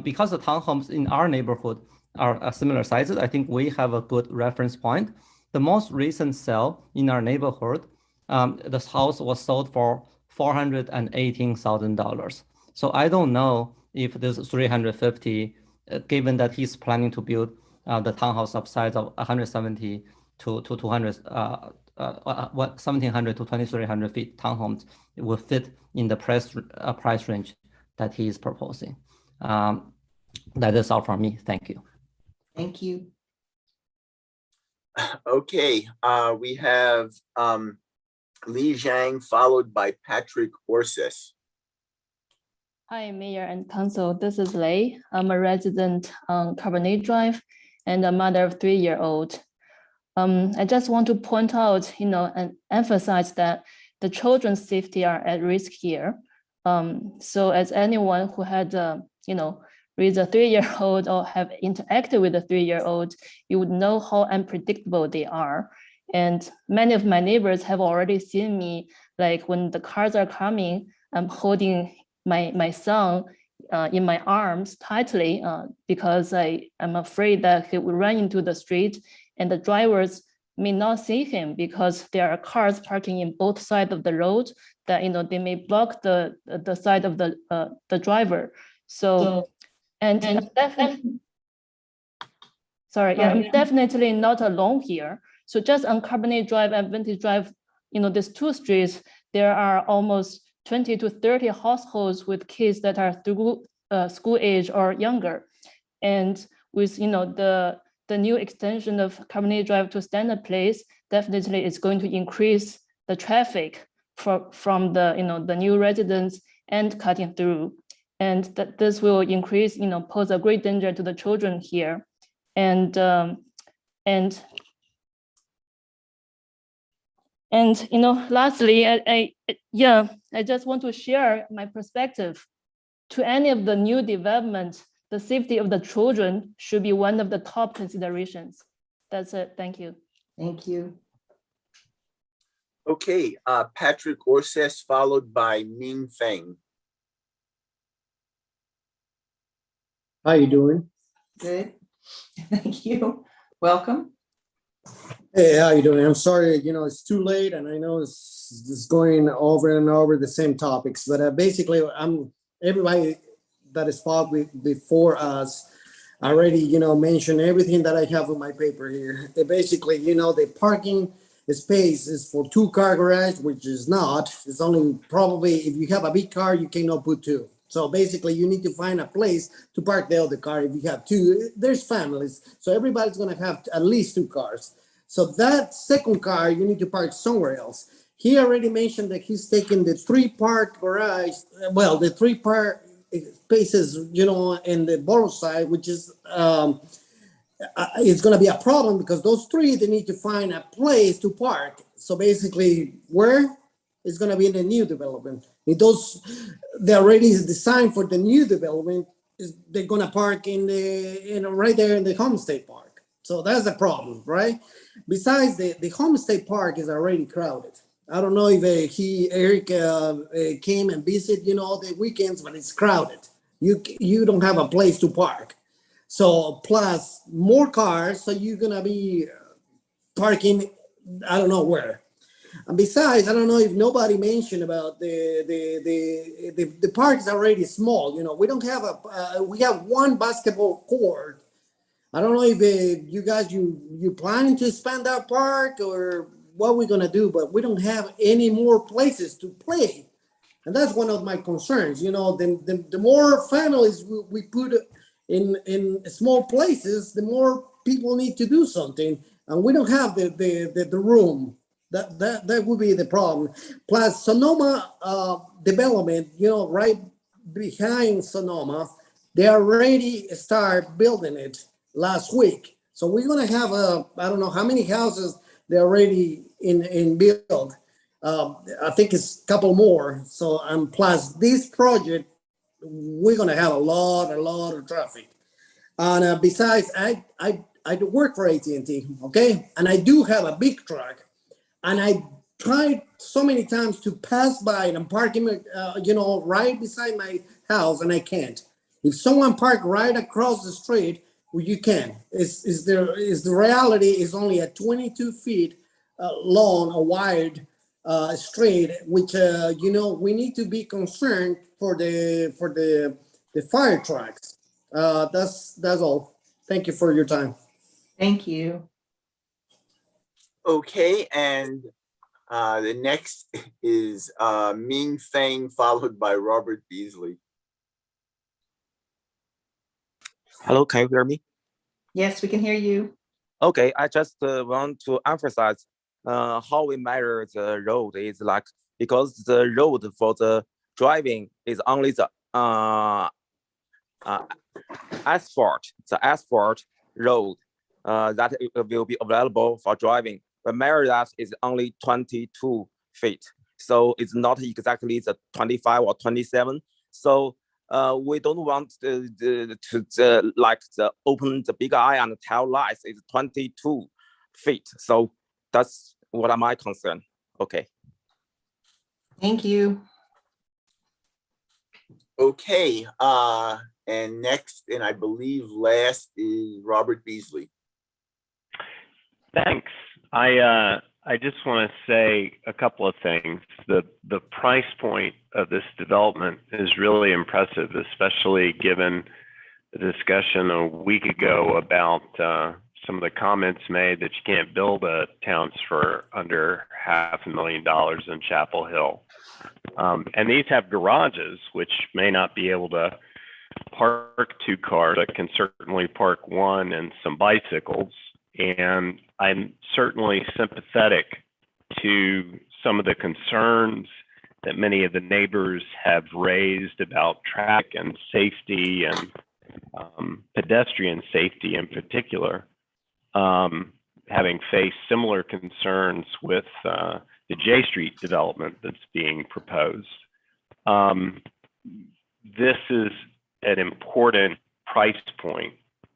because the townhomes in our neighborhood are similar sizes, I think we have a good reference point. The most recent sale in our neighborhood, this house was sold for $418,000. So I don't know if this 350, given that he's planning to build the townhouse of size of 170 to 200, 1,700 to 2,300 feet townhomes, it will fit in the price range that he is proposing. That is all from me. Thank you. Thank you. Okay, we have Li Zhang followed by Patrick Orsis. Hi, Mayor and Council. This is Lei. I'm a resident on Carbonate Drive and a mother of 3-year-old. I just want to point out, and emphasize that the children's safety are at risk here. So as anyone who had, raised a 3-year-old or have interacted with a 3-year-old, you would know how unpredictable they are. And many of my neighbors have already seen me, like when the cars are coming, I'm holding my son in my arms tightly because I'm afraid that he will run into the street and the drivers may not see him because there are cars parking in both sides of the road that they may block the side of the driver. So I'm definitely not alone here. So just on Carbonate Drive and Vintage Drive, these two streets, there are almost 20 to 30 households with kids that are through school age or younger. And with the new extension of Carbonate Drive to Standard Place, definitely it's going to increase the traffic from the new residents and cutting through. And that this will increase, pose a great danger to the children here. And And lastly, I just want to share my perspective. To any of the new development, the safety of the children should be one of the top considerations. That's it. Thank you. Thank you. Okay, Patrick Orses, followed by Ming Feng. How you doing? Good. Thank you. Welcome. Hey, how you doing? I'm sorry, it's too late, and I know it's going over and over the same topics, but basically, everybody that is spoke before us already, mentioned everything that I have on my paper here. Basically, the parking space is for 2-car garage, which is not. It's only probably if you have a big car, you cannot put 2. So basically, you need to find a place to park the other car. If you have 2, there's families, so everybody's going to have at least 2 cars. So that second car, you need to park somewhere else. He already mentioned that he's taking the 3-part garage, the 3-part spaces, in the borough side, which is, it's going to be a problem because those 3, they need to find a place to park. So basically, where? It's going to be in the new development. They're already designed for the new development. They're going to park right there in the Homestead Park. So that's a problem, right? Besides, the Homestead Park is already crowded. I don't know if Eric came and visited, the weekends, but it's crowded. You don't have a place to park. So plus more cars, so you're gonna be parking, I don't know where. And besides, I don't know if nobody mentioned about the park is already small. We don't have we have 1 basketball court. I don't know if you guys you planning to expand that park or what we're gonna do, but we don't have any more places to play, and that's one of my concerns. The more families we put in small places, the more people need to do something, and we don't have the room. That would be the problem. Plus Sonoma development, right behind Sonoma, they already start building it last week. So we're gonna have I don't know how many houses they're already in build. I think it's a couple more. So plus this project, we're gonna have a lot of traffic. And besides, I do work for AT&T, okay, and I do have a big truck. And I tried so many times to pass by and I'm parking, right beside my house, and I can't. If someone parked right across the street, well, you can. The reality is only a 22 feet long, a wide street, which we need to be concerned for the fire trucks. That's all. Thank you for your time. Thank you. Okay, and the next is Ming Feng, followed by Robert Beasley. Hello, can you hear me? Yes, we can hear you. Okay, I just want to emphasize how we measure the road is like, because the road for the driving is only the asphalt road that will be available for driving. But measure that is only 22 feet. So it's not exactly the 25 or 27. So we don't want to open the big eye and tell lies. It's 22 feet. So that's what my concern. Okay. Thank you. Okay, and next, and I believe last, is Robert Beasley. Thanks. I just want to say a couple of things. The price point of this development is really impressive, especially given the discussion a week ago about some of the comments made that you can't build a townhouse for under $500,000 in Chapel Hill. And these have garages, which may not be able to park 2 cars, but can certainly park 1 and some bicycles. And I'm certainly sympathetic to some of the concerns that many of the neighbors have raised about traffic and safety and pedestrian safety in particular. having faced similar concerns with the J Street development that's being proposed. This is an important price point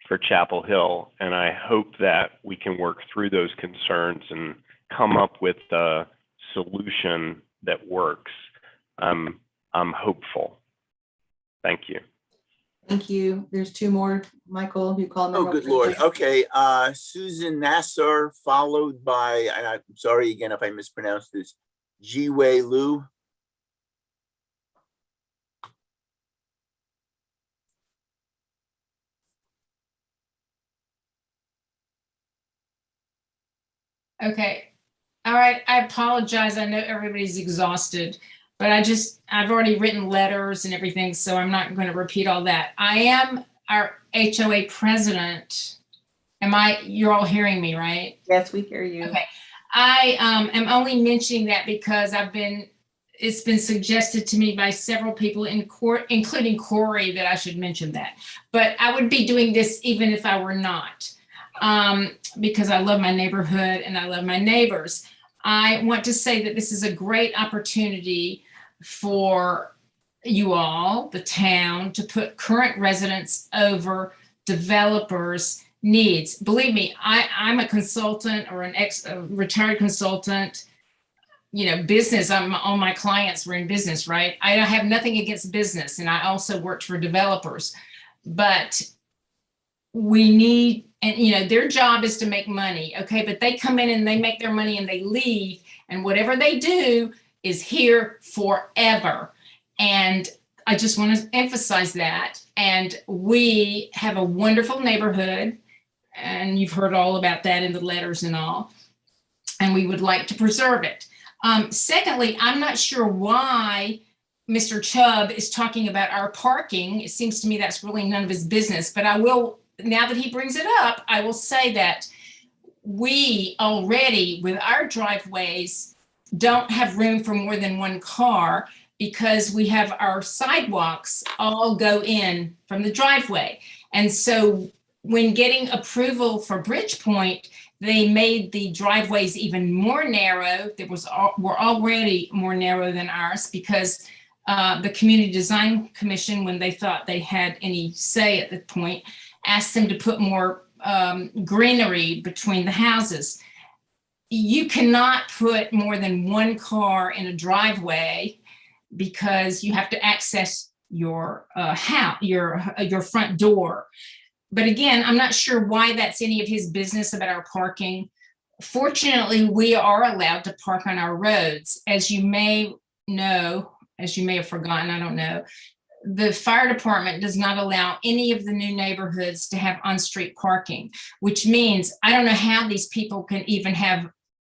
for Chapel Hill, and I hope that we can work through those concerns and come up with a solution that works. I'm hopeful. Thank you. Thank you. There's two more. Michael, you call them. Oh, good Lord. Okay. Susan Nassar, followed by, and I'm sorry again if I mispronounced this, Ji-Wei Liu. Okay. All right. I apologize. I know everybody's exhausted, but I've already written letters and everything, so I'm not going to repeat all that. I am our HOA president. You're all hearing me, right? Yes, we hear you. Okay. I am only mentioning that because it's been suggested to me by several people in court, including Corey, that I should mention that. But I would be doing this even if I were not. Because I love my neighborhood and I love my neighbors. I want to say that this is a great opportunity for you all, the town, to put current residents over developers' needs. Believe me, I'm a consultant or a retired consultant, business. All my clients were in business, right? I have nothing against business, and I also worked for developers, but we need, and their job is to make money, okay? But they come in and they make their money and they leave, and whatever they do is here forever. And I just want to emphasize that. And we have a wonderful neighborhood, and you've heard all about that in the letters and all, and we would like to preserve it. Secondly, I'm not sure why Mr. Chubb is talking about our parking. It seems to me that's really none of his business, but I will, now that he brings it up, I will say that we already, with our driveways, don't have room for more than one car because we have our sidewalks all go in from the driveway. And so when getting approval for Bridgepoint, they made the driveways even more narrow. Were already more narrow than ours because the Community Design Commission, when they thought they had any say at the point, asked them to put more greenery between the houses. You cannot put more than one car in a driveway because you have to access your house, your front door. But again, I'm not sure why that's any of his business about our parking. Fortunately, we are allowed to park on our roads. As you may know, as you may have forgotten, I don't know, the fire department does not allow any of the new neighborhoods to have on-street parking, which means I don't know how these people can even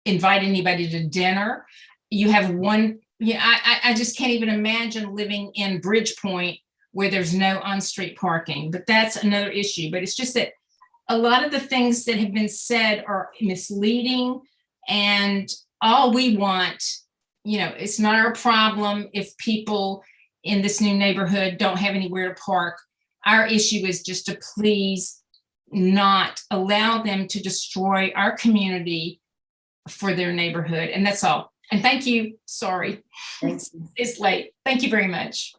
invite anybody to dinner. You have one, I just can't even imagine living in Bridgepoint where there's no on-street parking, but that's another issue. But it's just that a lot of the things that have been said are misleading, and all we want, it's not our problem if people in this new neighborhood don't have anywhere to park. Our issue is just to please not allow them to destroy our community for their neighborhood. And that's all. And thank you. Sorry, it's late. Thank you very much.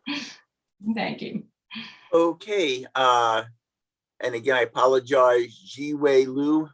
Thank you. Okay. And again, I apologize, Ji-Wei Liu.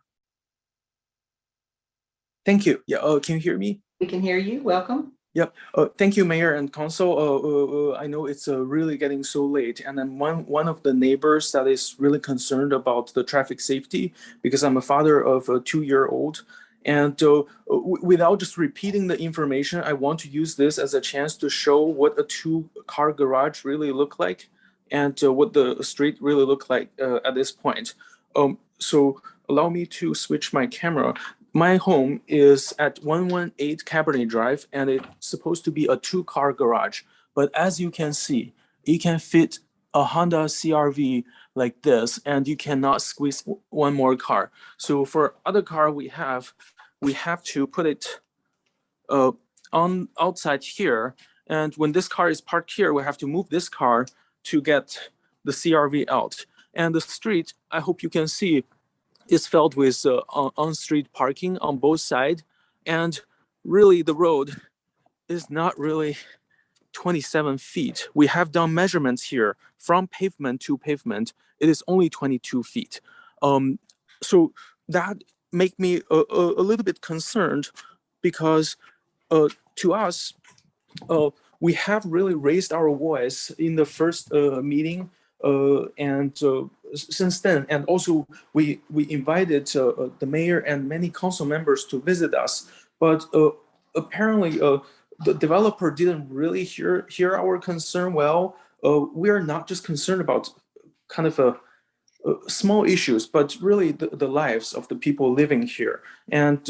Thank you. Yeah. Oh, can you hear me? We can hear you. Welcome. Yep. Thank you, Mayor and Council. I know it's really getting so late, and I'm one of the neighbors that is really concerned about the traffic safety because I'm a father of a 2-year-old. And without just repeating the information, I want to use this as a chance to show what a 2-car garage really look like and what the street really look like at this point. So allow me to switch my camera. My home is at 118 Cabernet Drive, and it's supposed to be a 2-car garage. But as you can see, it can fit a Honda CR-V like this, and you cannot squeeze one more car. So for other car we have to put it on outside here. And when this car is parked here, we have to move this car to get the CR-V out. And the street, I hope you can see, is filled with on-street parking on both sides, and really the road is not really 27 feet. We have done measurements here from pavement to pavement. It is only 22 feet. So that make me a little bit concerned, because to us, we have really raised our voice in the first meeting, and since then, and also we invited the mayor and many council members to visit us, but apparently the developer didn't really hear our concern well. We are not just concerned about kind of small issues, but really the lives of the people living here. And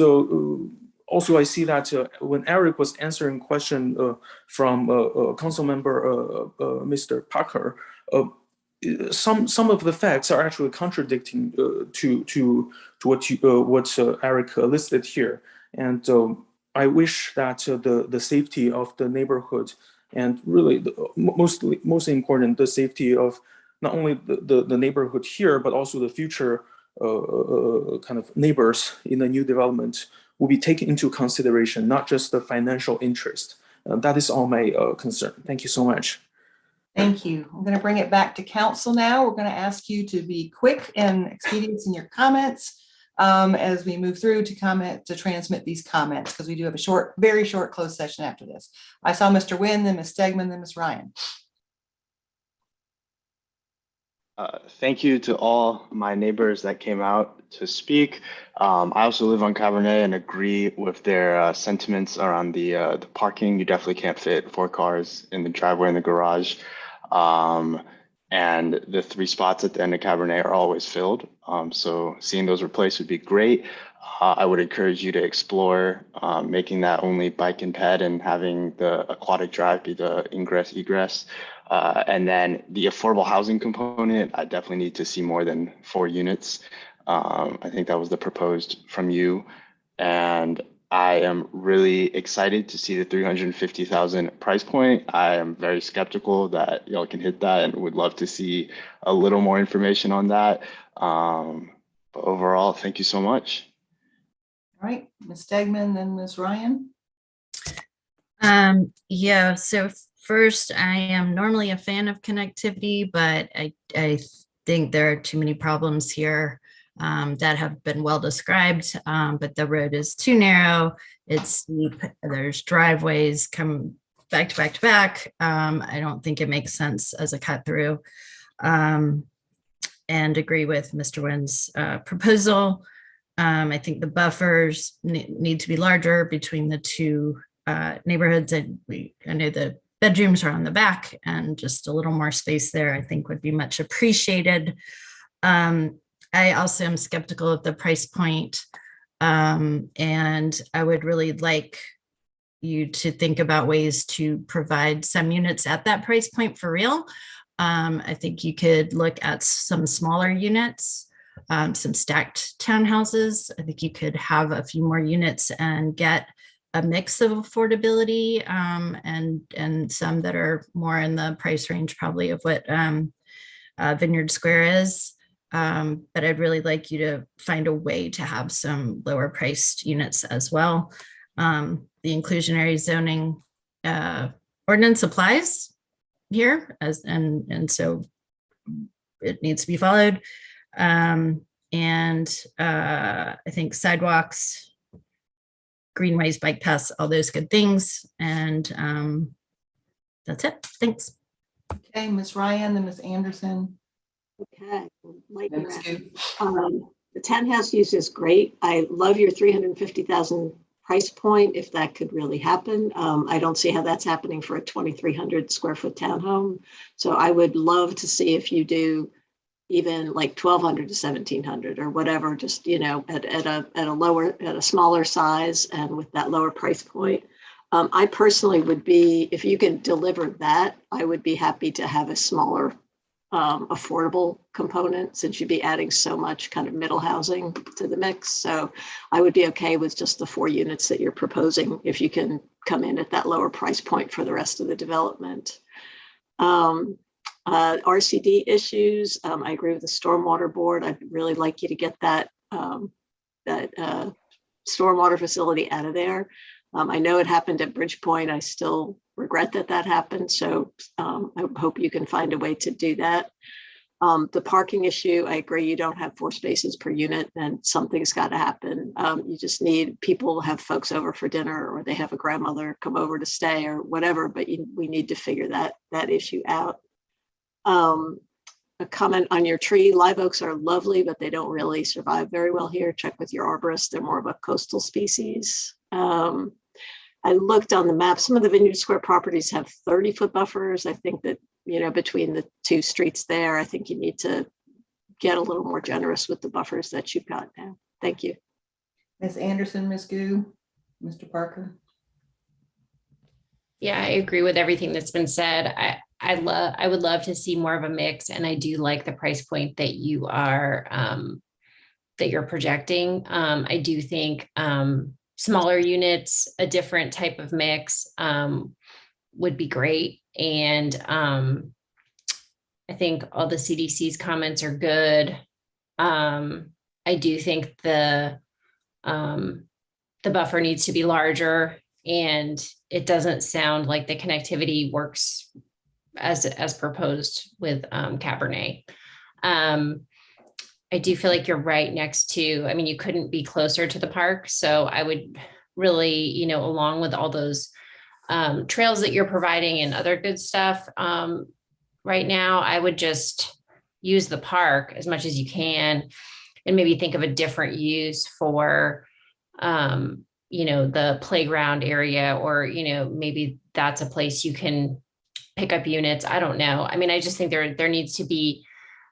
also I see that when Eric was answering question from council member Mr. Parker, some of the facts are actually contradicting to what Eric listed here. And I wish that the safety of the neighborhood, and really most important, the safety of not only the neighborhood here, but also the future kind of neighbors in the new development will be taken into consideration, not just the financial interest. That is all my concern. Thank you so much. Thank you. I'm going to bring it back to council now. We're going to ask you to be quick and expedient in your comments as we move through to transmit these comments, because we do have a very short closed session after this. I saw Mr. Nguyen, then Ms. Stegman, then Ms. Ryan. Thank you to all my neighbors that came out to speak. I also live on Cabernet and agree with their sentiments around the parking. You definitely can't fit 4 cars in the driveway and the garage. And the 3 spots at the end of Cabernet are always filled. So seeing those replaced would be great. I would encourage you to explore making that only bike and ped, and having the aquatic drive be the ingress egress. And then the affordable housing component, I definitely need to see more than 4 units. I think that was the proposed from you. And I am really excited to see the 350,000 price point. I am very skeptical that y'all can hit that, and would love to see a little more information on that. But overall, thank you so much. All right, Ms. Stegman, then Ms. Ryan. Yeah, so first, I am normally a fan of connectivity, but I think there are too many problems here that have been well described, but the road is too narrow, it's steep, there's driveways come back to back to back. I don't think it makes sense as a cut through, and agree with Mr. Nguyen's proposal. I think the buffers need to be larger between the 2 neighborhoods. I know the bedrooms are on the back, and just a little more space there I think would be much appreciated. I also am skeptical of the price point, and I would really like you to think about ways to provide some units at that price point for real. I think you could look at some smaller units, some stacked townhouses. I think you could have a few more units and get a mix of affordability, and some that are more in the price range probably of what Vineyard Square is. But I'd really like you to find a way to have some lower priced units as well. The inclusionary zoning ordinance applies here, and so it needs to be followed. And I think sidewalks, greenways, bike paths, all those good things. And that's it. Thanks. Okay, Ms. Ryan, then Ms. Anderson. Okay, the townhouse use is great. I love your 350,000 price point, if that could really happen. I don't see how that's happening for a 2,300 square foot townhome. So I would love to see if you do even like 1,200 to 1,700 or whatever, just, you know, at a smaller size and with that lower price point. I personally would be, if you can deliver that, I would be happy to have a smaller affordable component, since you'd be adding so much kind of middle housing to the mix. So I would be okay with just the 4 units that you're proposing if you can come in at that lower price point for the rest of the development. RCD issues, I agree with the stormwater board. I'd really like you to get that stormwater facility out of there. I know it happened at Bridgepoint. I still regret that that happened. So I hope you can find a way to do that. The parking issue, I agree, you don't have 4 spaces per unit and something's got to happen. You just need people have folks over for dinner, or they have a grandmother come over to stay or whatever, but we need to figure that issue out. A comment on your tree. Live oaks are lovely, but they don't really survive very well here. Check with your arborist. They're more of a coastal species. I looked on the map. Some of the Vineyard Square properties have 30-foot buffers. I think that, between the 2 streets there, I think you need to get a little more generous with the buffers that you've got now. Thank you. Ms. Anderson, Ms. Gu, Mr. Parker. Yeah, I agree with everything that's been said. I would love to see more of a mix, and I do like the price point that you are that you're projecting. I do think smaller units, a different type of mix would be great. And I think all the CDC's comments are good. I do think the buffer needs to be larger, and it doesn't sound like the connectivity works as proposed with Cabernet. I do feel like you're right next to, you couldn't be closer to the park. So I would really, along with all those trails that you're providing and other good stuff right now, I would just use the park as much as you can, and maybe think of a different use for, the playground area, or, maybe that's a place you can pick up units. I don't know. I just think there needs to be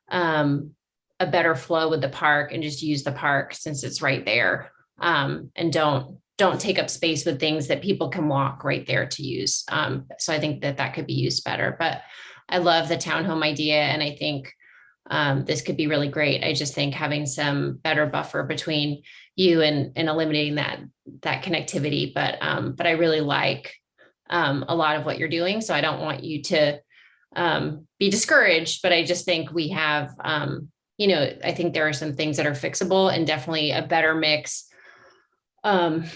a better flow with the park, and just use the park since it's right there. And don't take up space with things that people can walk right there to use. So I think that could be used better, but I love the townhome idea. And I think this could be really great. I just think having some better buffer between you and eliminating that connectivity. But I really like a lot of what you're doing. So I don't want you to be discouraged, but I just think we have, I think there are some things that are fixable, and definitely a better mix of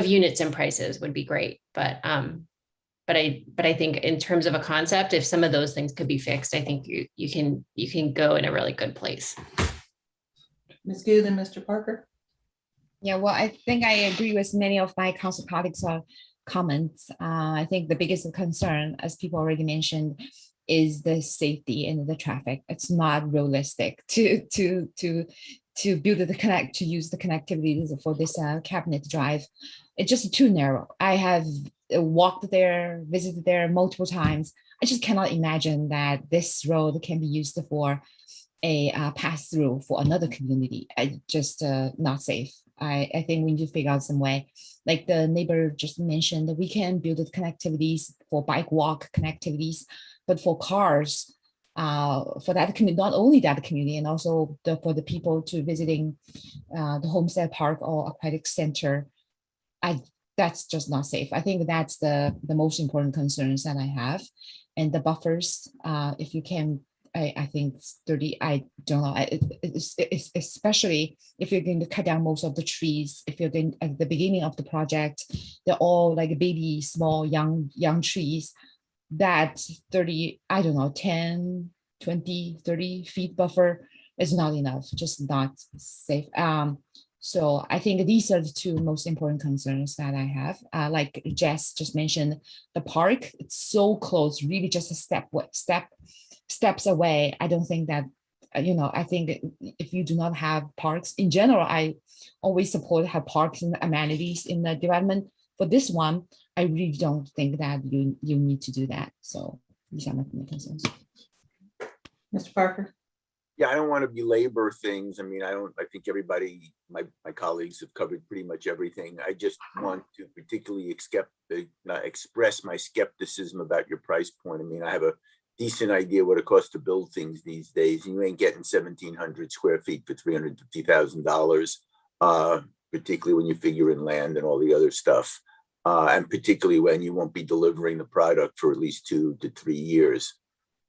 units and prices would be great. But I think in terms of a concept, if some of those things could be fixed, I think you can go in a really good place. Ms. Gu, then Mr. Parker. Yeah, well, I think I agree with many of my council colleagues' comments. I think the biggest concern, as people already mentioned, is the safety and the traffic. It's not realistic to build to use the connectivity for this Cabinet Drive. It's just too narrow. I have walked there, visited there multiple times. I just cannot imagine that this road can be used for a pass through for another community. I just not safe. I think we need to figure out some way. Like the neighbor just mentioned, that we can build the connectivities for bike walk connectivities, but for cars, for that community, not only that community, and also for the people to visiting the Homestead Park or Aquatic Center, that's just not safe. I think that's the most important concerns that I have. And the buffers, if you can, I think 30, I don't know, especially if you're going to cut down most of the trees, if you're going at the beginning of the project, they're all like baby, small, young trees, that 30, I don't know, 10, 20, 30 feet buffer is not enough, just not safe. So I think these are the 2 most important concerns that I have. Like Jess just mentioned, the park, it's so close, really just a steps away. I don't think that, I think if you do not have parks in general, I always support have parks and amenities in the development. For this one, I really don't think that you need to do that. So these are my concerns. Mr. Parker. Yeah, I don't want to belabor things. I think everybody, my colleagues have covered pretty much everything. I just want to particularly express my skepticism about your price point. I have a decent idea what it costs to build things these days. You ain't getting 1,700 square feet for $350,000, particularly when you figure in land and all the other stuff. And particularly when you won't be delivering the product for at least 2 to 3 years.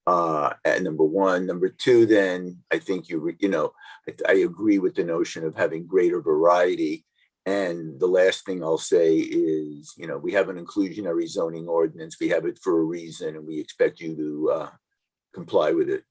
At number one. Number two, then I think I agree with the notion of having greater variety. And the last thing I'll say is, we have an inclusionary zoning ordinance. We have it for a reason, and we expect you to comply with it.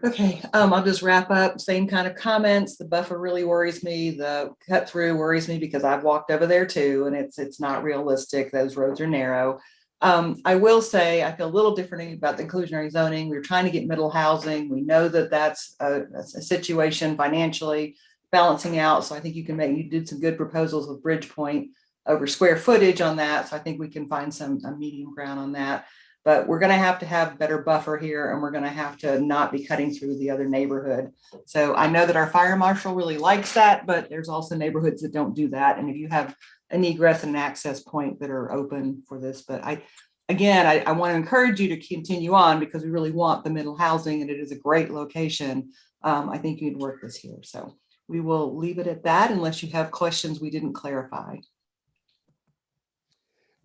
Okay, I'll just wrap up. Same kind of comments. The buffer really worries me. The cut through worries me because I've walked over there too, and it's not realistic. Those roads are narrow. I will say I feel a little differently about the inclusionary zoning. We're trying to get middle housing. We know that that's a situation financially balancing out. So I think you did some good proposals with Bridgepoint over square footage on that. So I think we can find a medium ground on that. But we're going to have better buffer here, and we're going to have to not be cutting through the other neighborhood. So I know that our fire marshal really likes that, but there's also neighborhoods that don't do that. And if you have an egress and an access point that are open for this, but I want to encourage you to continue on because we really want the middle housing, and it is a great location. I think you'd work this here. So we will leave it at that unless you have questions we didn't clarify.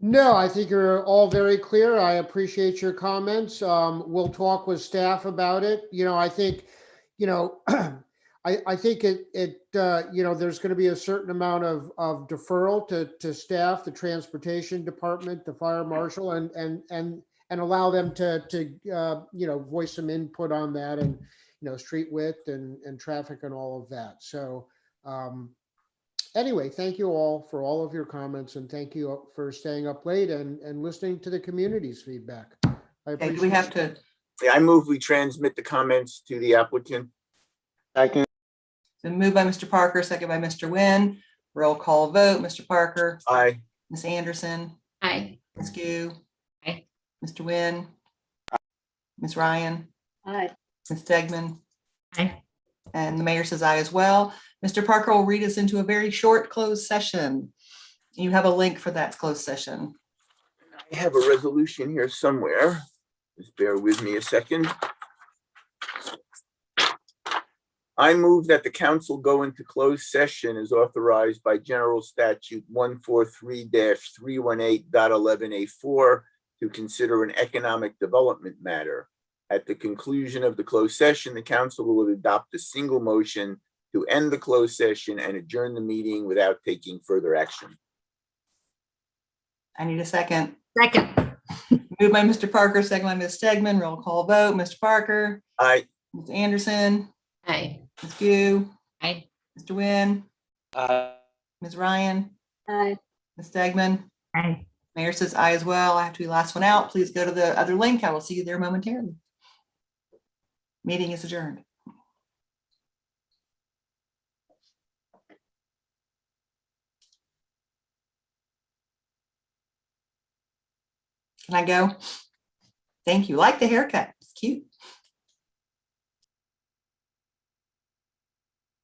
No, I think you're all very clear. I appreciate your comments. We'll talk with staff about it. I think, I think there's going to be a certain amount of deferral to staff, the transportation department, the fire marshal, and allow them to voice some input on that, and street width and traffic and all of that. So anyway, thank you all for all of your comments, and thank you for staying up late and listening to the community's feedback. Okay, do we have to? I move we transmit the comments to the applicant. Second. Been moved by Mr. Parker, second by Mr. Nguyen. Roll call vote. Mr. Parker. Aye. Ms. Anderson. Aye. Ms. Gu. Aye. Mr. Nguyen. Ms. Ryan. Aye. Ms. Stegman. Aye. And the mayor says aye as well. Mr. Parker will read us into a very short closed session. You have a link for that closed session. I have a resolution here somewhere. Just bear with me a second. I move that the council go into closed session as authorized by General Statute 143-318.11A4 to consider an economic development matter. At the conclusion of the closed session, the council will adopt a single motion to end the closed session and adjourn the meeting without taking further action. I need a second. Second. Moved by Mr. Parker, second by Ms. Stegman. Roll call vote. Mr. Parker. Aye. Ms. Anderson. Aye. Ms. Gu. Aye. Mr. Nguyen. Aye. Ms. Ryan. Aye. Ms. Stegman. Aye. Mayor says aye as well. I have to be the last one out. Please go to the other link. I will see you there momentarily. Meeting is adjourned. Can I go? Thank you. Like the haircut. It's cute.